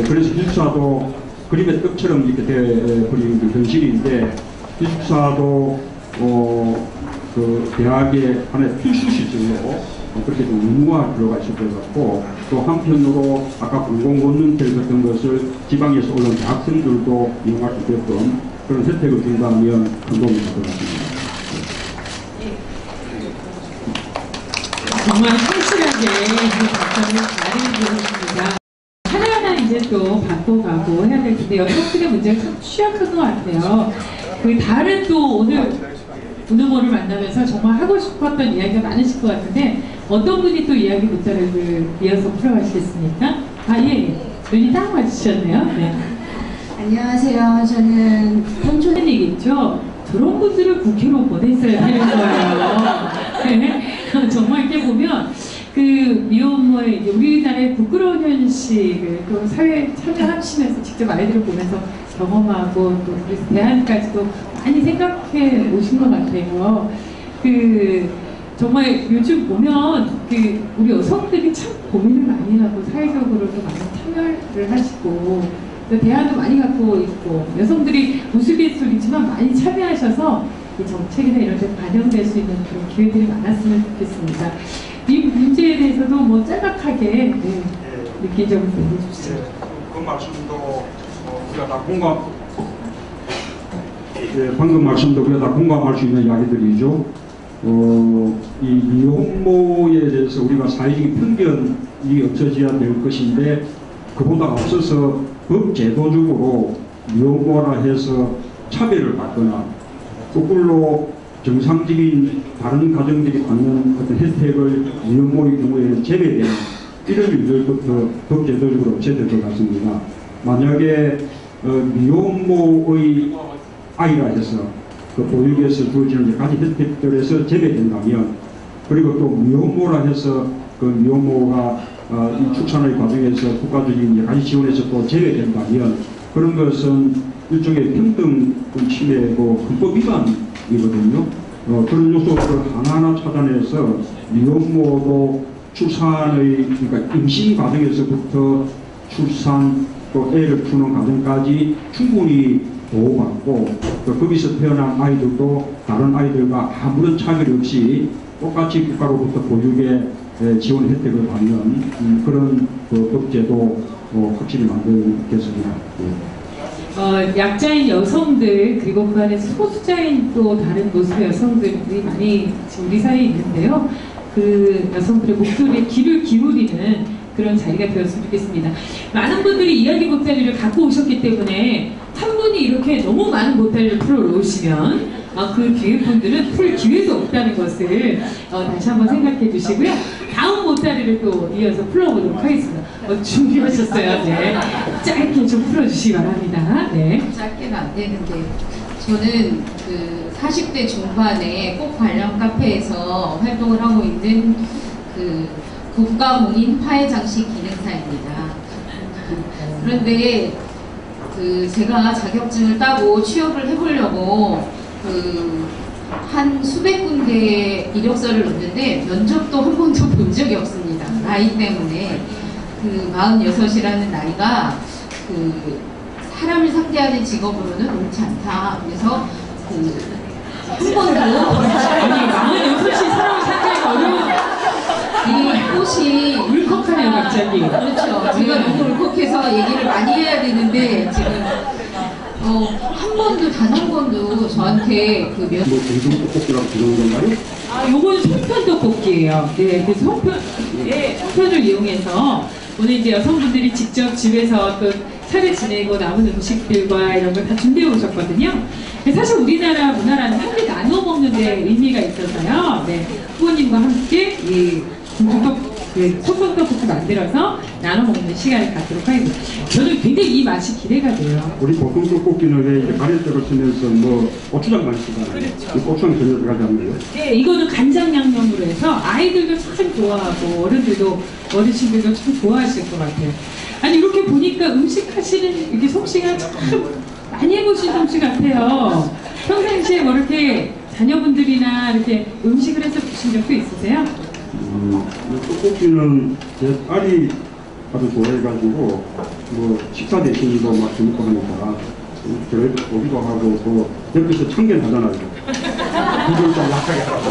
그래서 기숙사도 그림의 떡처럼 이렇게 되어버리는 현실인데, 기숙사도 그 대학의 하나의 필수 시설로 그렇게 좀 의무화 들어가 있을 것 같고, 또 한편으로 아까 공공원룸텔 같은 것을 지방에서 올라온 대학생들도 이용할 수 있게끔 그런 혜택을 준다면 큰 도움이 될 것 같습니다. 정말 성실하게 답변을 잘 해주셨습니다. 하나하나 이제 또 바꿔가고 해야 될 텐데, 여성들의 문제가 참 취약한 것 같아요. 그 다른 또 오늘 운영원을 만나면서 정말 하고 싶었던 이야기가 많으실 것 같은데, 어떤 분이 또 이야기 문자를 이어서 풀어가시겠습니까? 예. 눈이 딱 맞으셨네요. 네. 안녕하세요. 저는 평촌 얘기죠. 저런 분들을 국회로 보냈어야 되는 거예요. 네. 정말 이렇게 보면 그 미혼모의 이제 우리나라의 부끄러운 현실을 또 사회에 참여하시면서 직접 아이들을 보면서 경험하고 또 그래서 대안까지도 많이 생각해 오신 것 같아요. 정말 요즘 보면 우리 여성들이 참 고민을 많이 하고 사회적으로도 많이 참여를 하시고 또 대안도 많이 갖고 있고, 여성들이 우스갯소리지만 많이 참여하셔서 이 정책이나 이런 데 반영될 수 있는 그런 기회들이 많았으면 좋겠습니다. 이 문제에 대해서도 뭐 짤막하게 느끼점을 얘기해 주시죠. 그 말씀도 우리가 다 방금 말씀도 우리가 다 공감할 수 있는 이야기들이죠. 이 미혼모에 대해서 우리가 사회적인 편견이 없어져야 될 것인데, 그보다 앞서서 법 제도적으로 미혼모라 해서 차별을 받거나 거꾸로 정상적인 다른 가정들이 받는 어떤 혜택을 미혼모의 경우에는 제외되는 이런 일들부터 법 제도적으로 없애야 될 것 같습니다. 만약에 미혼모의 아이라 해서 그 보육에서 주어지는 여러 가지 혜택들에서 제외된다면, 그리고 또 미혼모라 해서 그 미혼모가 이 출산의 과정에서 국가적인 여러 가지 지원에서 또 제외된다면, 그런 것은 일종의 평등권 침해고 헌법 위반이거든요. 그런 요소를 하나하나 찾아내서 미혼모도 출산의, 그러니까 임신 과정에서부터 출산 또 애를 키우는 과정까지 충분히 보호받고, 또 거기서 태어난 아이들도 다른 아이들과 아무런 차별이 없이 똑같이 국가로부터 보육의 지원 혜택을 받는 그런 법제도 확실히 만들겠습니다. 약자인 여성들, 그리고 그 안에 소수자인 또 다른 모습의 여성들이 많이 지금 우리 사이에 있는데요. 그 여성들의 목소리에 귀를 기울이는 그런 자리가 되었으면 좋겠습니다. 많은 분들이 이야기 보따리를 갖고 오셨기 때문에 한 분이 이렇게 너무 많은 보따리를 풀어놓으시면 그 뒤에 분들은 풀 기회도 없다는 것을 다시 한번 생각해 주시고요. 다음 보따리를 또 이어서 풀어보도록 하겠습니다. 준비하셨어요? 네. 짧게 좀 풀어주시기 바랍니다. 네. 짧게는 안 되는데, 저는 그 40대 중반에 꼭 관련 카페에서 활동을 하고 있는 그 국가공인 파회장식 기능사입니다. 그런데 제가 자격증을 따고 취업을 해보려고 한 수백 군데 이력서를 넣는데 면접도 한 번도 본 적이 없습니다. 나이 때문에. 46이라는 나이가 사람을 상대하는 직업으로는 옳지 않다. 그래서 한 번도 아니 46이 사람을 상대하기 어려운 이 꽃이 울컥하네요 갑자기. 그렇죠. 제가 너무 울컥해서 얘기를 많이 해야 되는데 지금 한 번도 단 한 번도 저한테 뭐 공중 떡볶이라고 부르는 건가요? 요거는 송편 떡볶이에요. 네, 그 송편을 이용해서 오늘 이제 여성분들이 직접 집에서 또 차례 지내고 남은 음식들과 이런 걸 다 준비해 오셨거든요. 사실 우리나라 문화라는 함께 나누어 먹는 데 의미가 있어서요. 네, 부모님과 함께 이 공중 그 소떡떡볶이 만들어서 나눠 먹는 시간을 갖도록 하겠습니다. 저는 굉장히 이 맛이 기대가 돼요. 우리 볶음 떡볶이는 왜 이렇게 가래떡을 쓰면서 뭐 고추장만 쓰잖아요. 이 고추장 전혀 들어가지 않나요? 네, 이거는 간장 양념으로 해서 아이들도 참 좋아하고 어르신들도 참 좋아하실 것 같아요. 아니 이렇게 보니까 음식 하시는 이렇게 솜씨가 참 많이 해보신 솜씨 같아요. 평상시에 뭐 이렇게 자녀분들이나 이렇게 음식을 해서 드신 적도 있으세요? 떡볶이는 제 딸이 아주 좋아해가지고 뭐 식사 대신도 막 주먹고 하니까 저희도 오기도 하고 또 옆에서 참견 하잖아요. 그걸 좀 약하게 하라고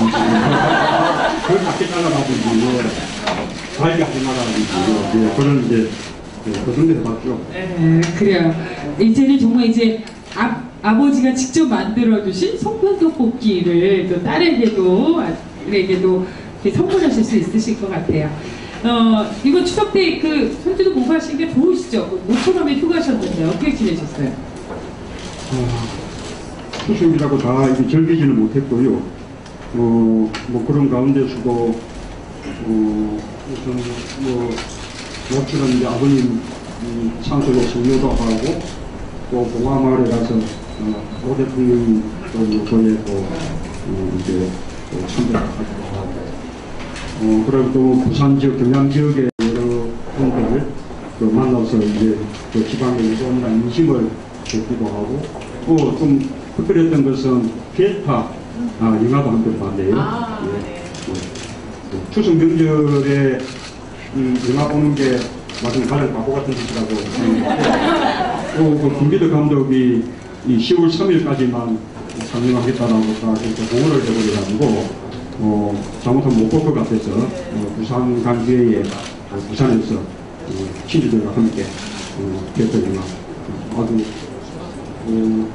그걸 작게 잘라가지고 달게 하지 말아가지고 그런 이제 그 정도에서 봤죠. 네, 그래요. 이제는 정말 이제 아버지가 직접 만들어주신 송편떡볶이를 또 딸에게도 이렇게 선물하실 수 있으실 것 같아요. 이번 추석 때 그 손주도 공부하신 게 좋으시죠? 모처럼에 휴가셨는데 어떻게 지내셨어요? 추석이라고 다 이게 즐기지는 못했고요. 뭐 그런 가운데서도 우선 모처럼 이제 아버님 산속에 성묘도 하고 또 봉화마을에 가서 오 대통령 거기에 또 이제 참배하기도 하고 그리고 또 부산 지역, 경남 지역의 여러 분들을 만나서 이제 그 지방의 유전이나 인심을 뵙기도 하고 또 좀 특별했던 것은 피에타 영화도 함께 봤는데요. 추석 명절에 영화 보는 게 마침 가장 바보 같은 짓이라고 생각하고 또 그 김기덕 감독이 이 10월 3일까지만 상영하겠다라고 딱 이렇게 공언을 해버려가지고 잘못하면 못 볼 것 같아서 부산 간 기회에 부산에서 친구들과 함께 했던 영화 아주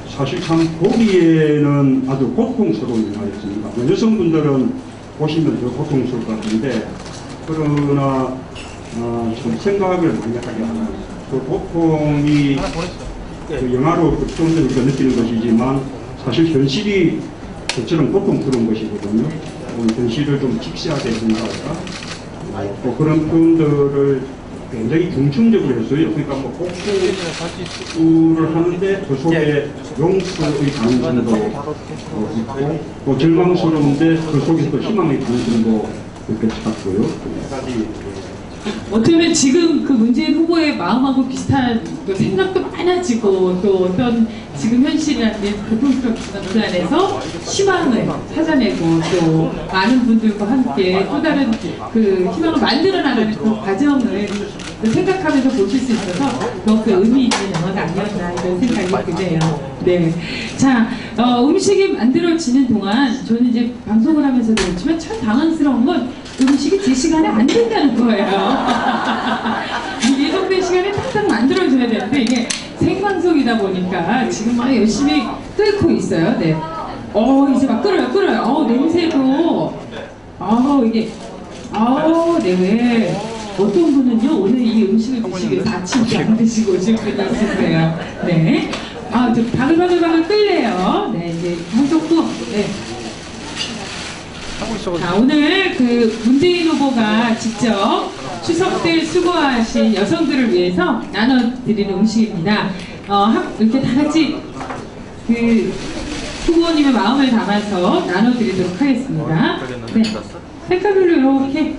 사실 참 보기에는 아주 고통스러운 영화였습니다. 여성분들은 보시면 더 고통스러울 것 같은데 그러나 좀 생각을 많이 하게 하는 그 고통이 그 영화로 좀 더 우리가 느끼는 것이지만 사실 현실이 저처럼 고통스러운 것이거든요. 현실을 좀 직시하게 생각할까 또 그런 표현들을 굉장히 중충적으로 했어요. 그러니까 뭐 복수를 하는데 그 속에 용서의 가능성도 있고 또 절망스러운데 그 속에 또 희망의 가능성도 이렇게 찾고요. 어떻게 보면 지금 그 문재인 후보의 마음하고 비슷한 그 생각도 많아지고 또 어떤 지금 현실이라는 고통스럽지만 그 안에서 희망을 찾아내고 또 많은 분들과 함께 또 다른 그 희망을 만들어 나가는 그 과정을 생각하면서 보실 수 있어서 더 그 의미 있는 영화가 아니었나 이런 생각이 드네요. 네. 자, 음식이 만들어지는 동안 저는 이제 방송을 하면서도 그렇지만 참 당황스러운 건 음식이 제 시간에 안 된다는 거예요. 이게 예정된 시간에 탁탁 만들어줘야 되는데 이게 생방송이다 보니까 지금 막 열심히 끓고 있어요. 네. 이제 막 끓어요. 냄새도. 이게. 네, 왜. 어떤 분은요, 오늘 이 음식을 드시기 위해서 아침도 안 드시고 오실 분이 있으세요. 네. 저 바글바글 끓래요. 네, 이제 한 정도. 네. 자, 오늘 그 문재인 후보가 직접 추석 때 수고하신 여성들을 위해서 나눠드리는 음식입니다. 이렇게 다 같이 그 후보님의 마음을 담아서 나눠드리도록 하겠습니다. 네. 색깔별로 이렇게.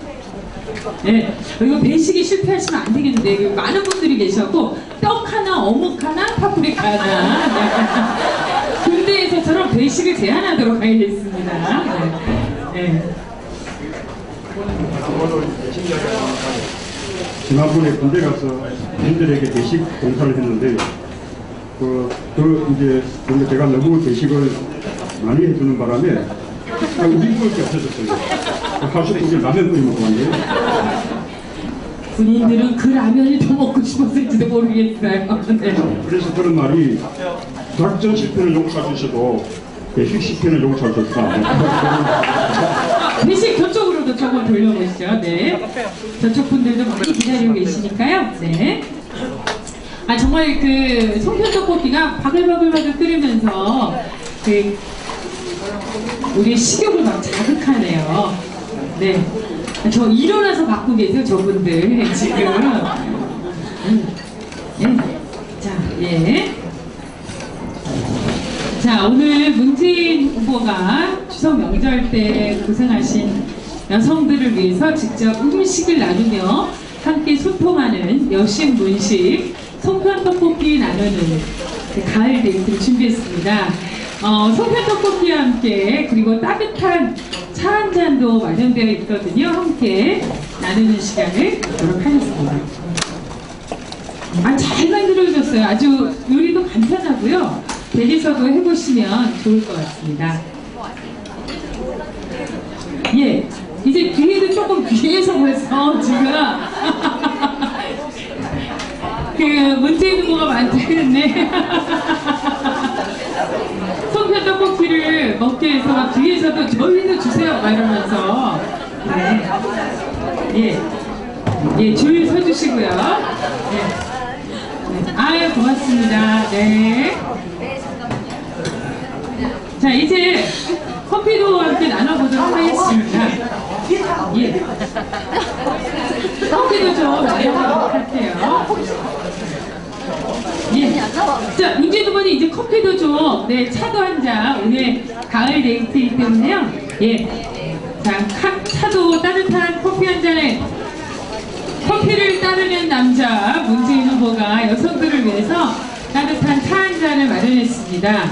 네, 이거 배식이 실패하시면 안 되겠는데 많은 분들이 계셔고 떡 하나, 어묵 하나, 파프리카 하나. 네. 군대에서처럼 배식을 제한하도록 하겠습니다. 네. 지난번에 군대 가서 군인들에게 배식 봉사를 했는데 근데 제가 너무 배식을 많이 해주는 바람에 우리 먹을 게 없어졌어요. 하루 종일 라면 끓여 먹고 왔는데 군인들은 그 라면이 더 먹고 싶었을지도 모르겠어요. 네. 그래서 그런 말이 작전 실패는 용서할 수 있어도 배식 실패는 용서할 수 없다. 배식 저쪽으로도 조금 돌려보시죠. 네. 저쪽 분들도 많이 기다리고 계시니까요. 네. 정말 그 송편떡볶이가 바글바글 끓으면서 그 우리 식욕을 막 자극하네요. 네. 저 일어나서 받고 계세요, 저분들, 지금. 예. 자, 예. 자, 오늘 문재인 후보가 추석 명절 때 고생하신 여성들을 위해서 직접 음식을 나누며 함께 소통하는 여신 문식 송편 떡볶이 나누는 가을 데이트를 준비했습니다. 송편 떡볶이와 함께 그리고 따뜻한 차 한 잔도 마련되어 있거든요. 함께 나누는 시간을 갖도록 하겠습니다. 잘 만들어졌어요. 아주 요리도 간편하고요. 댁에서도 해보시면 좋을 것 같습니다. 예, 이제 뒤에도 조금 뒤에서 벌써 지금 그 문재인 후보가 만드는 송편 떡볶이를 먹기 위해서 막 뒤에서도 저희도 주세요 막 이러면서 네. 예, 줄 서주시고요. 네. 아유, 고맙습니다. 네. 자, 이제 커피도 함께 나눠보도록 하겠습니다. 예. 커피도 좀 나눠보도록 할게요. 예. 자, 문재인 후보님 이제 커피도 좀, 네, 차도 한 잔, 오늘 가을 데이트이기 때문에요. 예. 자, 차도 따뜻한 커피 한 잔에 커피를 따르는 남자 문재인 후보가 여성들을 위해서 따뜻한 차 한 잔을 마련했습니다.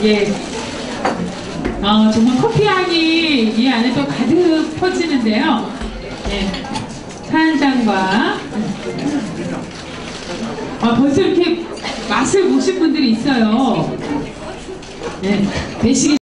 예. 정말 커피 향이 이 안에 또 가득 퍼지는데요. 예. 차 한 잔과 벌써 이렇게 맛을 보신 분들이 있어요. 예. 배식이